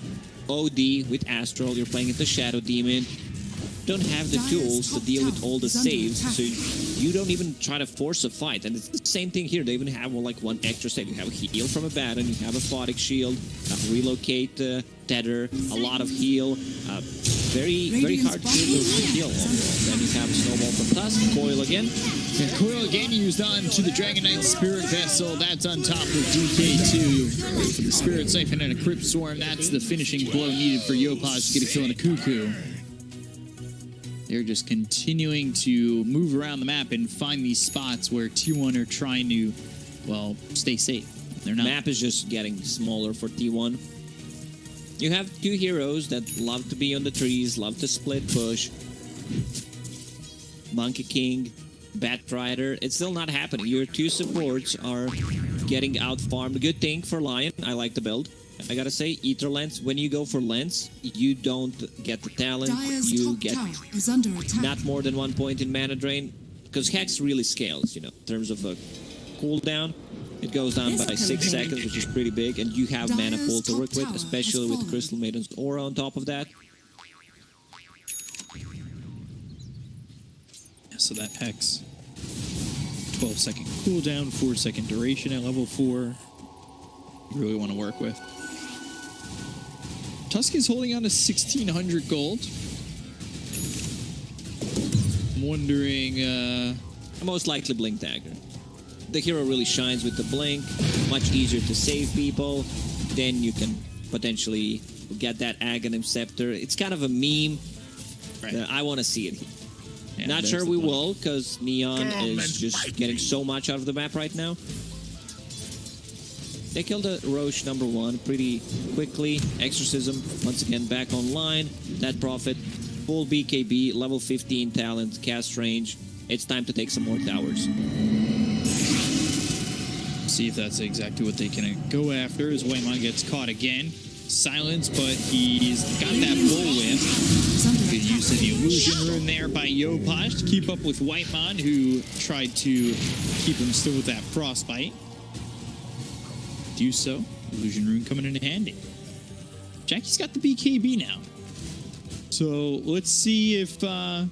OD with Astral, you're playing into Shadow Demon. You don't have the tools to deal with all the saves, so you don't even try to force a fight. And it's the same thing here. They even have like one extra save. You have a heal from a Baton, you have a Photic Shield, relocate, Tether, a lot of heal. Very hard to heal overall. Then you have a Snowball from Tusk, Coil again. And Coil again used on to the Dragon Knight Spirit Vessel. That's on top of DK2 for the Spirit Siphon and a Crypt Swarm. That's the finishing blow needed for Yopaj to get a kill on a Cuckoo. They're just continuing to move around the map and find these spots where T1 are trying to, well, stay safe. They're not. Map is just getting smaller for T1. You have two heroes that love to be on the trees, love to split push. Monkey King, Batrider. It's still not happening. Your two supports are getting out-farmed. Good thing for Lion. I like the build. I gotta say, Ether Lens, when you go for Lens, you don't get the talent. You get not more than 1 point in mana drain. Because Hex really scales, you know, in terms of a cooldown. It goes down by 6 seconds, which is pretty big, and you have mana pool to work with, especially with Crystal Maiden's aura on top of that. Yeah, so that Hex, 12-second cooldown, 4-second duration at level 4. You really want to work with. Tusk is holding on to 1,600 gold. I'm wondering... Most likely Blink Dagger. The hero really shines with the blink, much easier to save people. Then you can potentially get that Aghanim Scepter. It's kind of a meme. Right. I want to see it. Yeah, not sure we will, because Neon is just getting so much out of the map right now. They killed a Roche #1 pretty quickly. Exorcism, once again, back online. That Prophet, full BKB, level 15 talent, cast range. It's time to take some more towers. See if that's exactly what they can go after as Whitemon gets caught again. Silence, but he's got that bullwhip. Good use of the illusion rune there by Yopaj to keep up with Whitemon, who tried to keep him still with that frostbite. Do so. Illusion rune coming in handy. Jackie's got the BKB now. So let's see if this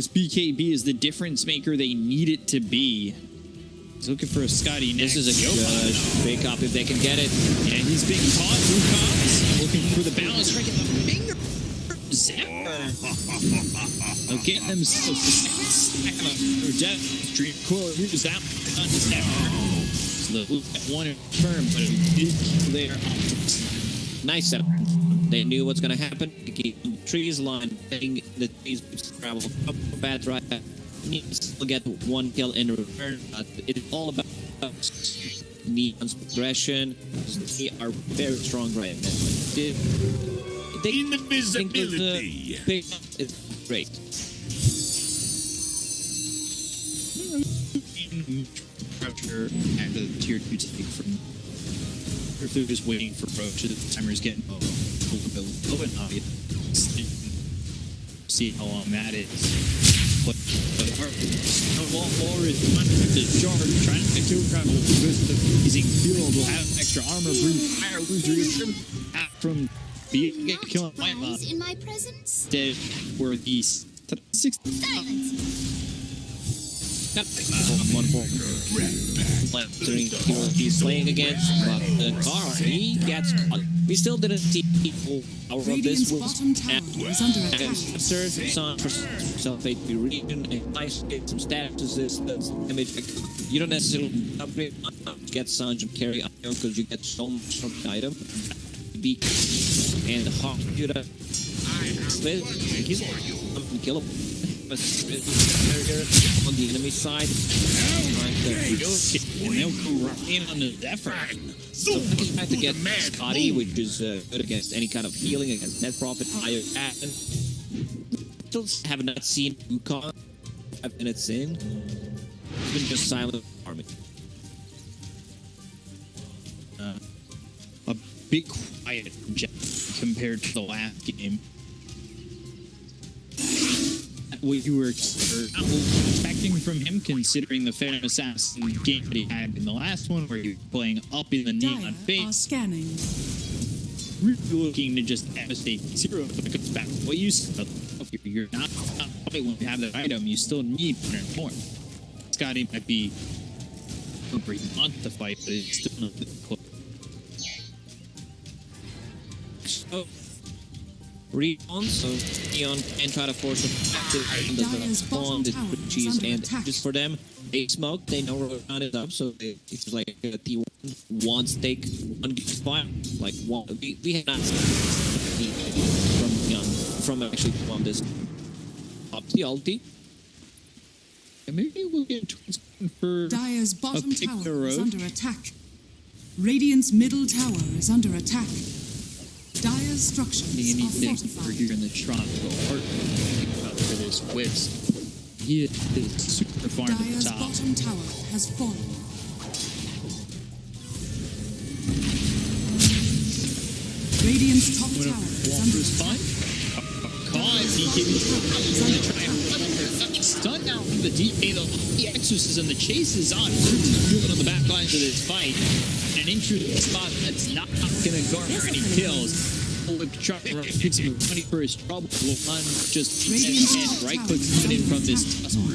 BKB is the difference maker they need it to be. He's looking for a Scotty next. This is a good fake up if they can get it. Yeah, he's being caught. Who comes? Looking for the balance strike in the finger. Zephyr. They'll get themselves a stack of death. Stream Coil uses that on the Zephyr. So the one in turn, but a big kill there. Nice setup. They knew what's going to happen. Keep the trees line, letting the trees travel up the bat right. Needs to get one kill in return. It's all about Neon's progression. They are very strong right now. Invisibility. It's great. Pressure after the tier 2 take from. If they're just waiting for Roach, the timer's getting low and obvious. See how long that is. Snowball is the charge, trying to kill crowd with the freezing field. Will have extra armor, breathe fire, lose from being killing Whitemon. In my presence? Dead were these 6 He's playing against the car. He gets caught. We still didn't see people out of this. After Sun for Sulfate be region and nice get some status resistance damage. You don't necessarily upgrade get Sanj and carry iron because you get so much from the item. And the Hawk Judah. He's killable. on the enemy side. And they'll go right in on the Zephyr. So he's trying to get Scotty, which is good against any kind of healing, against net profit, higher action. Still have not seen Wukong 5 minutes in. It's been just silent army. A bit quiet compared to the last game. What you were expecting from him, considering the Phantom Assassin game that he had in the last one, where he was playing up in the neon face. Scanning. Really looking to just devastate zero, but it comes back to what you said. You're not quite when you have that item, you still need more. Scotty might be where you want to fight, but it's still not close. So, Recon, so Neon can try to force him back to the spawn, the cheese, and just for them, they smoke, they know Recon is up, so it's like a T1, one stake, one good spot, like one, we have not seen from Neon, from actually on this up the ulti. And maybe we'll get for Dire's bottom tower is road. under attack. Radiant's middle tower is under attack. Dire's structures You are need fortified. for here in the Toronto heart for this Wiz. He is super far to the Dire's top. bottom tower has fallen. Radiant's top tower is under attack. Cause he can try and stun down the DK, the Exorcism, the chase is on. Moving on the back lines of this fight. An intrusive spot that's not going to garner any kills. Picks him money for his trouble. One just right clicks in from this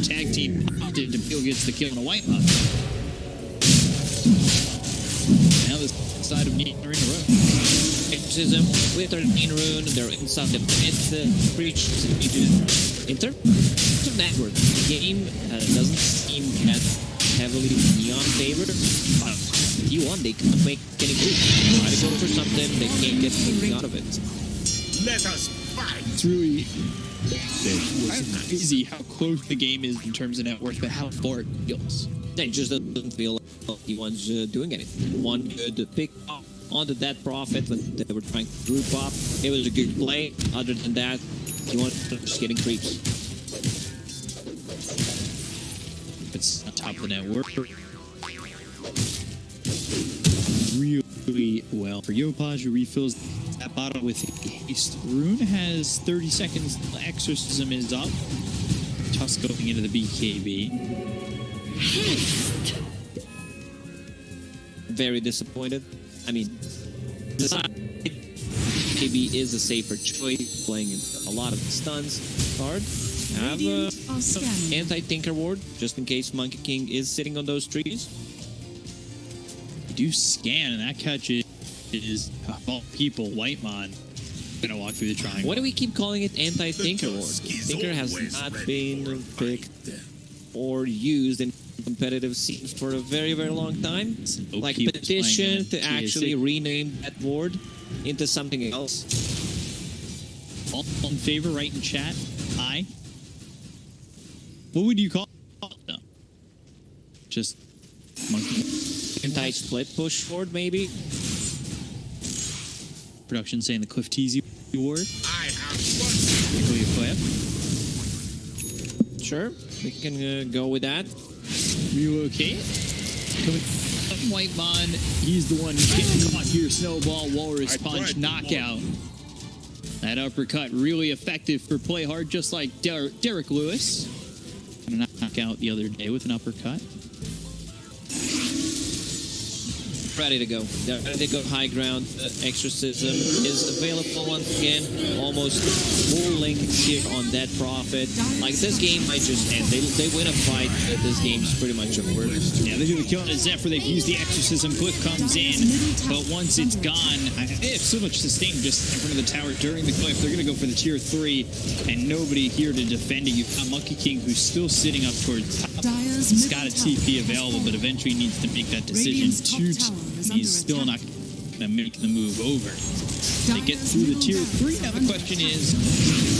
tag team. DePeel gets the kill on a white mug. Now this side of Neat are in a row. Exorcism with their main rune, they're inside the pit, breach. In terms of network, the game doesn't seem as heavily Neon favored. T1, they can't make any moves. Try to go for something, they can't get anything out of it. Let us fight. It's really crazy how close the game is in terms of net worth, but how far it feels. It just doesn't feel like T1's doing anything. One good pick up onto that profit when they were trying to group up. It was a good play. Other than that, T1 just getting creeps. It's on top of the network. Really well for Yopaj, who refills that bottle with haste. Rune has 30 seconds. Exorcism is up. Tusk going into the BKB. Haste. Very disappointed. I mean, BKB is a safer choice, playing a lot of the stuns card. Have anti-Tinker Ward, just in case Monkey King is sitting on those trees. You do scan, and that catch is of all people, Whitemon gonna walk through the triangle. Why do we keep calling it anti-Tinker Ward? Tinker has not been picked or used in competitive scenes for a very, very long time. Like petition to actually rename that ward into something else. All in favor, right in chat. Aye. What would you call it, though? Just monkey. Anti-split push ward, maybe? Production saying the Cliff Teasy ward. I have Sure, we can go with that. Relocate. Coming from Whitemon, he's the one who's getting caught here. Snowball, Walrus Punch, knockout. That uppercut really effective for play hard, just like Derek Lewis. Gonna knock out the other day with an uppercut. Ready to go. They're ready to go high ground. Exorcism is available once again. Almost full link here on that profit. Like, this game might just end. They win a fight, but this game's pretty much over. Yeah, they do the kill on a Zephyr. They've used the Exorcism. Glyph comes in, but once it's gone, they have so much sustain just in front of the tower during the Glyph. They're going to go for the tier 3, and nobody here to defend it. You've got Monkey King, who's still sitting up towards top. He's got a TP available, but eventually needs to make that decision. He's still not going to make the move over. They get through the tier 3. Now the question is,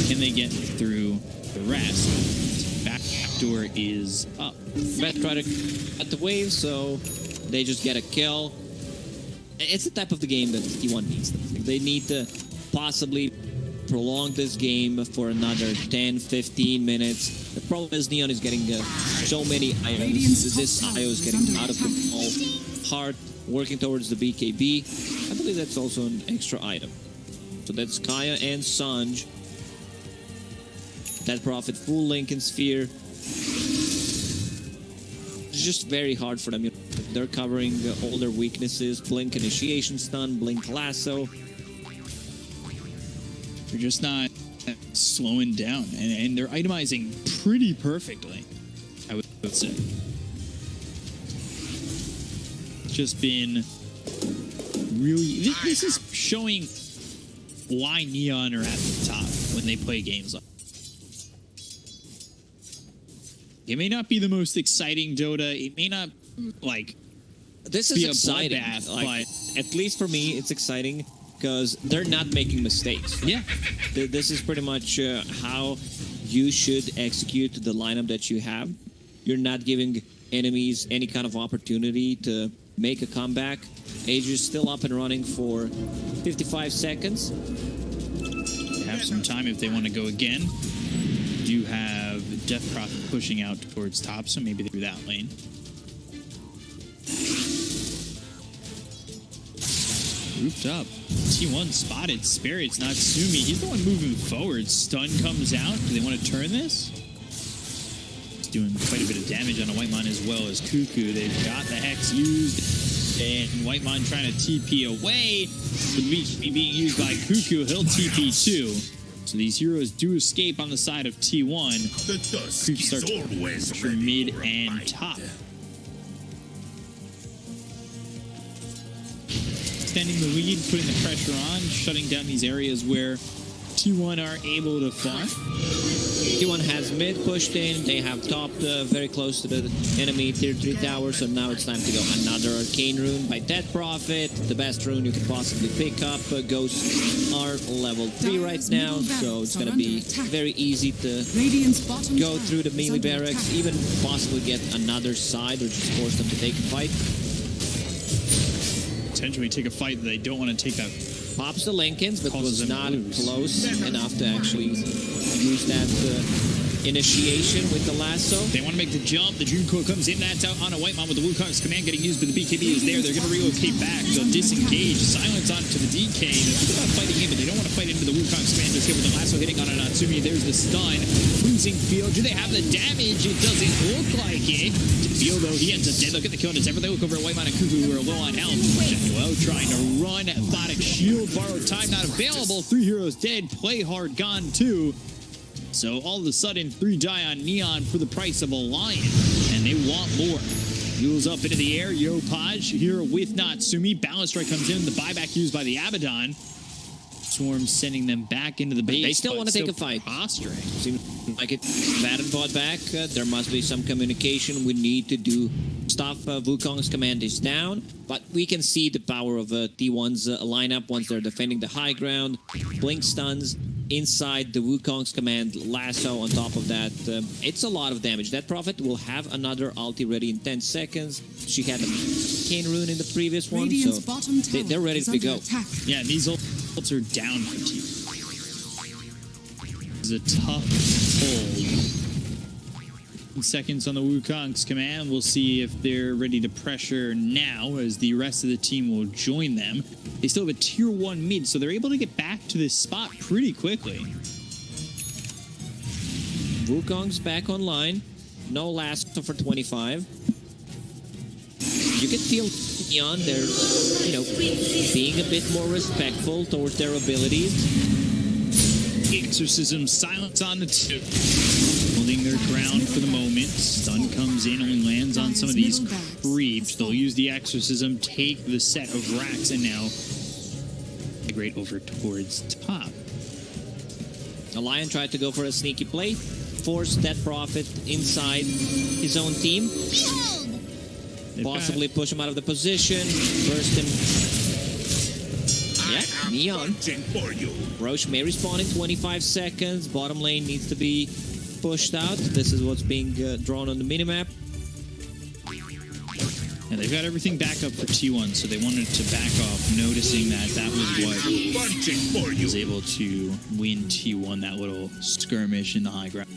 can they get through to the rest. Backdoor is up. Bet try to cut the wave, so they just get a kill. It's the type of the game that T1 needs. They need to possibly prolong this game for another 10-15 minutes. The problem is Neon is getting so many items. This IO is getting out of control. Hard working towards the BKB. I believe that's also an extra item. So that's Kaya and Sanj. That Prophet full Lincoln Sphere. It's just very hard for them. They're covering all their weaknesses. Blink Initiation Stun, Blink Lasso. They're just not slowing down, and they're itemizing pretty perfectly, I would say. It's just been really... This is showing why Neon are at the top when they play games like. It may not be the most exciting Dota. It may not, like, this is be exciting. A bloodbath, Like, but at least for me, it's exciting because they're not making mistakes. Yeah. This is pretty much how you should execute the lineup that you have. You're not giving enemies any kind of opportunity to make a comeback. Age is still up and running for 55 seconds. They have some time if they want to go again. Do have Death Prophet pushing out towards top, so maybe through that lane. Roofed up. T1 spotted Spirits, not Sumi. He's the one moving forward. Stun comes out. Do they want to turn this? He's doing quite a bit of damage on a Whitemon as well as Cuckoo. They've got the Hex used. And Whitemon trying to TP away. The Leech being used by Cuckoo. He'll TP too. So these heroes do escape on the side of T1. The dusk Creep is starts always for ready mid for a and fight. top. Extending the lead, putting the pressure on, shutting down these areas where T1 are able to farm. T1 has mid pushed in. They have topped very close to the enemy tier 3 tower, so now it's time to go. Another Arcane Rune by Dead Prophet. The best rune you could possibly pick up. Ghosts are level 3 right now, so it's going to be very easy to go through the melee barracks, even possibly get another side or just force them to take a fight. Potentially take a fight that they don't want to take that. Pops the Lincolns, but Causes was them not to lose. close enough to actually use that initiation with the lasso. They want to make the jump. The Junko comes in. That's out on a Whitemon with the Wukong's command getting used, but the BKB is there. They're going to relocate back. They'll disengage. Silence onto the DK. They're thinking about fighting in, but they don't want to fight into the Wukong's command just here with the lasso hitting on a Natsumi. There's the stun. Freezing field. Do they have the damage? It doesn't look like it. Feel though, he ends up dead. Look at the kill. Does everything look over at Whitemon and Cuckoo who are low on health? Well, trying to run. Photic shield. Borrowed time not available. 3 heroes dead. Play hard gone too. So all of a sudden, 3 die on Neon for the price of a lion. And they want more. Wheels up into the air. Yopaj here with Natsumi. Balance strike comes in. The buyback used by the Abaddon. Swarm sending them back into the base. They still want to take a fight. Posturing. Seems like it's bad and bought back. There must be some communication. We need to do stuff. Wukong's command is down, but we can see the power of T1's lineup once they're defending the high ground. Blink stuns inside the Wukong's command. Lasso on top of that. It's a lot of damage. That Prophet will have another ulti ready in 10 seconds. She had a Cane Rune in the previous one, so they're ready to go. Yeah, these ults are down for T. It's a tough hold. Seconds on the Wukong's command. We'll see if they're ready to pressure now as the rest of the team will join them. They still have a tier 1 mid, so they're able to get back to this spot pretty quickly. Wukong's back online. No last for 25. You can feel Neon, they're, being a bit more respectful towards their abilities. Exorcism, silence on the 2. Holding their ground for the moment. Stun comes in, only lands on some of these creeps. They'll use the Exorcism, take the set of racks, and now migrate over towards top. A Lion tried to go for a sneaky play, forced that Prophet inside his own team. Possibly push him out of the position, burst him Yeah, Neon. For you. Roche may respawn in 25 seconds. Bottom lane needs to be pushed out. This is what's being drawn on the minimap. And they've got everything back up for T1, so they wanted to back off, noticing that that was what was able to win T1, that little skirmish in the high ground.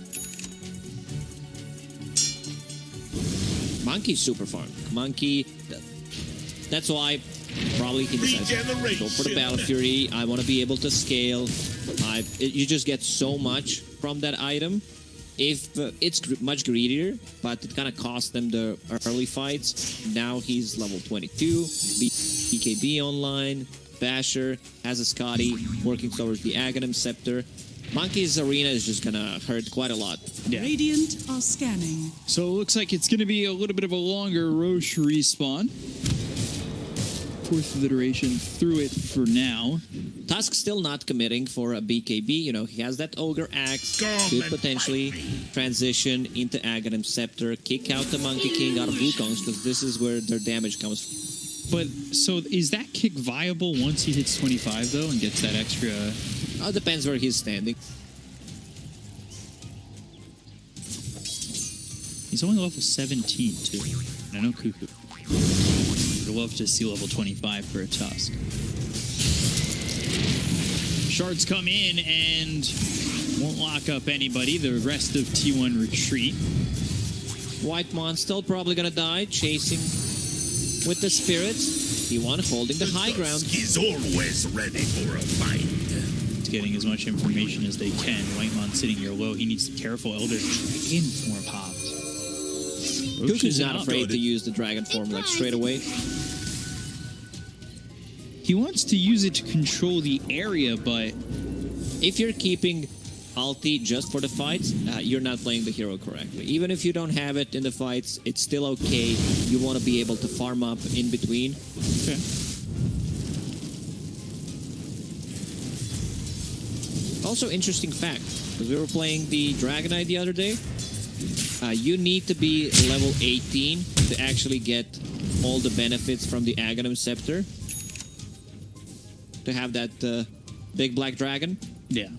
Monkey's super farm. Monkey, that's why probably he decides to go for the Battle Fury. I want to be able to scale. You just get so much from that item. If it's much greedier, but it kind of cost them the early fights. Now he's level 22, BKB online, Basher, has a Scotty, working towards the Aghanim Scepter. Monkey's arena is just gonna hurt quite a lot. Yeah. Radiant are scanning. So it looks like it's going to be a little bit of a longer Roche respawn. Fourth iteration through it for now. Tusk still not committing for a BKB. You know, he has that Ogre Axe. Could potentially transition into Aghanim Scepter, kick out the Monkey King out of Wukongs, because this is where their damage comes. But, so is that kick viable once he hits 25, though, and gets that extra... It depends where he's standing. He's only level 17, too. I know Cuckoo. Would love to see level 25 for a Tusk. Shards come in and won't lock up anybody. The rest of T1 retreat. White Mon still probably gonna die, chasing with the spirits. T1 holding the high ground. He's always ready for a fight. It's getting as much information as they can. White Mon sitting here low. He needs to be careful. Elder in form popped. Cuckoo's not afraid to use the dragon form like straight away. He wants to use it to control the area, but if you're keeping ulti just for the fights, you're not playing the hero correctly. Even if you don't have it in the fights, it's still okay. You want to be able to farm up in between. Okay. Also, interesting fact, because we were playing the Dragonite the other day, you need to be level 18 to actually get all the benefits from the Aghanim Scepter. To have that big black dragon. Yeah.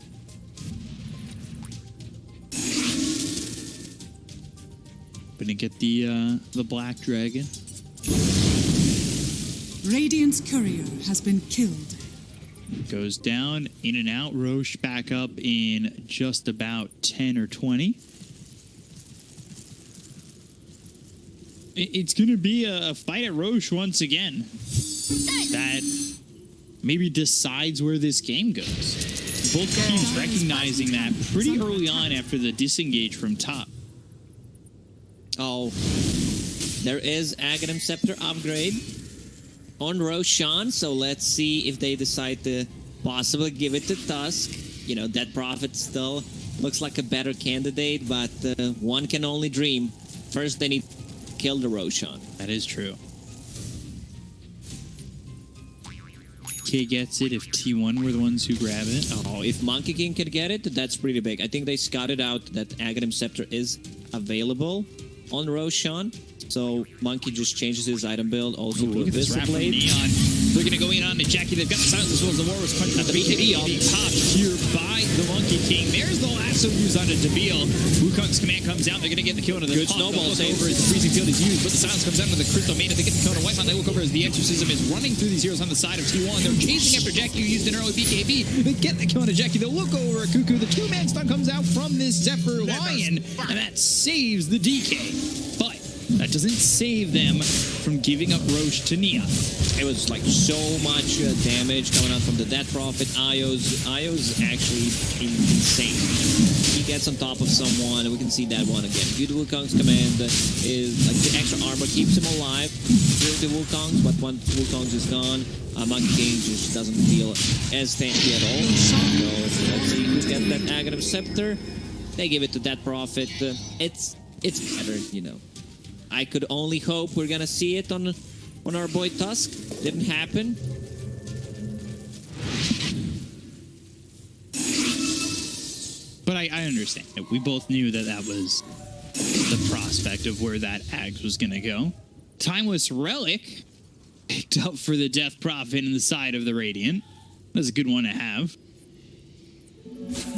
Gonna get the black dragon. Radiant's courier has been killed. Goes down, in and out. Roche back up in just about 10 or 20. It's going to be a fight at Roche once again. That maybe decides where this game goes. Both teams recognizing that pretty early on after the disengage from top. Oh, there is Aghanim Scepter upgrade on Roshan, so let's see if they decide to possibly give it to Tusk. You know, that Prophet still looks like a better candidate, but one can only dream. First, they need to kill the Roshan. That is true. K gets it if T1 were the ones who grab it. Oh, if Monkey King could get it, that's pretty big. I think they scouted out that Aghanim Scepter is available on Roshan. So Monkey just changes his item build. Also, look at this wrap from Neon. They're going to go in on to Jackie. They've got the silence as well as the Walrus punch. The BKB being popped here by the Monkey King. There's the lasso used on to Dabil. Wukong's command comes out. They're going to get the kill into the good snowball save. Over as the freezing field is used, but the silence comes out to the Crystal Maiden. They get the kill to Whitemon. They look over as the Exorcism is running through these heroes on the side of T1. They're chasing after Jackie, who used an early BKB. They get the kill into Jackie. They'll look over at Cuckoo. The two-man stun comes out from this Zephyr Lion, and that saves the DK. But that doesn't save them from giving up Roche to Neon. It was like so much damage coming out from the Death Prophet. Io's actually insane. He gets on top of someone, and we can see that one again. Good Wukong's command is like the extra armor keeps him alive through the Wukongs, but once Wukong's is gone, Monkey King just doesn't feel as tanky at all. So let's see who gets that Aghanim Scepter. They give it to Death Prophet. It's better, you know. I could only hope we're gonna see it on our boy Tusk. Didn't happen. But I understand. We both knew that was the prospect of where that Ags was gonna go. Timeless Relic picked up for the Death Prophet in the side of the Radiant. That's a good one to have.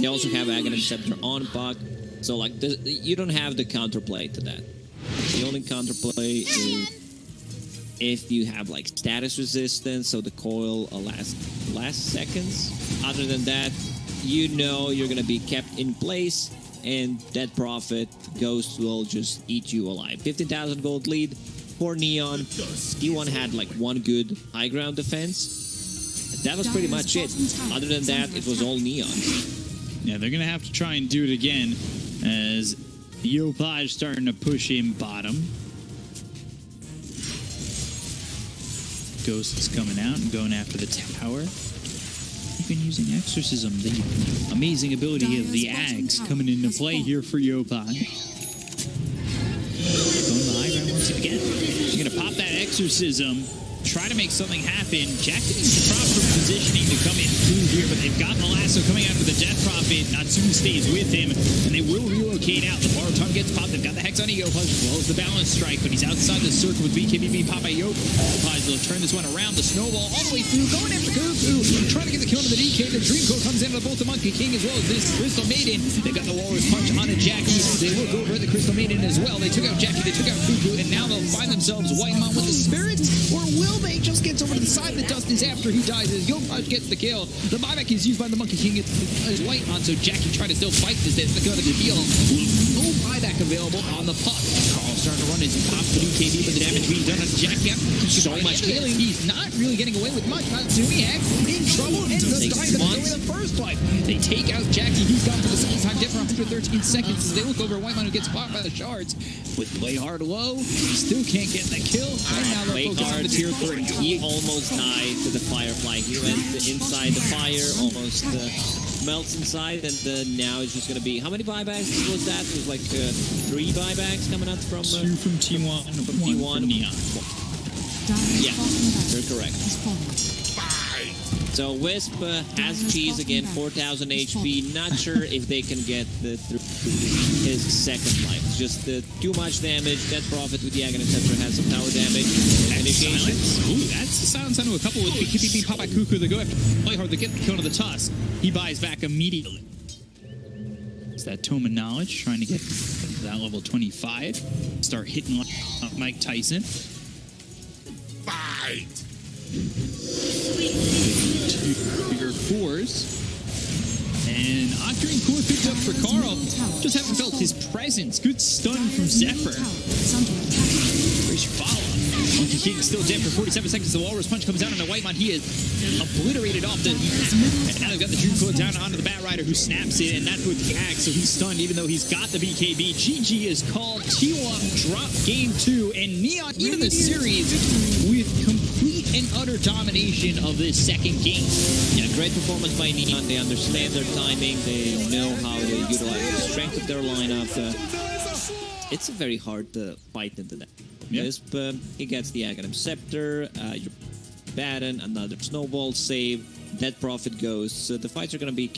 They also have Aghanim Scepter on Puck, so like you don't have the counterplay to that. The only counterplay is if you have like status resistance, so the coil lasts seconds. Other than that, you know you're gonna be kept in place, and that profit Ghost will just eat you alive. 15,000 gold lead for Neon. T1 had like one good high ground defense. That was pretty much it. Other than that, it was all Neon. Yeah, they're gonna have to try and do it again as Yopaj starting to push in bottom. Ghost is coming out and going after the tower. Even using Exorcism, the amazing ability of the Ags coming into play here for Yopaj. Going to the high ground once again. You're going to pop that Exorcism, try to make something happen. Jackie needs the proper positioning to come in through here, but they've got the lasso coming out with the Death Prophet. Natsume stays with him, and they will relocate out. The borrowed tongue gets popped. They've got the Hex on Yopaj as well as the Balance Strike, but he's outside the circle with BKBB Papa Yopaj. They'll turn this one around. The snowball all the way through, going after Kuku, trying to get the kill to the DK. The Dreamcoat comes in with both the Monkey King as well as this Crystal Maiden. They've got the Walrus Punch on a Jackie. They look over at the Crystal Maiden as well. They took out Jackie, they took out Kuku, and now they'll find themselves Whitemon with the Spirits, or will they just get over to the side? The dust is after he dies as Yopaj gets the kill. The buyback is used by the Monkey King as Whitemon, so Jackie tried to still fight this. They're going to heal. No buyback available on the puck. Carl starting to run his pop the BKB, but the damage being done on Jackie. So much healing. He's not really getting away with much. Natsumi in trouble and the dying to go in the first fight. They take out Jackie. He's gone for the second time, dead for 113 seconds as they look over Whitemon, who gets popped by the shards. With Play Hard low, still can't get the kill. And now Play Hard tier 3. He almost died to the Firefly. He went inside the fire, almost melts inside, and now it's just going to be... How many buybacks was that? It was like 3 buybacks coming out from... 2 from T1 and 1 from Neon. Yeah, you're correct. So Wisp has cheese again, 4,000 HP. Not sure if they can get through his second life. It's just too much damage. Death Prophet with the Aghanim Scepter has some tower damage. Initiation. Ooh, that's the silence onto a couple with BKBB Papa Kuku. They go after Play Hard. They get the kill to the Tusk. He buys back immediately. It's that Tome of Knowledge, trying to get that level 25. Start hitting Mike Tyson. Fight! Bigger cores. And Octarine Core picked up for Carl. Just haven't felt his presence. Good stun from Zephyr. Where's your follow-up? Monkey King still dead for 47 seconds. The Walrus Punch comes down on the Whitemon. He is obliterated off the... And now they've got the Dreamcoat down onto the Bat Rider, who snaps it, and that's with the axe, so he's stunned even though he's got the BKB. GG is called. T1 drop game 2, and Neon even the series with complete and utter domination of this second game. Yeah, great performance by Neon. They understand their timing. They know how to utilize the strength of their lineup. It's a very hard fight into that. Yep. Wisp, he gets the Aghanim Scepter, Baron, another Snowball save, Death Prophet goes. So the fights are going to be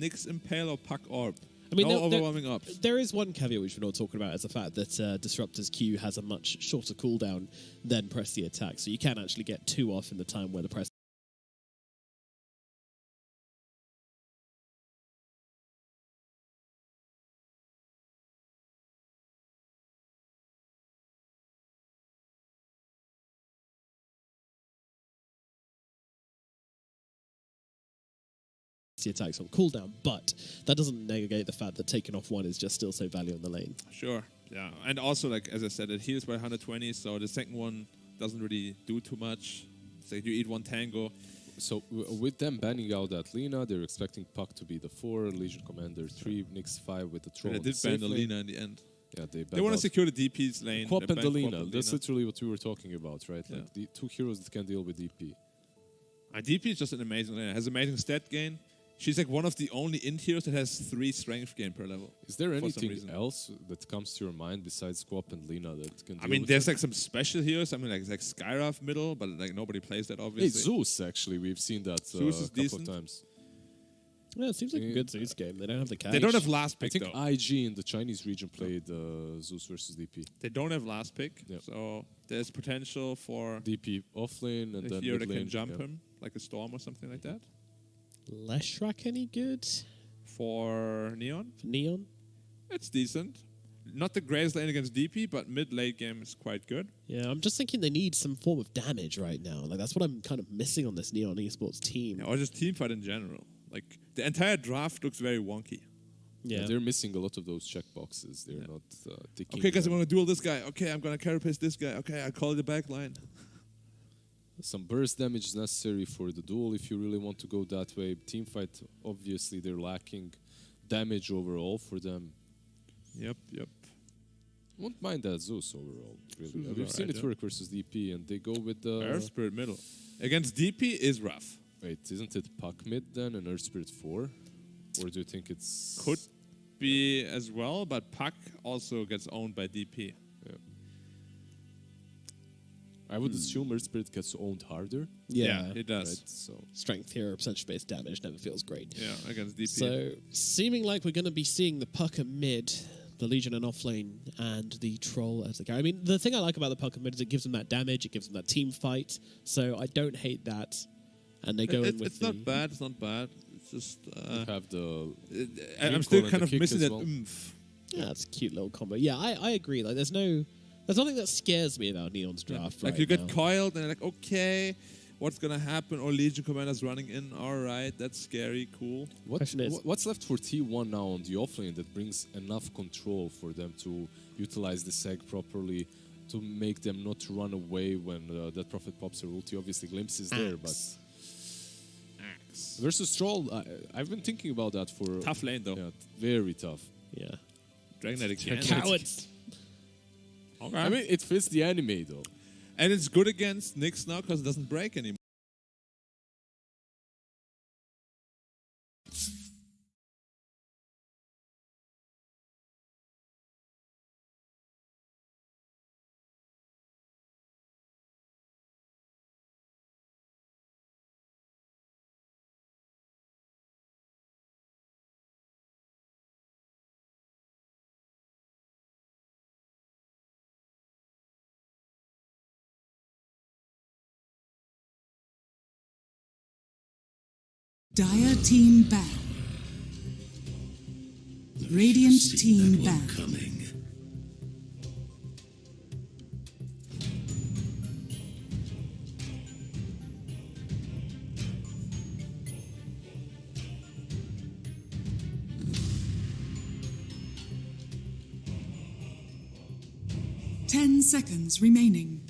Nyx Impale or Puck Orb. I mean, no overwhelming ops. There is one caveat which we're not talking about, is the fact that Disruptor's Q has a much shorter cooldown than Press the Attack, so you can actually get 2 off in the time where the Press the attacks on cooldown, but that doesn't negate the fact that taking off 1 is just still so value in the lane. Sure, yeah. And also, like as I said, it heals by 120, so the second one doesn't really do too much. It's like you eat 1 tango. So with them banning out that Lina, they're expecting Puck to be the 4, Legion Commander 3, Nyx 5 with the Troll. They did ban the Lina in the end. Yeah, they want to secure the DP's lane. Quap and They the banned Quap Lina. and That's Lina. literally what we were talking about, right? Yeah. Like the 2 heroes that can deal with DP. DP is just an amazing lane. It has amazing stat gain. She's like one of the only int heroes that has 3 strength gain per level. Is there for some anything reason. else that comes to your mind besides Quap and Lina that can deal I mean, with there's it? like some special heroes. I mean, like Skyrath middle, but like nobody plays that Hey, obviously. Zeus, actually. We've seen that Zeus is a couple decent. of times. Yeah, it seems like a good Zeus game. They don't have the cash. They don't have last I pick think though. IG in the Chinese region played Zeus versus DP. They don't have last pick, Yep. so there's potential for DP offlane and a then hero mid that lane. can jump yeah. him, like a storm or something like that. Leshrac any good? For Neon, For Neon? it's decent. Not the greatest lane against DP, but mid late game is quite good. Yeah, I'm just thinking they need some form of damage right now. Like, that's what I'm kind of missing on this Neon Esports team. Yeah, or just team fight in general. Like the entire draft looks very wonky. Yeah, they're missing a lot of those checkboxes. They're not ticking. Okay, guys, I'm gonna duel this guy. Okay, I'm gonna carapace this guy. Okay, I call the back line. Some burst damage is necessary for the duel if you really want to go that way. Teamfight, obviously, they're lacking damage overall for them. Yep. Won't mind that Zeus overall, really. Zeus is We've seen alright, it work versus DP, and they go with the... Earth Spirit middle. Against DP is rough. Wait, isn't it Puck mid then and Earth Spirit 4? Or do you think it's... Could be as well, but Puck also gets owned by DP. Yeah. I would assume Earth Spirit gets owned harder. Yeah, it does. Right, so Strength here, percentage-based damage never feels great. Yeah, against DP. So, seeming like we're going to be seeing the Puck mid, the Legion and offlane, and the Troll as the guy. I mean, the thing I like about the Puck mid is it gives them that damage, it gives them that team fight, so I don't hate that. And they go in with it's not bad. It's not bad. It's just you have the... I'm still and kind the of kick missing as that well. oomph. Yeah, that's a cute little combo. Yeah, I agree. Like, there's nothing that scares me about Neon's draft Like right you get now. coiled and you're like, okay, what's gonna happen? Or Legion Commander's running in. All right, that's scary. Cool. What's left for T1 now on the offlane that brings enough control for them to utilize the seg properly, to make them not run away when that Prophet pops her ulti? Obviously, Glimpse is there, but... Versus Troll, I've been thinking about that for... Tough lane, though. Yeah, very tough. Yeah. Dragon again. Cowards! Okay. I mean, it fits the anime, though. And it's good against Nyx now because it doesn't break anymore. Dire team ban. Radiant team ban. Coming. Ten seconds remaining.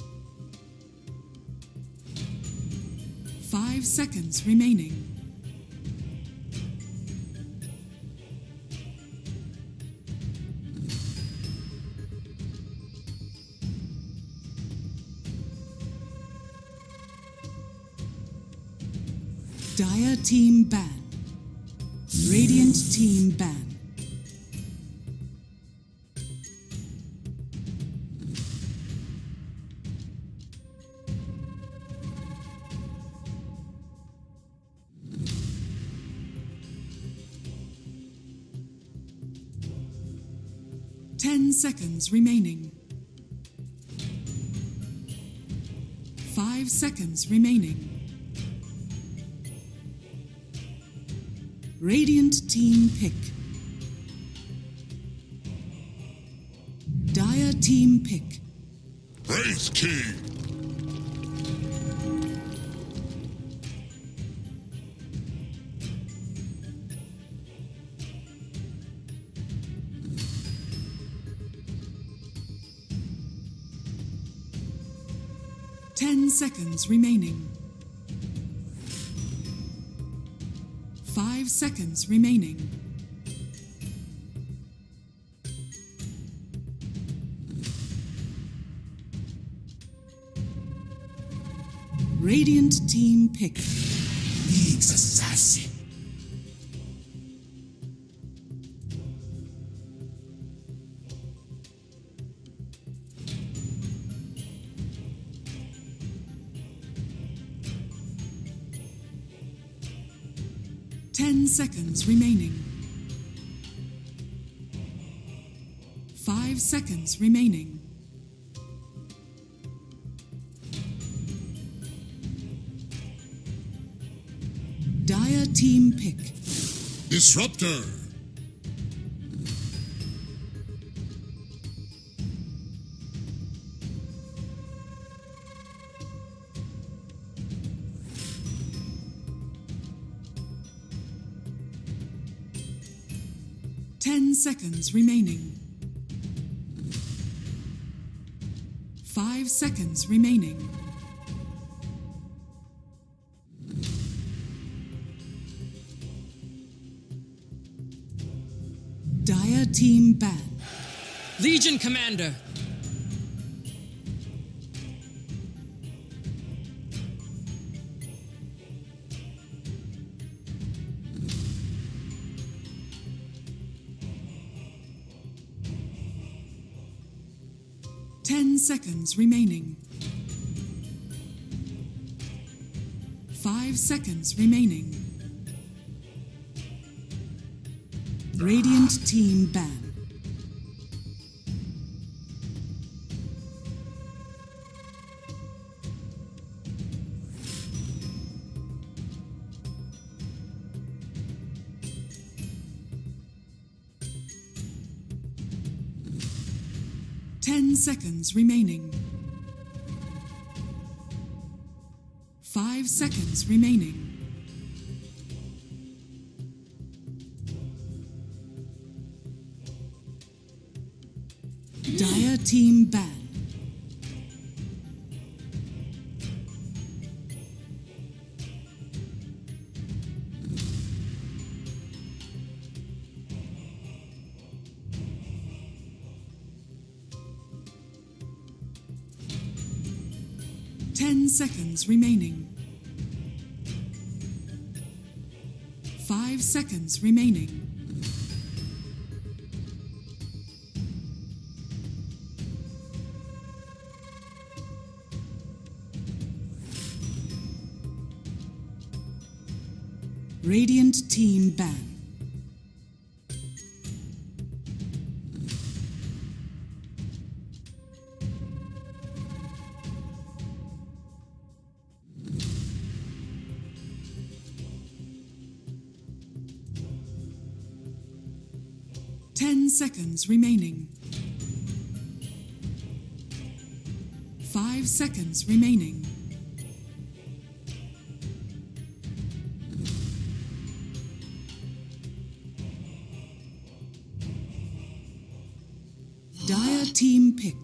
5 seconds remaining. Dire team ban. Radiant team ban. 10 seconds remaining. 5 seconds remaining. Radiant team pick. Dire team pick. Praise King! Seconds remaining. 5 seconds remaining. Radiant team pick. League's assassin. Seconds remaining. 5 seconds remaining. Dire team pick. Disruptor. Seconds remaining. 5 seconds remaining. Dire team ban. Legion Commander. Seconds remaining. 5 seconds remaining. Radiant team ban. Seconds remaining. 5 seconds remaining. Dire team ban. Seconds remaining. 5 seconds remaining. Radiant team ban. Seconds remaining. 5 seconds remaining. Dire team pick.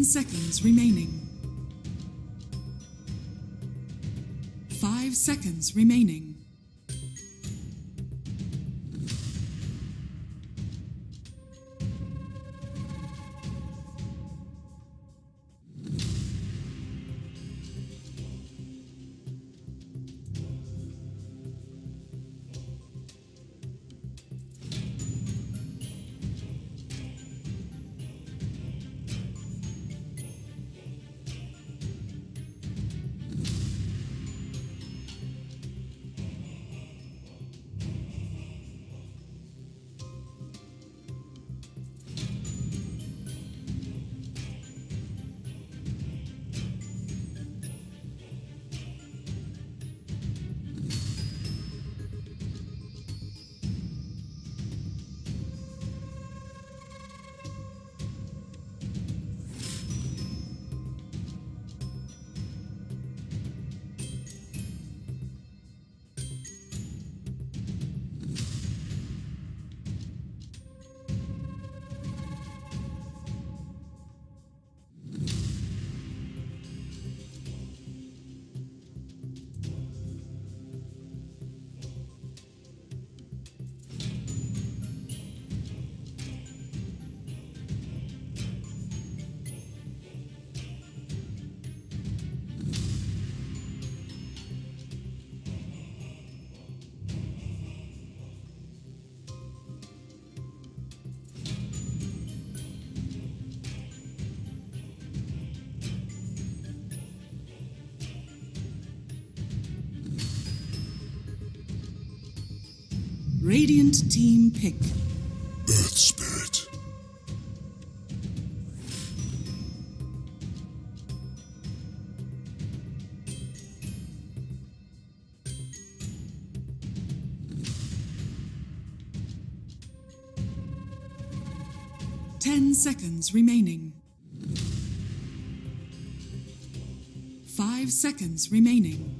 Seconds remaining. 5 seconds remaining. Radiant team pick. Earth Spirit. Ten seconds remaining. 5 seconds remaining.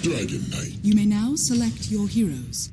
Dragon Knight. You may now select your heroes.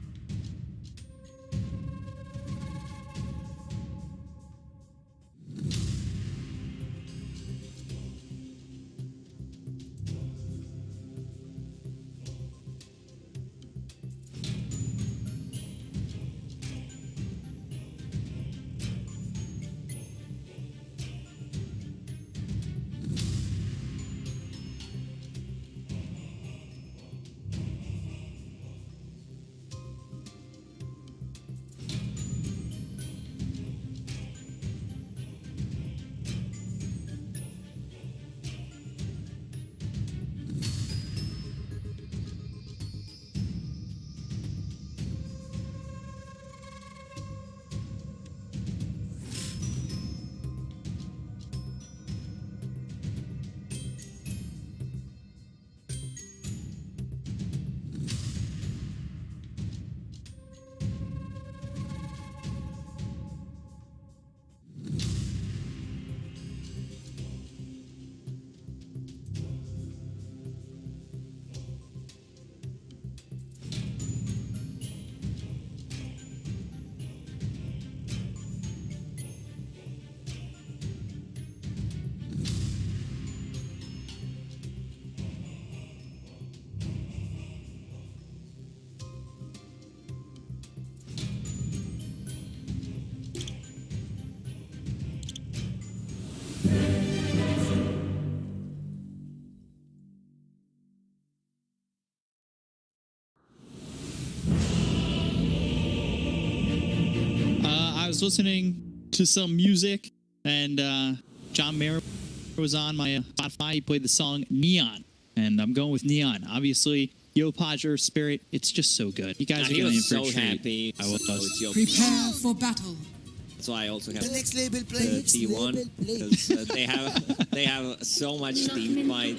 I was listening to some music, and John Mayer was on my Spotify. He played the song Neon, and I'm going with Neon. Obviously, Yopaj Spirit, it's just so good. You guys are he going was in for so a treat. happy. I was. Prepare for battle. That's why I also have The next label, the play. T1 because they have so much team fight.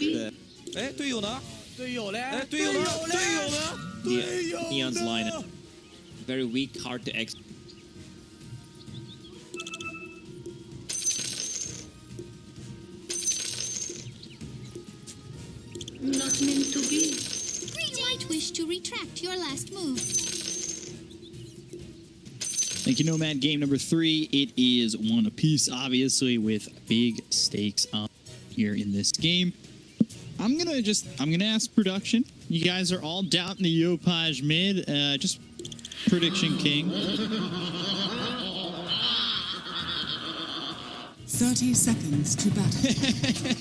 Neon's lineup very weak, hard to execute. Not meant to be. You might wish to retract your last move. Thank you, Nomad. Game number 3. It is one apiece, obviously, with big stakes up here in this game. I'm gonna ask production. You guys are all doubting the Yopaj mid. Just prediction king. 30 seconds to battle.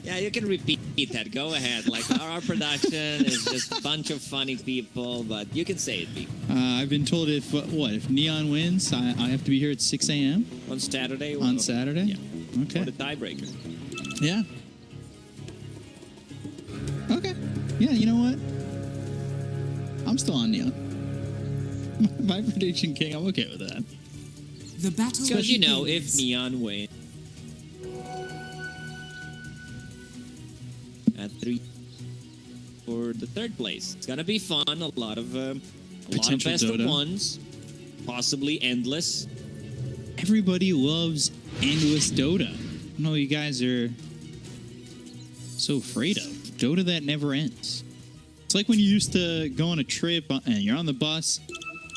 Yeah, you can repeat that. Go ahead. Like our production is just a bunch of funny people, but you can say it, B. I've been told if Neon wins, I have to be here at 6 a.m. On Saturday. On Saturday? Yeah. Okay. For the tiebreaker. Yeah. Okay. Yeah, you know what? I'm still on Neon. My prediction king, I'm okay with that. The battle Because, you know, begins. if Neon wins at 3 for the third place, it's gonna be fun. A lot of Potential best Dota. of ones, possibly endless. Everybody loves endless Dota. I don't know what you guys are so afraid of. Dota that never ends. It's like when you used to go on a trip and you're on the bus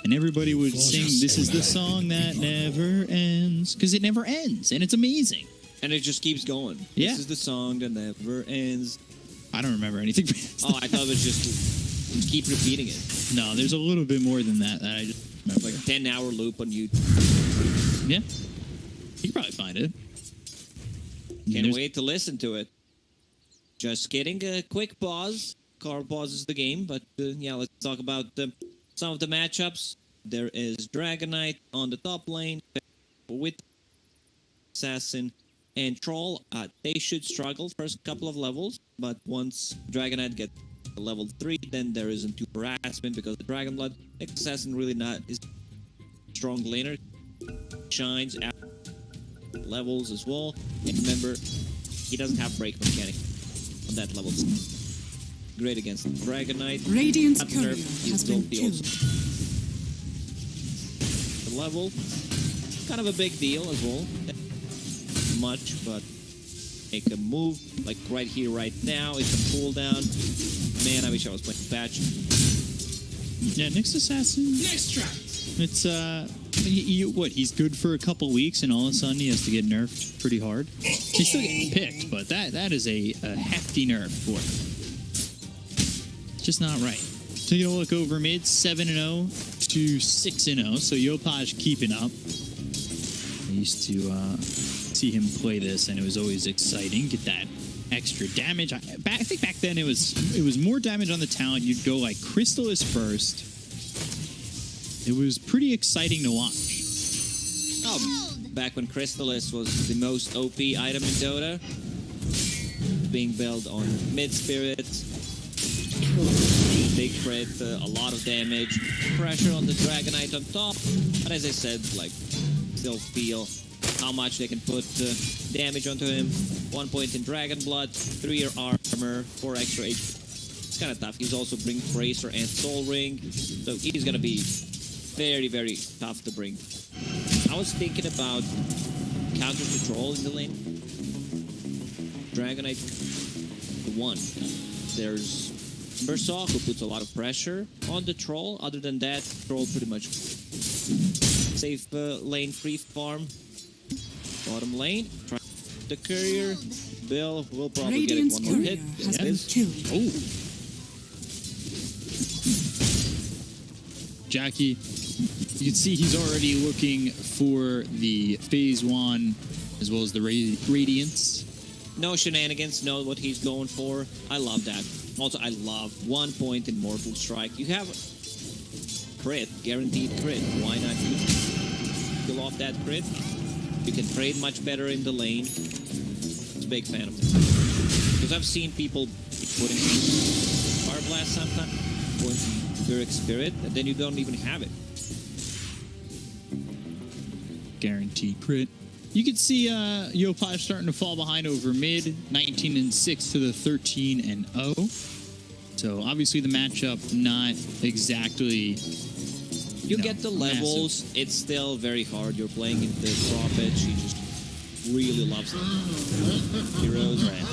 and everybody would sing, "This is the song that never ends," because it never ends, and it's amazing. And it just keeps going. Yeah. This is the song that never ends. I don't remember anything. Oh, I thought it was just keep repeating it. No, there's a little bit more than that I just remember. Like a 10-hour loop on YouTube. Yeah. You can probably find it. Can't wait to listen to it. Just kidding. A quick pause. Carl pauses the game, but yeah, let's talk about some of the matchups. There is Dragon Knight on the top lane with Assassin and Troll. They should struggle first couple of levels, but once Dragon Knight gets to level 3, then there isn't too harassment because the Dragon Blood Assassin really not is strong laner. Shines out levels as well. And remember, he doesn't have break mechanic on that level. Great against Dragon Knight. Radiant's courier has been killed. The level, kind of a big deal as well. Much, but make a move like right here, right now. It's a cooldown. Man, I wish I was playing patch. Yeah, next assassin. Next try. It's what? He's good for a couple weeks, and all of a sudden he has to get nerfed pretty hard. He's still getting picked, but that is a hefty nerf for him. Just not right. Taking a look over mid, 7-0 to 6-0. So Yopaj keeping up. I used to see him play this, and it was always exciting. Get that extra damage. I think back then it was more damage on the talent. You'd go like Crystallis first. It was pretty exciting to watch. Oh, back when Crystallis was the most OP item in Dota, being built on mid spirit, big crit, a lot of damage, pressure on the Dragon Knight on top. But as I said, like, still feel how much they can put damage onto him. 1 point in Dragon Blood, 3 armor, 4 extra HP. It's kind of tough. He's also bringing Bracer and Soul Ring, so he's gonna be very, very tough to bring. I was thinking about counter control in the lane. Dragon Knight, the one. There's Berserk, who puts a lot of pressure on the Troll. Other than that, Troll pretty much safe lane free farm. Bottom lane, try the courier. Bill will probably Radiant's get it one more hit. has been killed. Oh. Jackie, you can see he's already looking for the phase 1 as well as the Radiance. No shenanigans, know what he's going for. I love that. Also, I love 1 point in Mortal Strike. You have crit, guaranteed crit. Why not kill off that crit? You can trade much better in the lane. I'm a big fan of that. Because I've seen people putting Fire Blast sometimes, going to Lyric Spirit, and then you don't even have it. Guaranteed crit. You can see Yopaj starting to fall behind over mid, 19-6 to the 13-0. So obviously the matchup not exactly. You get the levels. Massive. It's still very hard. You're playing in the Prophet. She just really loves it. Heroes. Right.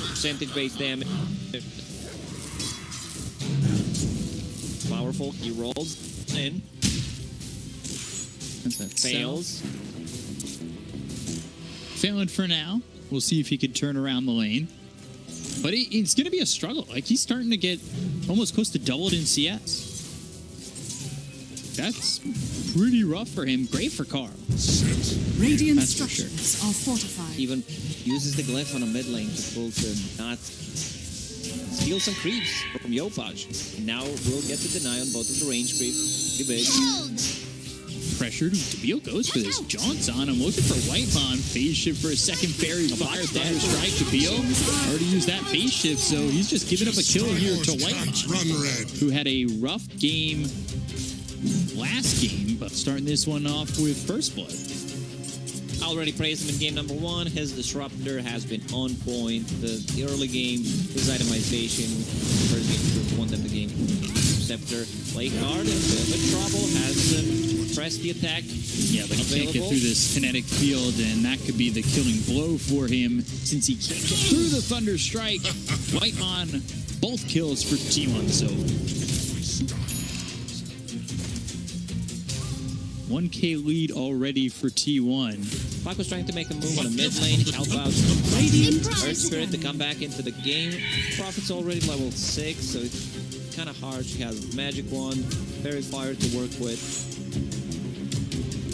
Percentage-based damage. Powerful. He rolls in. Fails. Failing for now. We'll see if he can turn around the lane. But it's going to be a struggle. Like, he's starting to get almost close to doubled in CS. That's pretty rough for him. Great for Carl. Radiant That's for sure. structures are fortified. Even uses the glyph on a mid lane to pull to not steal some creeps from Yopaj. And now we'll get the deny on both of the range creeps. Pretty big. Pressured. Tabio goes for this. Jaunt's on him. Looking for Whitemon. Phase shift for a second fairy fire. Thunder strike. Tabio already used that phase shift, so he's just giving up a kill here to Whitemon, who had a rough game last game, but starting this one off with first blood. I already praised him in game number 1. His disruptor has been on point. The early game, his itemization, first game won them the game. Interceptor, play hard, and but Trouble has pressed the attack. Yeah, but he can't get through this kinetic field, and that could be the killing blow for him since he can't get through the Thunder Strike. Whitemon both kills for T1, so 1K lead already for T1. Pac was trying to make a move on the mid lane, help out Earth Spirit to come back into the game. Prophet's already level 6, so it's kind of hard. She has Magic Wand, Fairy Fire to work with.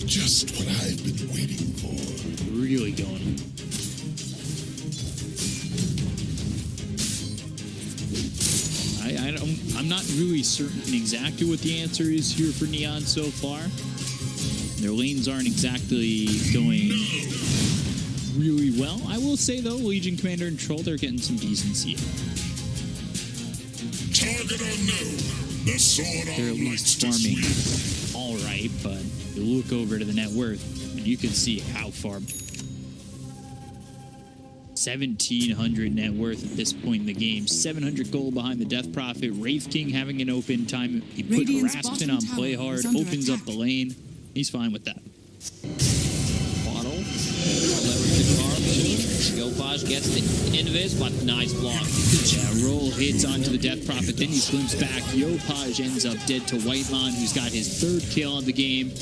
Just what I've been waiting for. Really going. I'm not really certain exactly what the answer is here for Neon so far. Their lanes aren't exactly going really well. I will say, though, Legion Commander and Troll, they're getting some decency. Target unknown. The sword They're at least farming all right, but you look over to the net worth, and you can see how far. 1,700 net worth at this point in the game. 700 gold behind the Death Prophet. Wraith King having an open time. He put Raspin on play hard, opens up the lane. He's fine with that. Bottle. Leverage the car. Yopaj gets the invis, but nice block. Yeah, roll hits onto the Death Prophet, then he glimpses back. Yopaj ends up dead to Whitemon, who's got his 3rd kill of the game.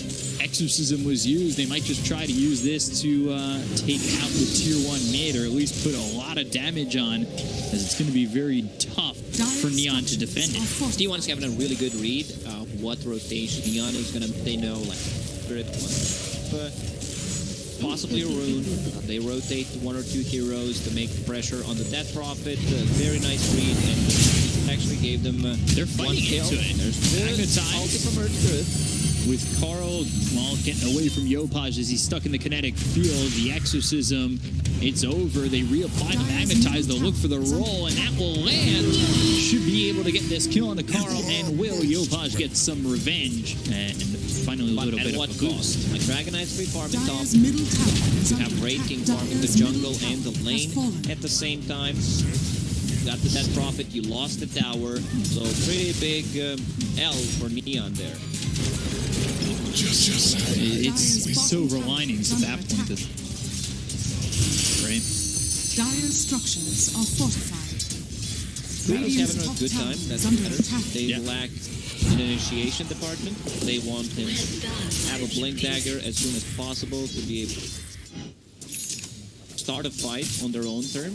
Exorcism was used. They might just try to use this to take out the tier 1 mid, or at least put a lot of damage on, as it's going to be very tough for Neon to defend it. T1's having a really good read what rotation Neon is going to, they know, like, Spirit, possibly a rune. They rotate 1 or 2 heroes to make pressure on the Death Prophet. Very nice read, and actually gave them They're 1 fighting kill. into it. There's ulti from Earth. With Carl, well, getting away from Yopaj as he's stuck in the kinetic field. The Exorcism, it's over. They reapply the Magnetize. They'll look for the roll, and that will land. Should be able to get this kill on the Carl, and will. Yopaj get some revenge, and finally a little bit of a boost. Like Dragon Knight's free farming top. Dire's middle tower is You under have Wraith King attack. farming the Dire's jungle middle and the tower lane has fallen. at the same time. You got the Death Prophet, you lost the tower, so pretty big L for Neon there. It's silver linings at that point. Right? Dire's structures are fortified. Radiant's having a good time. That's under better. attack. They lack an initiation department. They want him to have a blink dagger as soon as possible to be able to start a fight on their own term.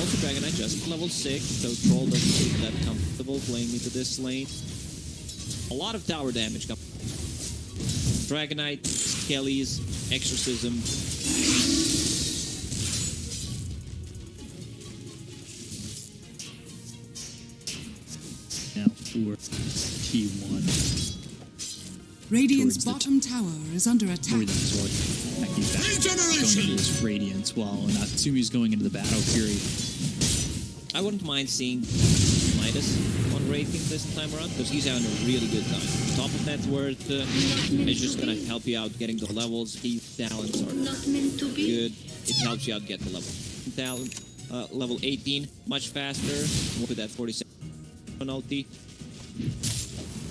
Also, Dragon Knight just level 6, so Troll doesn't seem that comfortable playing into this lane. A lot of tower damage coming. Dragon Knight, Kelly's, Exorcism. Now for T1. Radiant's Towards the bottom tower is under attack. Going into this Radiance while Natsumi's going into the Battle Fury. I wouldn't mind seeing Midas on Wraith King this time around, because he's having a really good time. Top of net worth is just going to help you out getting the levels. His talents are good. It helps you out get the level. Talent, level 18, much faster. With that 47 ulti.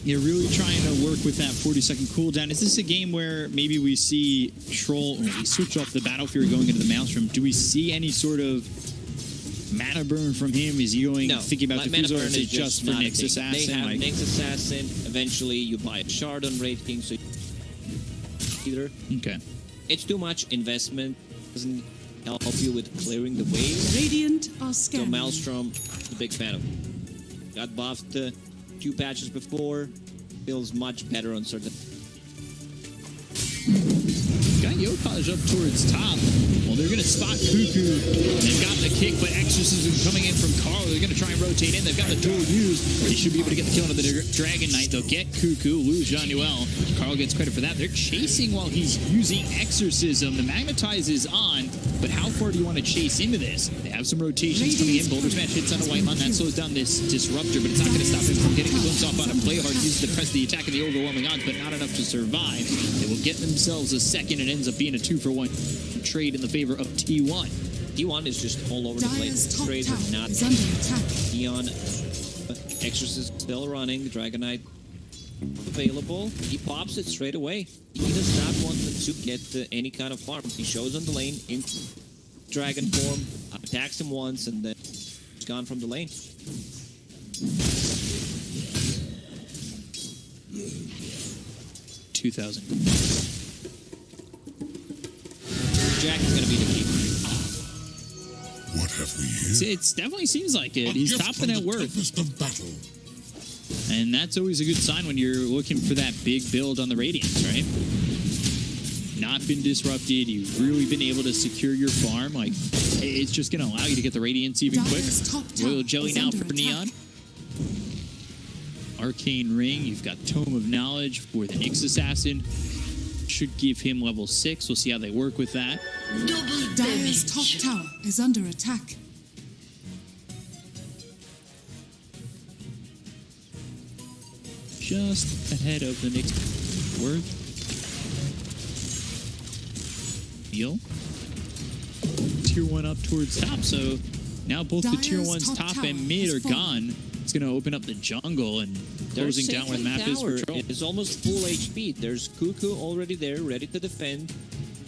You're really trying to work with that 40-second cooldown. Is this a game where maybe we see Troll, we switch off the Battle Fury going into the Maelstrom? Do we see any sort of mana burn from him? Is he going thinking about the mana or burn is it just for Nyx Assassin? They have Nyx Assassin. Eventually, you buy a shard on Wraith King, so either. Okay. It's too much investment. Doesn't help you with clearing the waves. Radiant are So scanning. Maelstrom, a big fan of. Got buffed 2 patches before. Feels much better on certain. Got Yopaj up towards top. Well, they're going to spot Cuckoo. They've got the kick, but Exorcism coming in from Carl. They're going to try and rotate in. They've got the dual use. They should be able to get the kill on the Dragon Knight. They'll get Cuckoo, lose Januel. Carl gets credit for that. They're chasing while he's using Exorcism. The Magnetize is on, but how far do you want to chase into this? They have some rotations coming in. Boulder Smash hits on a Whitemon. That slows down this Disruptor, but it's not going to stop him from getting the glimpse off on a play hard. Uses to press the attack of the overwhelming odds, but not enough to survive. They will get themselves a second. It ends up being a 2-for-1 trade in the favor of T1. T1 is just all over the place. Trades are not Neon. Exorcist still running. Dragon Knight available. He pops it straight away. He does not want to get any kind of farm. He shows on the lane in dragon form, attacks him once, and then It's gone from the lane. $2,000. Jack is going to be the keeper. What have we here? It definitely seems like it. He's top the net worth. Toughest of battle. And that's always a good sign when you're looking for that big build on the Radiance, right? Not been disrupted. You've really been able to secure your farm. Like, it's just going to allow you to get the Radiance even quicker. Royal Jelly now for Neon. Arcane Ring. You've got Tome of Knowledge for the Nyx Assassin. Should give him level 6. We'll see how they work with that. Dire's top tower is under attack. Just ahead of the Nyx worth. Heal. Tier 1 up towards top, so now both the Tier 1's top and mid are gone. It's going to open up the jungle and closing down where the map is for Troll. It's almost full HP. There's Cuckoo already there, ready to defend.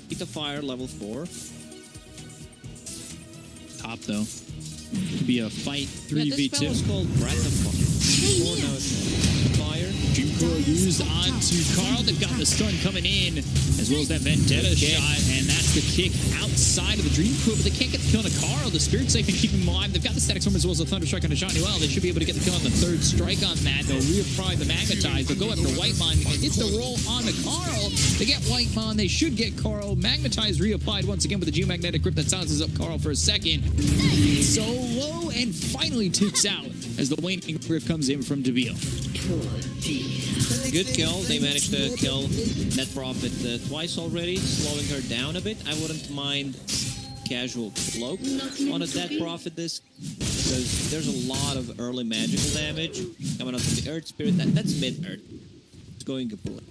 Hit the fire, level 4. Top, though. Could be a fight 3v2. This spell is called Breath of Fire. Dreamcore used onto Carl. They've got the stun coming in, as well as that Vendetta shot, and that's the kick outside of the Dreamcore, but they can't get the kill on Carl. The Spirit Safe can keep him alive. They've got the Static Storm as well as the Thunder Strike on Johnny-Well. They should be able to get the kill on the third strike on that. They'll reapply the Magnetize. They'll go after Whitemon. Hit the roll on the Carl. They get Whitemon. They should get Carl. Magnetize reapplied once again with the Geomagnetic Grip that silences up Carl for a second. So low and finally ticks out as the waning grip comes in from Deville. Good kill. They managed to kill Net Profit twice already, slowing her down a bit. I wouldn't mind casual cloak on a Net Profit this, because there's a lot of early magical damage coming out from the Earth Spirit. That's mid-Earth. It's going kaput.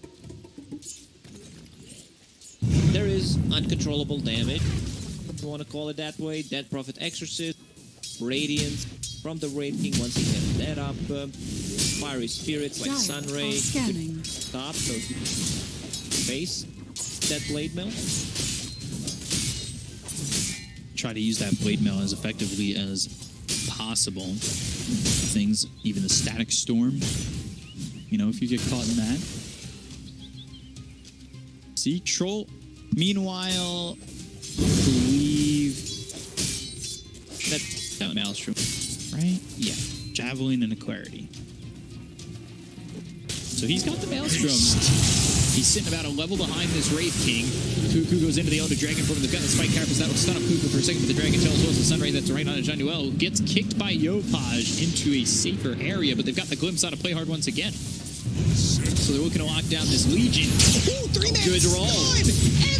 There is uncontrollable damage, if you want to call it that way. Net Profit Exorcist, Radiance from the Raid King once he gets that up. Fiery spirits like Sunray. Stop, so face that blade mail. Try to use that blade mail as effectively as possible. Things, even the Static Storm. You know, if you get caught in that. See, Troll. Meanwhile, believe that's Maelstrom, right? Yeah, Javelin and a Clarity. So he's got the Maelstrom. He's sitting about a level behind this Wraith King. Cuckoo goes into the Elder Dragon Form. They've got the Spike Carapace. That'll stun up Cuckoo for a second, but the Dragon Tail as well as the Sunray that's right on Januel gets kicked by Yopaj into a safer area, but they've got the Glimpse out of Play Hard once again. So they're looking to lock down this Legion. Ooh, 3-man good roll. And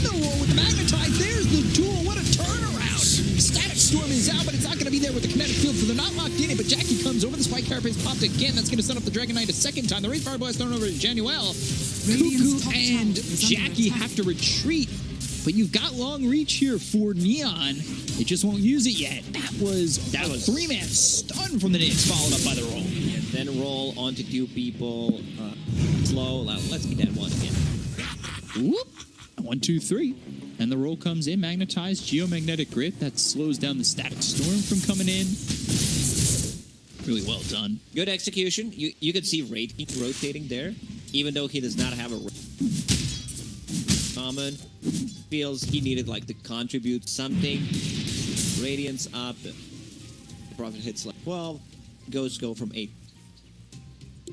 the roll with the Magnetize. There's the duel. What a turnaround. Static Storm is out, but it's not going to be there with the Kinetic Field, so they're not locked in it. But Jackie comes over. The Spike Carapace popped again. That's going to stun up the Dragon Knight a second time. The Wraith Fire Blast thrown over to Januel. Cuckoo and Jackie have to retreat. But you've got long reach here for Neon. They just won't use it yet. That was 3-man stun from the Nyx, followed up by the roll. And then roll onto 2 people. Slow. Let's get that one again. Whoop. 1, 2, 3. And the roll comes in. Magnetized Geomagnetic Grip. That slows down the Static Storm from coming in. Really well done. Good execution. You could see Raid King rotating there, even though he does not have a common. Feels he needed like to contribute something. Radiance up. Profit hits like 12. Ghosts go from 8.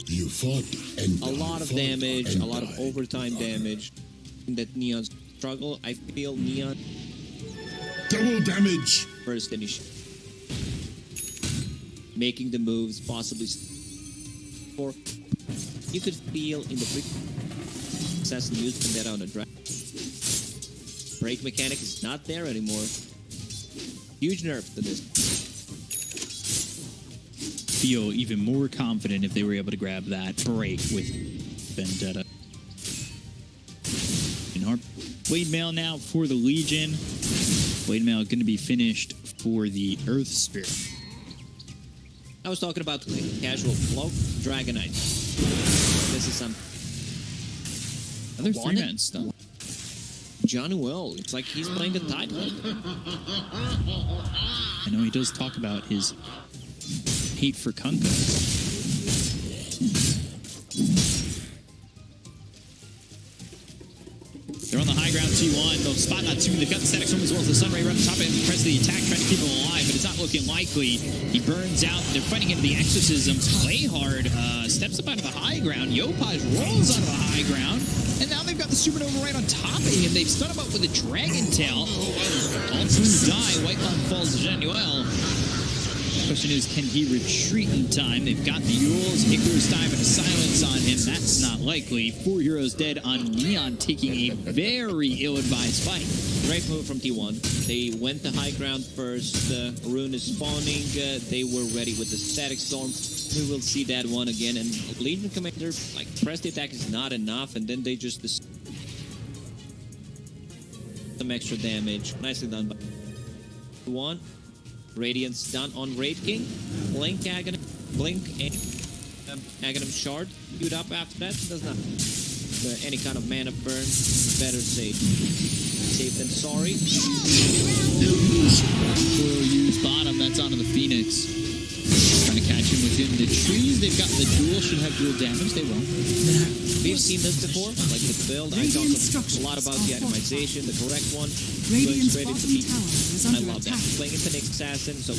You fought and a lot of damage, a lot of overtime damage. That Neon's struggle. I feel Neon double damage. First initiative. Making the moves, possibly. Or you could feel in the success and use Vendetta on the dragon. Break mechanic is not there anymore. Huge nerf to this. Feel even more confident if they were able to grab that break with Vendetta. And our Blade Mail now for the Legion. Blade Mail going to be finished for the Earth Spirit. I was talking about casual cloak, Dragonite. This is some other 3-man stuff. Johnny Well, it's like he's playing the title. I know he does talk about his hate for Kunkka. They're on the high ground, T1. They'll spot Natsumi. They've got the static storm as well as the Sunray right on top of him. Press the attack, trying to keep him alive, but it's not looking likely. He burns out. They're fighting into the exorcism. Play hard. Steps up out of the high ground. Yopaj rolls out of the high ground. And now they've got the Supernova right on top of him. They've stun him up with a Dragon Tail. All three die. Whitelon falls to Januel. Question is, can he retreat in time? They've got the Yules, Icarus Dive, and a Silence on him. That's not likely. 4 heroes dead on Neon, taking a very ill-advised fight. Great move from T1. They went to high ground first. Rune is spawning. They were ready with the Static Storm. We will see that one again. And Legion Commander, like, press the attack is not enough, and then they just some extra damage. Nicely done by T1. Radiance done on Raid King. Blink Aghanim. Blink Aghanim Shard. Queued up after that. Does not any kind of mana burn. Better safe. Safe than sorry. Coil use bottom. That's onto the Phoenix. Trying to catch him within the trees. They've got the duel. Should have dual damage. They won't. We've seen this before. Like the build. I talked a lot about the itemization. The correct one. Going straight into the I love that. Playing into Nyx Assassin, so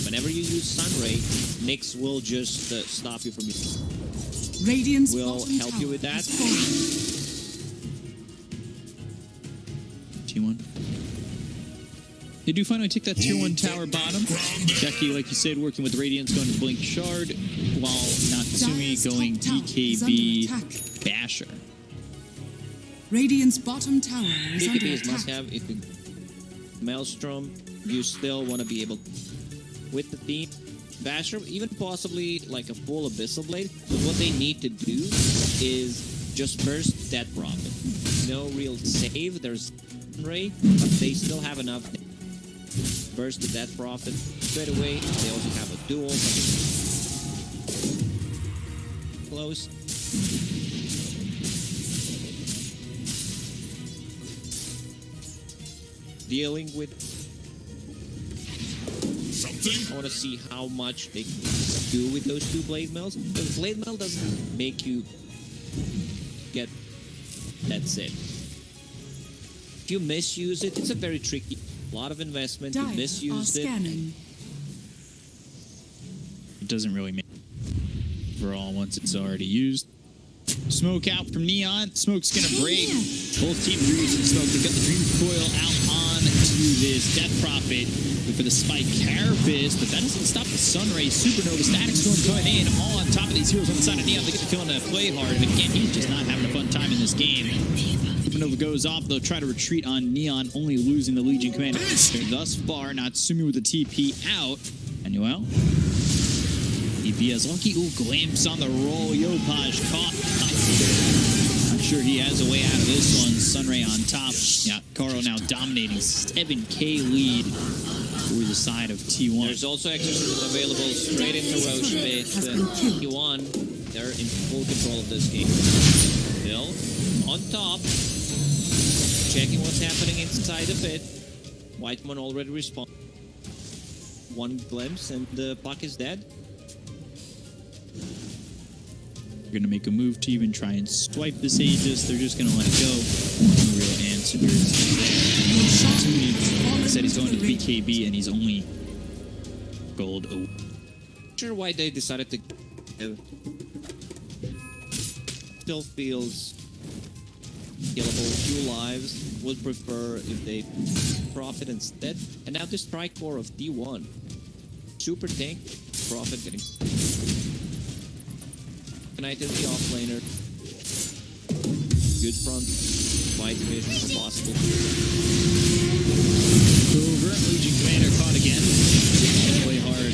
whenever you use Sunray, Nyx will just stop you from using. Radiance will help you with that. T1. They do finally take that tier 1 tower bottom. Jackie, like you said, working with Radiance, going to Blink Shard, while Natsumi going BKB Basher. Radiance bottom tower is BKB under is attack. must-have. If you Maelstrom, you still want to be able with the theme. Basher, even possibly like a full Abyssal Blade. But what they need to do is just burst Death Prophet. No real save. There's Ray, but they still have enough. Burst the Death Prophet straight away. They also have a duel. Close. Dealing with something. I want to see how much they can do with those two Blade Mails. Because Blade Mail doesn't make you get that's it. If you misuse it, it's a very tricky. A lot of investment. You misuse it. It doesn't really make overall once it's already used. Smoke out from Neon. Smoke's gonna break. Both teams are using smoke. They've got the Dream Coil out on to this Death Prophet. Look for the Spike Carapace, but that doesn't stop the Sunray. Supernova, Static Storm coming in, all on top of these heroes on the side of Neon. They get the feeling to play hard, and again, he's just not having a fun time in this game. Supernova goes off. They'll try to retreat on Neon, only losing the Legion Commander. Thus far, Natsumi with the TP out. Manuel. DP has lucky. Ooh, glimpse on the roll. Yopaj caught. I'm sure he has a way out of this one. Sunray on top. Yeah, Karo now dominating. 7K lead over the side of T1. There's also Exorcism available straight into Roche Pit. T1, they're in full control of this game. Still on top. Checking what's happening inside the pit. Whiteman already responded. One glimpse and the puck is dead. They're going to make a move to even try and swipe this Aegis. They're just going to let it go. No real answers there. Said he's going to the BKB and he's only gold. Oh. Not sure why they decided to. Still feels killable. 2 lives. Would prefer if they profit instead. And now the strike core of D1. Super tank. Profit getting. United the offlaner. Good front. Wide vision if possible. Over. Legion Commander caught again. Play hard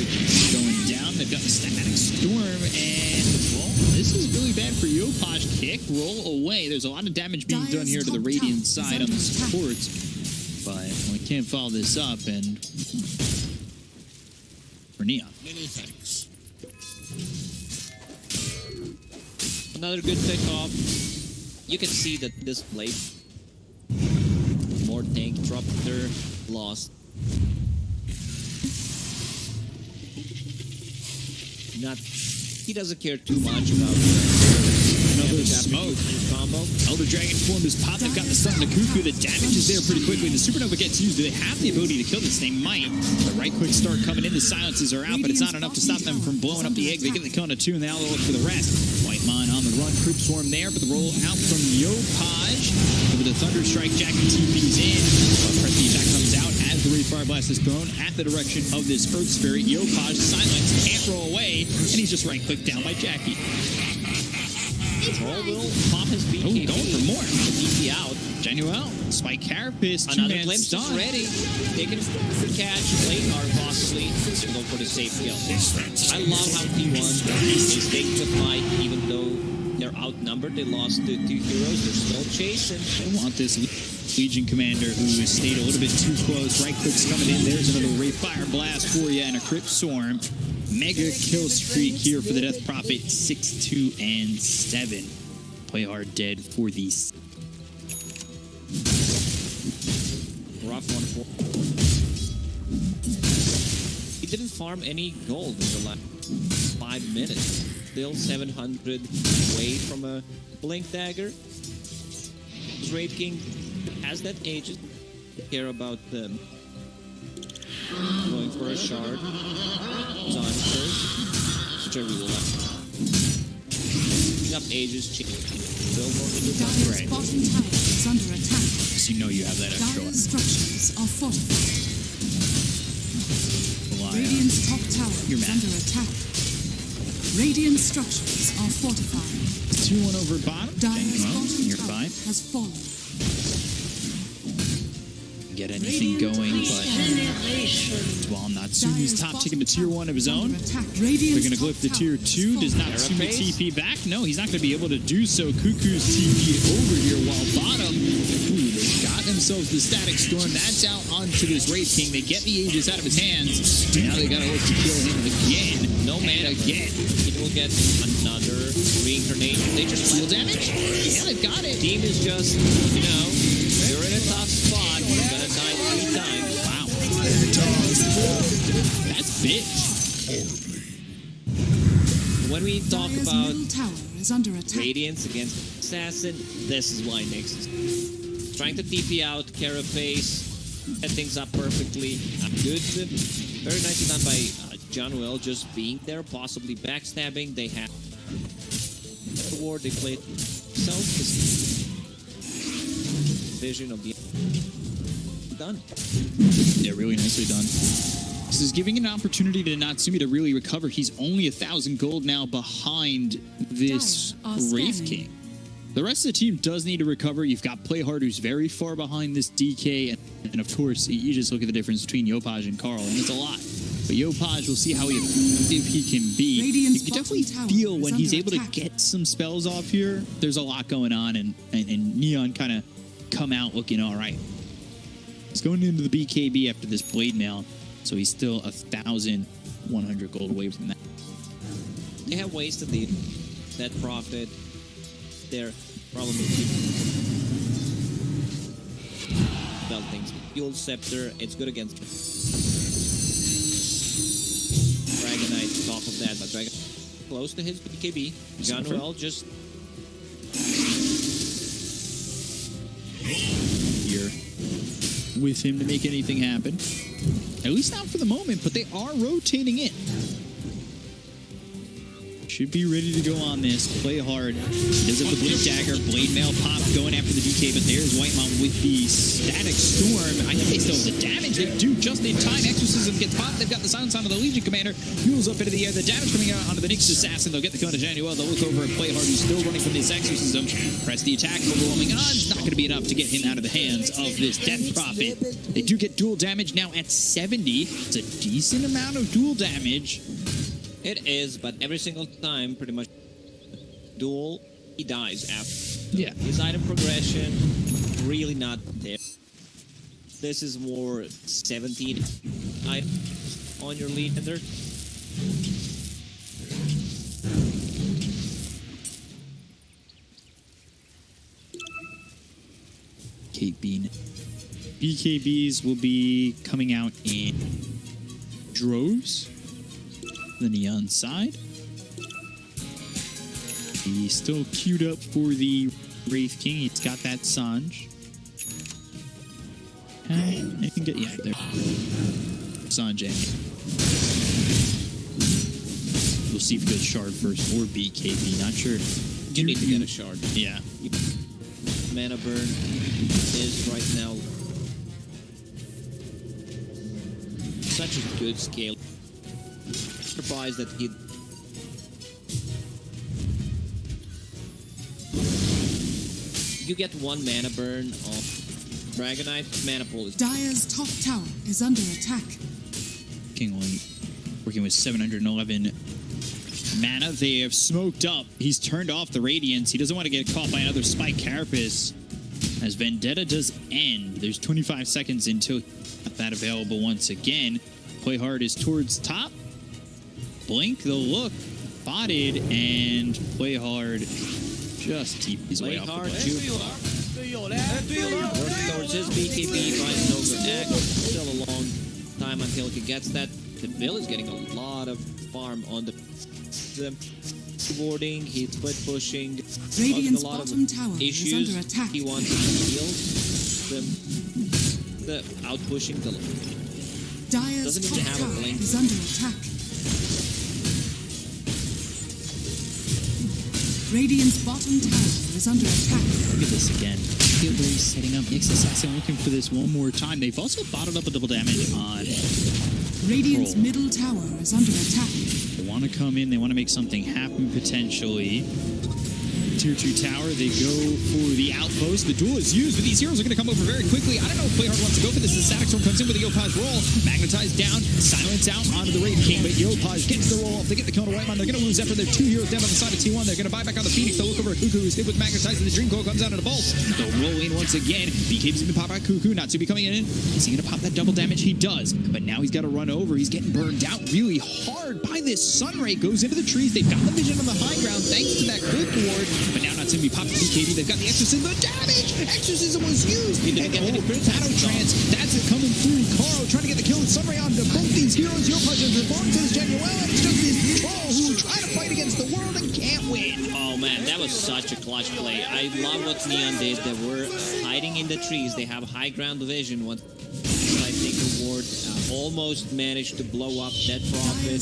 going down. They've got the Static Storm and well, this is really bad for Yopaj. Kick, roll away. There's a lot of damage being done here to the Radiant side on the supports. But we can't follow this up and for Neon. Many thanks. Another good pick off. You can see that this blade more tank dropped their lost. He doesn't care too much about another smoke. Combo. Elder Dragon form is popped. They've got the stun to Cuckoo. The damage is there pretty quickly. The Supernova gets used. Do they have the ability to kill this? They might. The right quick start coming in. The silences are out, but it's not enough to stop them from blowing up the egg. They get the kill on a 2, and now they'll look for the rest. Whitemon on the run. Crypt Swarm there, but the roll out from Yopaj. Over the Thunder Strike. Jackie TP's in. Press the attack comes out as the Wraith Fire Blast is thrown at the direction of this Earth Spirit. Yopaj silence, can't roll away, and he's just right clicked down by Jackie. Troll will pop his BKB. Going for more. DP out. Genuel, Spike Carapace, Another two-man glimpse stun. is ready. They can catch late or possibly go for the safe kill. I love how T1 is taking the fight even though they're outnumbered. They lost the 2 heroes. They're still chasing. They want this Legion Commander who has stayed a little bit too close. Right click's coming in. There's another Wraith Fire Blast for you and a Crypt Swarm. Mega kill streak here for the Death Prophet. 6, 2, and 7. Play hard dead for these. Rough one for. He didn't farm any gold in the last 5 minutes. Still 700 away from a Blink Dagger. Wraith King has that Aegis. Care about them. Going for a shard. He's on first. Which I really like. Picking up Aegis. Still going to do Dire's bottom tower is under attack. So you know you have that extra one. Dire's structures are fortified. Radiant's top tower is under attack. Radiant structures are fortified. 2-1 over bottom. Dire's bottom You're tower fine. has fallen. Get anything going, but while Natsumi's top taking the tier 1 of his own, they're going to glyph the tier 2. Does Natsumi TP back? No, he's not going to be able to do so. Cuckoo's TP over here while bottom. Ooh, they got themselves the Static Storm. That's out onto this Wraith King. They get the Aegis out of his hands. Now they got to look to kill him again. No man again. He will get another reincarnation. They just deal damage. Yeah, they've got it. Team is just, you're in a tough spot. You're gonna die 3 times. Wow. That's big. When we talk Dire's about middle tower is under attack. Radiance against Assassin, this is why Nexus is trying to TP out Carapace, set things up perfectly. Good. Very nicely done by John Will, just being there, possibly backstabbing. They have the ward, they played vision of the done. Yeah, really nicely done. This is giving an opportunity to Natsumi to really recover. He's only 1,000 gold now behind this Wraith King. The rest of the team does need to recover. You've got Playhard, who's very far behind this DK, and of course, you just look at the difference between Yopaj and Carl, and it's a lot. But Yopaj, we'll see how effective he can be. You can definitely feel when he's able to get some spells off here, there's a lot going on, and Neon kind of come out looking all right. He's going into the BKB after this Blade Mail, so he's still 1,100 gold away from that. They have ways to deal that profit. Their problem is things. Fuel Scepter, it's good against Dragonite top of that, but Dragon close to his BKB. Januel just here with him to make anything happen. At least not for the moment, but they are rotating in. Should be ready to go on this. Play hard. Does have the Blink Dagger. Blade Mail pop going after the DK, but there's Whitemon with the Static Storm. I think they still have the damage. They do just in time. Exorcism gets popped. They've got the silence onto the Legion Commander. Mules up into the air. The damage coming out onto the Nyx Assassin. They'll get the Kona Januel. They'll look over at Playhard, who's still running from this Exorcism. Press the attack. Overwhelming odds. Not going to be enough to get him out of the hands of this Death Prophet. They do get dual damage now at 70. It's a decent amount of dual damage. It is, but every single time, pretty much, duel, he dies after. Yeah. His item progression, really not there. This is more 17 items on your lead, and they're... Kate Bean. BKBs will be coming out in droves. the Neon side. He's still queued up for the Wraith King. He's got that Sanj. And they can get, yeah, there. Sanjay. We'll see if he goes Shard first or BKB. Not sure. You need to get a Shard. Yeah. Mana burn is right now such a good scale. Surprised that he. You get one mana burn on Dragonite, mana pool is. Dire's top tower is under attack. King One working with 711 mana. They have smoked up. He's turned off the Radiance. He doesn't want to get caught by another Spike Carapace. As Vendetta does end, there's 25 seconds until that available once again. Play Hard is towards top. Blink the look. Spotted, and Play Hard just keep his way off the play. Working towards his BKB, finds over X. Still a long time until he gets that. The Bill is getting a lot of farm on the boarding. He's split pushing. Radiant's a lot bottom of tower issues. is under attack. He wants to heal the out pushing the. Dire's Doesn't top even have a tower blink. is under attack. Radiant's bottom tower is under attack. Look at this again. Where he's setting up Nyx Assassin, looking for this one more time. They've also bottled up a double damage on Radiant's Troll. middle tower is under attack. They want to come in, they want to make something happen potentially. Tier 2 tower, they go for the outpost. The duel is used, but these heroes are going to come over very quickly. I don't know if Playhard wants to go for this. The Static Storm comes in with a Yopaj roll. Magnetized down, silence out onto the Wraith King, but Yopaj gets the roll off. They get the kill on the right line. They're going to lose Zephyr. They're 2 heroes down on the side of T1. They're going to buy back on the Phoenix. They'll look over at Cuckoo, who's hit with Magnetized, and the Dream Coil comes out of the Bolt. They'll roll in once again. BKB's going to pop out Cuckoo. Natsubi coming in. Is he going to pop that double damage? He does, but now he's got to run over. He's getting burned out really hard by this Sunray. Goes into the trees. They've got the vision on the high ground thanks to that Cliff Ward, but now Natsubi pops the BKB. They've got the Exorcism. The damage! Exorcism was used! And Shadow Trance. That's it coming through. Carl trying to get the kill. Sunray onto both these heroes. Yopaj is reborn to his Genuelle. It's just this troll who try to fight against the world and can't win. Oh man, that was such a clutch play. I love what Neon did. They were hiding in the trees. They have high ground vision. Once I think the ward almost managed to blow up that Prophet.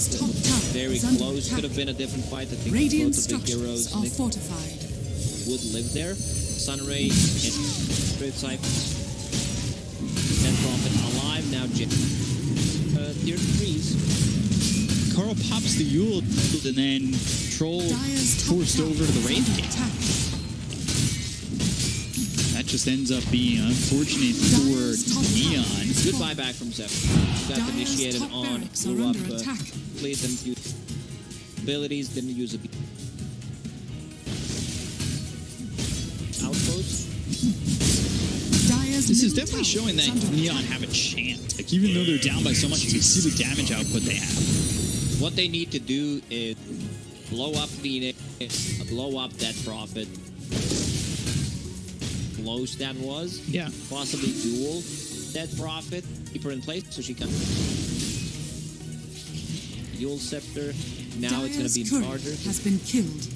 Very close. Could have been a different fight. I think Radiant both the big heroes structures are fortified. would live there. Sunray and Spirit Side. That Prophet alive now. Tier 3s. Carl pops the Yule, and then Troll forced over to the Wraith King. That just ends up being unfortunate for Neon. Good buyback from Zephyr. Got initiated on, blew up, played them use abilities, didn't use a outpost. This is definitely showing that Neon have a chance. Like, even though they're down by so much, you can see the damage output they have. What they need to do is blow up Phoenix, blow up that Prophet. Close that was. Yeah. Possibly duel that Prophet. Keep her in place so she can. Yule Scepter. Now it's going to be harder. Has been killed.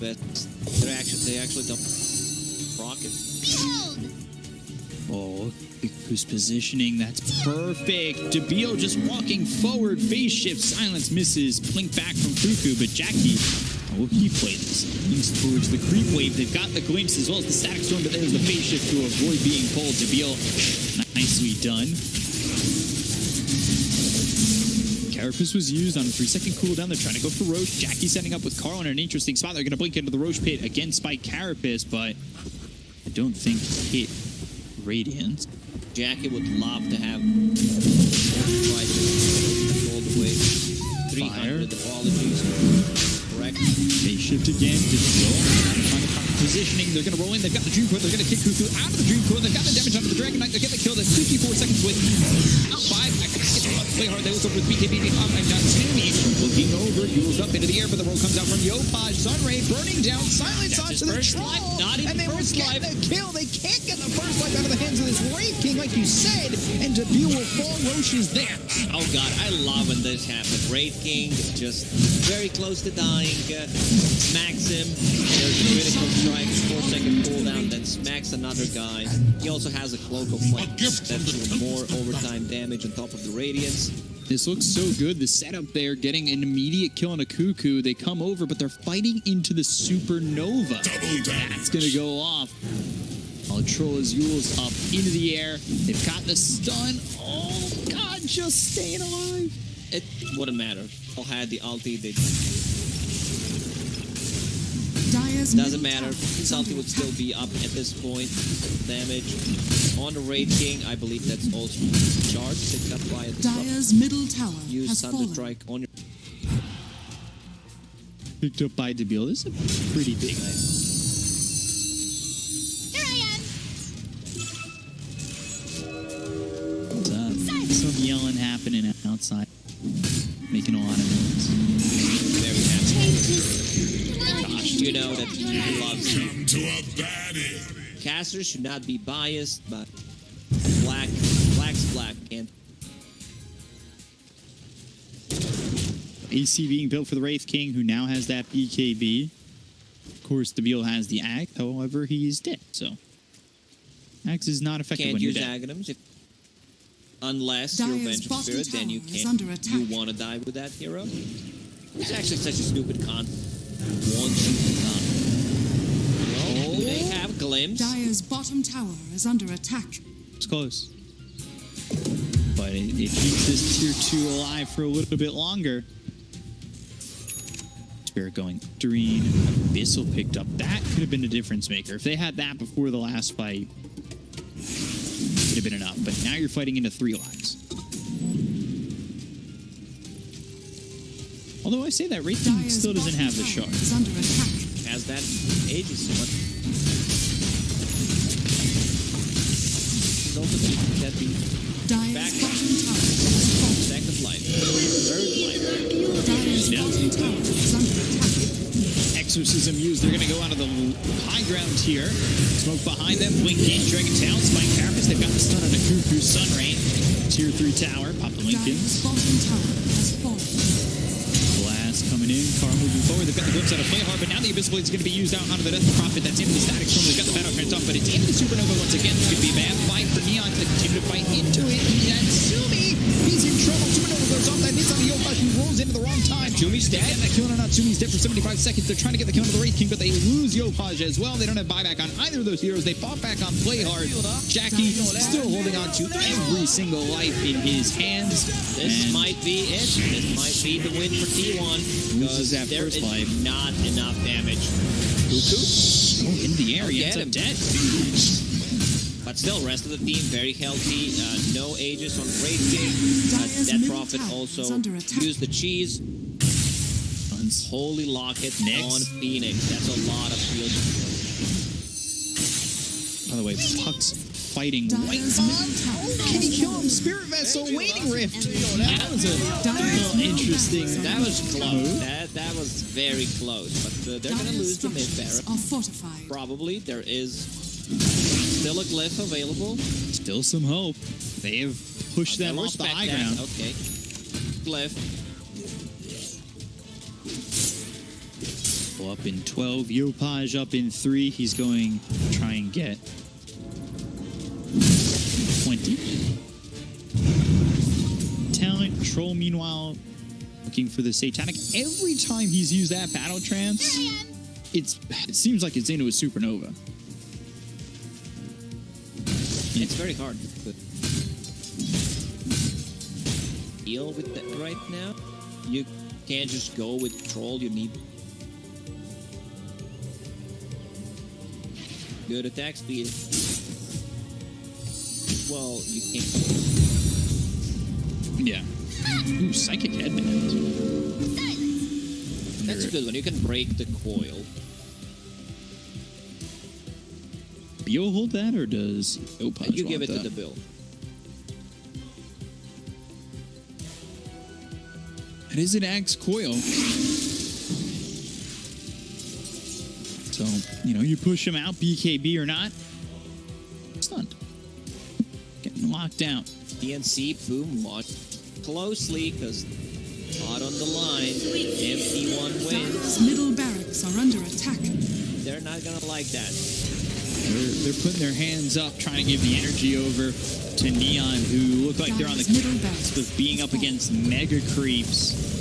But they actually don't proc it. Oh, who's positioning? That's perfect. Debio just walking forward. Phase shift. Silence misses. Blink back from Cuckoo, but Jackie. Oh, he played this. Moves towards the creep wave. They've got the glimpse as well as the Static Storm, but there's the phase shift to avoid being pulled. Debio, nicely done. Carapace was used on a 3-second cooldown. They're trying to go for Roche. Jackie setting up with Carl in an interesting spot. They're going to blink into the Roche pit. Again, Spike Carapace, but I don't think hit Radiance. Jackie would love to have all the way 300 apologies. Correct. They shift again. Trying to pop the positioning. They're going to roll in. They've got the Dream Coil. They're going to kick Cuckoo out of the Dream Coil. They've got the damage onto the Dragon Knight. They're getting the kill. That's 54 seconds with out 5. Play hard, they look over with BKB. And got Timmy looking over, heals up into the air, but the roll comes out from Yopaj. Sunray burning down, silence onto the troll. And they were getting the kill. They can't get the first life out of the hands of this Wraith King, like you said. And Debut will fall. Roche is there. Oh god, I love when this happens. Wraith King just very close to dying. Smacks him. There's a critical strike, 4-second cooldown, then smacks another guy. He also has a cloak of flame that's doing more overtime damage on top of the radiance. This looks so good. The setup there, getting an immediate kill on a Cuckoo. They come over, but they're fighting into the Supernova. That's going to go off. Troll Azul's up into the air. They've got the stun. Oh, God, just staying alive. It wouldn't matter. All had the ulti. Doesn't matter. His ulti would still be up at this point. Damage on the Wraith King. I believe that's also charged. Picked up by the Dire's middle tower use Thunder Strike on your... Picked up by Debil. This is a pretty big item. Some yelling happening outside, making a lot of noise. Very happy. Gosh, you know that he loves him. Casters should not be biased, but black's black. And AC being built for the Wraith King, who now has that BKB. Of course, Debil has the Axe, however, he's dead, so Axe is not effective can't when you're use dead. Aghanims unless you're Vengeful Spirit, then you can't. You want to die with that hero. It's actually such a stupid con. Wants you to die. Well, they have Glimpse. Dire's bottom tower is under attack. It's close. But it keeps this tier 2 alive for a little bit longer. Spirit going Dream. Abyssal picked up. That could have been a difference maker. If they had that before the last fight, could have been enough. But now you're fighting into 3 lives. Although I say that, Wraith King still doesn't have the shard. Has that Aegis one. He's also keeping that beat. Back. Second life. Third life. Exorcism used. They're going to go out of the high ground here. Smoke behind them. Blink in. Dragon Town. Spike Carapace. They've got the stun on a Cuckoo Sunray. Tier 3 tower. Pop the Lincolns. Blast coming in. Car moving forward. They've got the glimpse out of play hard, but now the Abyssal Blade's going to be used out onto the Death Prophet. That's into the Static Storm. They've got the battle trends off, but it's into the Supernova once again. It's going to be a bad fight for Neon to continue to fight into it. And Sumi, he's in trouble. Supernova goes off. That hits on the Yopash who rolls into the wrong time. Sumi's dead. That kill on Sumi's dead for 75 seconds. They're trying to get the kill on the Wraith King, but they lose Yopaj as well. They don't have buyback on either of those heroes. They pop back on play hard. Jackie still holding on to every single life in his hands. This might be it. This might be the win for T1. Loses that there first is life. not enough damage. Cuckoo? Oh, in the air. He ends up dead. But still, rest of the team very healthy. No Aegis on Wraith King. Death Prophet also used the cheese. Holy Locket on Phoenix. That's a lot of shield. By the way, Puck's fighting right on. Oh, can he kill him? Spirit Vessel, Waning Rift. That was a interesting. That was close. That was very close. But they're going to lose the mid barrel. Probably. There is still a glyph available. Still some hope. They have pushed them off the high ground. Okay. Glyph. Up in 12. Yopaj up in 3. He's going to try and get 20. Talent. Troll, meanwhile, looking for the Satanic. Every time he's used that battle trance, it seems like it's into a Supernova. It's very hard to deal with that right now. You can't just go with Troll. You need good attack speed. Well, you can't. Yeah. Ooh, Psychic Headband. That's a good one. You can break the coil. Bio hold that, or does Yopaj You give want it that? to the bill. That is an Axe Coil. So, you know, you push him out, BKB or not. Stunned. Getting locked out. DNC, boom, watch closely, because hot on the line. MD1 wins. Dire's middle barracks are under attack. They're not going to like that. They're putting their hands up, trying to give the energy over to Neon, who look like they're on the cusp of being up against mega creeps.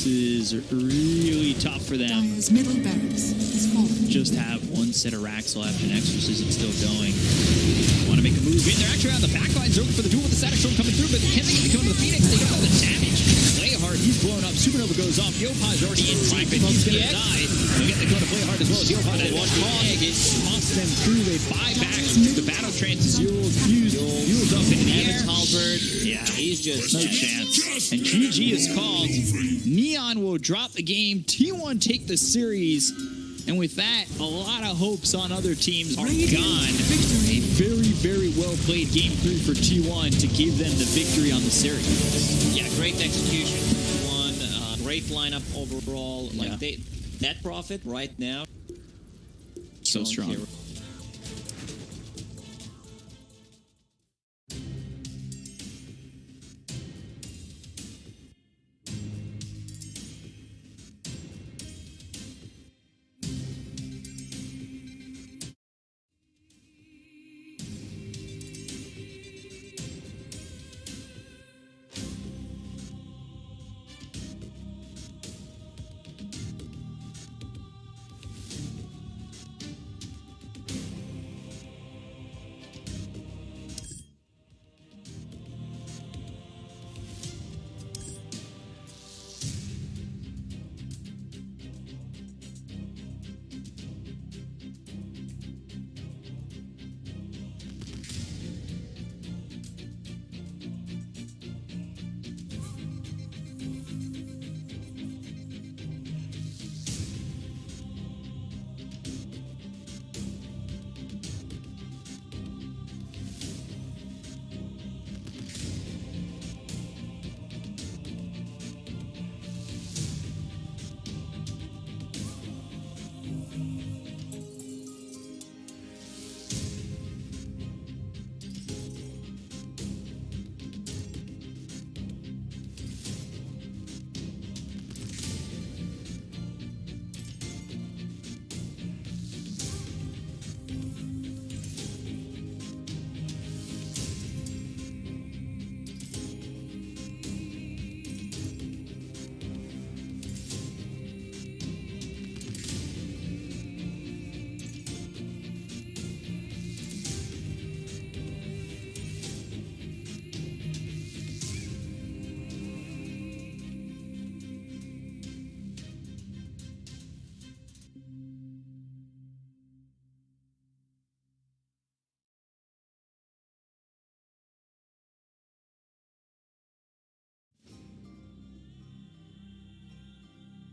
This is really tough for them. Dire's middle barracks is fallen. Just have one set of racks left and Exorcism still going. Want to make a move in. They're actually on the back lines looking for the duel with the Static Storm coming through, but can they get to come to the Phoenix? They got all the damage. Playhard, he's blown up. Supernova goes off. Yopaj already in deep, and he's going to die. They'll get the go to Playhard as well as Yopaj. And one egg, it tossed them through. They buy back. The battle trance is fuels up in the air. Halberd, yeah, he's just no chance. And GG is called. Neon will drop the game. T1 take the series. And with that, a lot of hopes on other teams are gone. A very, very well played game 3 for T1 to give them the victory on the series. Yeah, great execution for T1. Great lineup overall. Like net profit right now. So strong.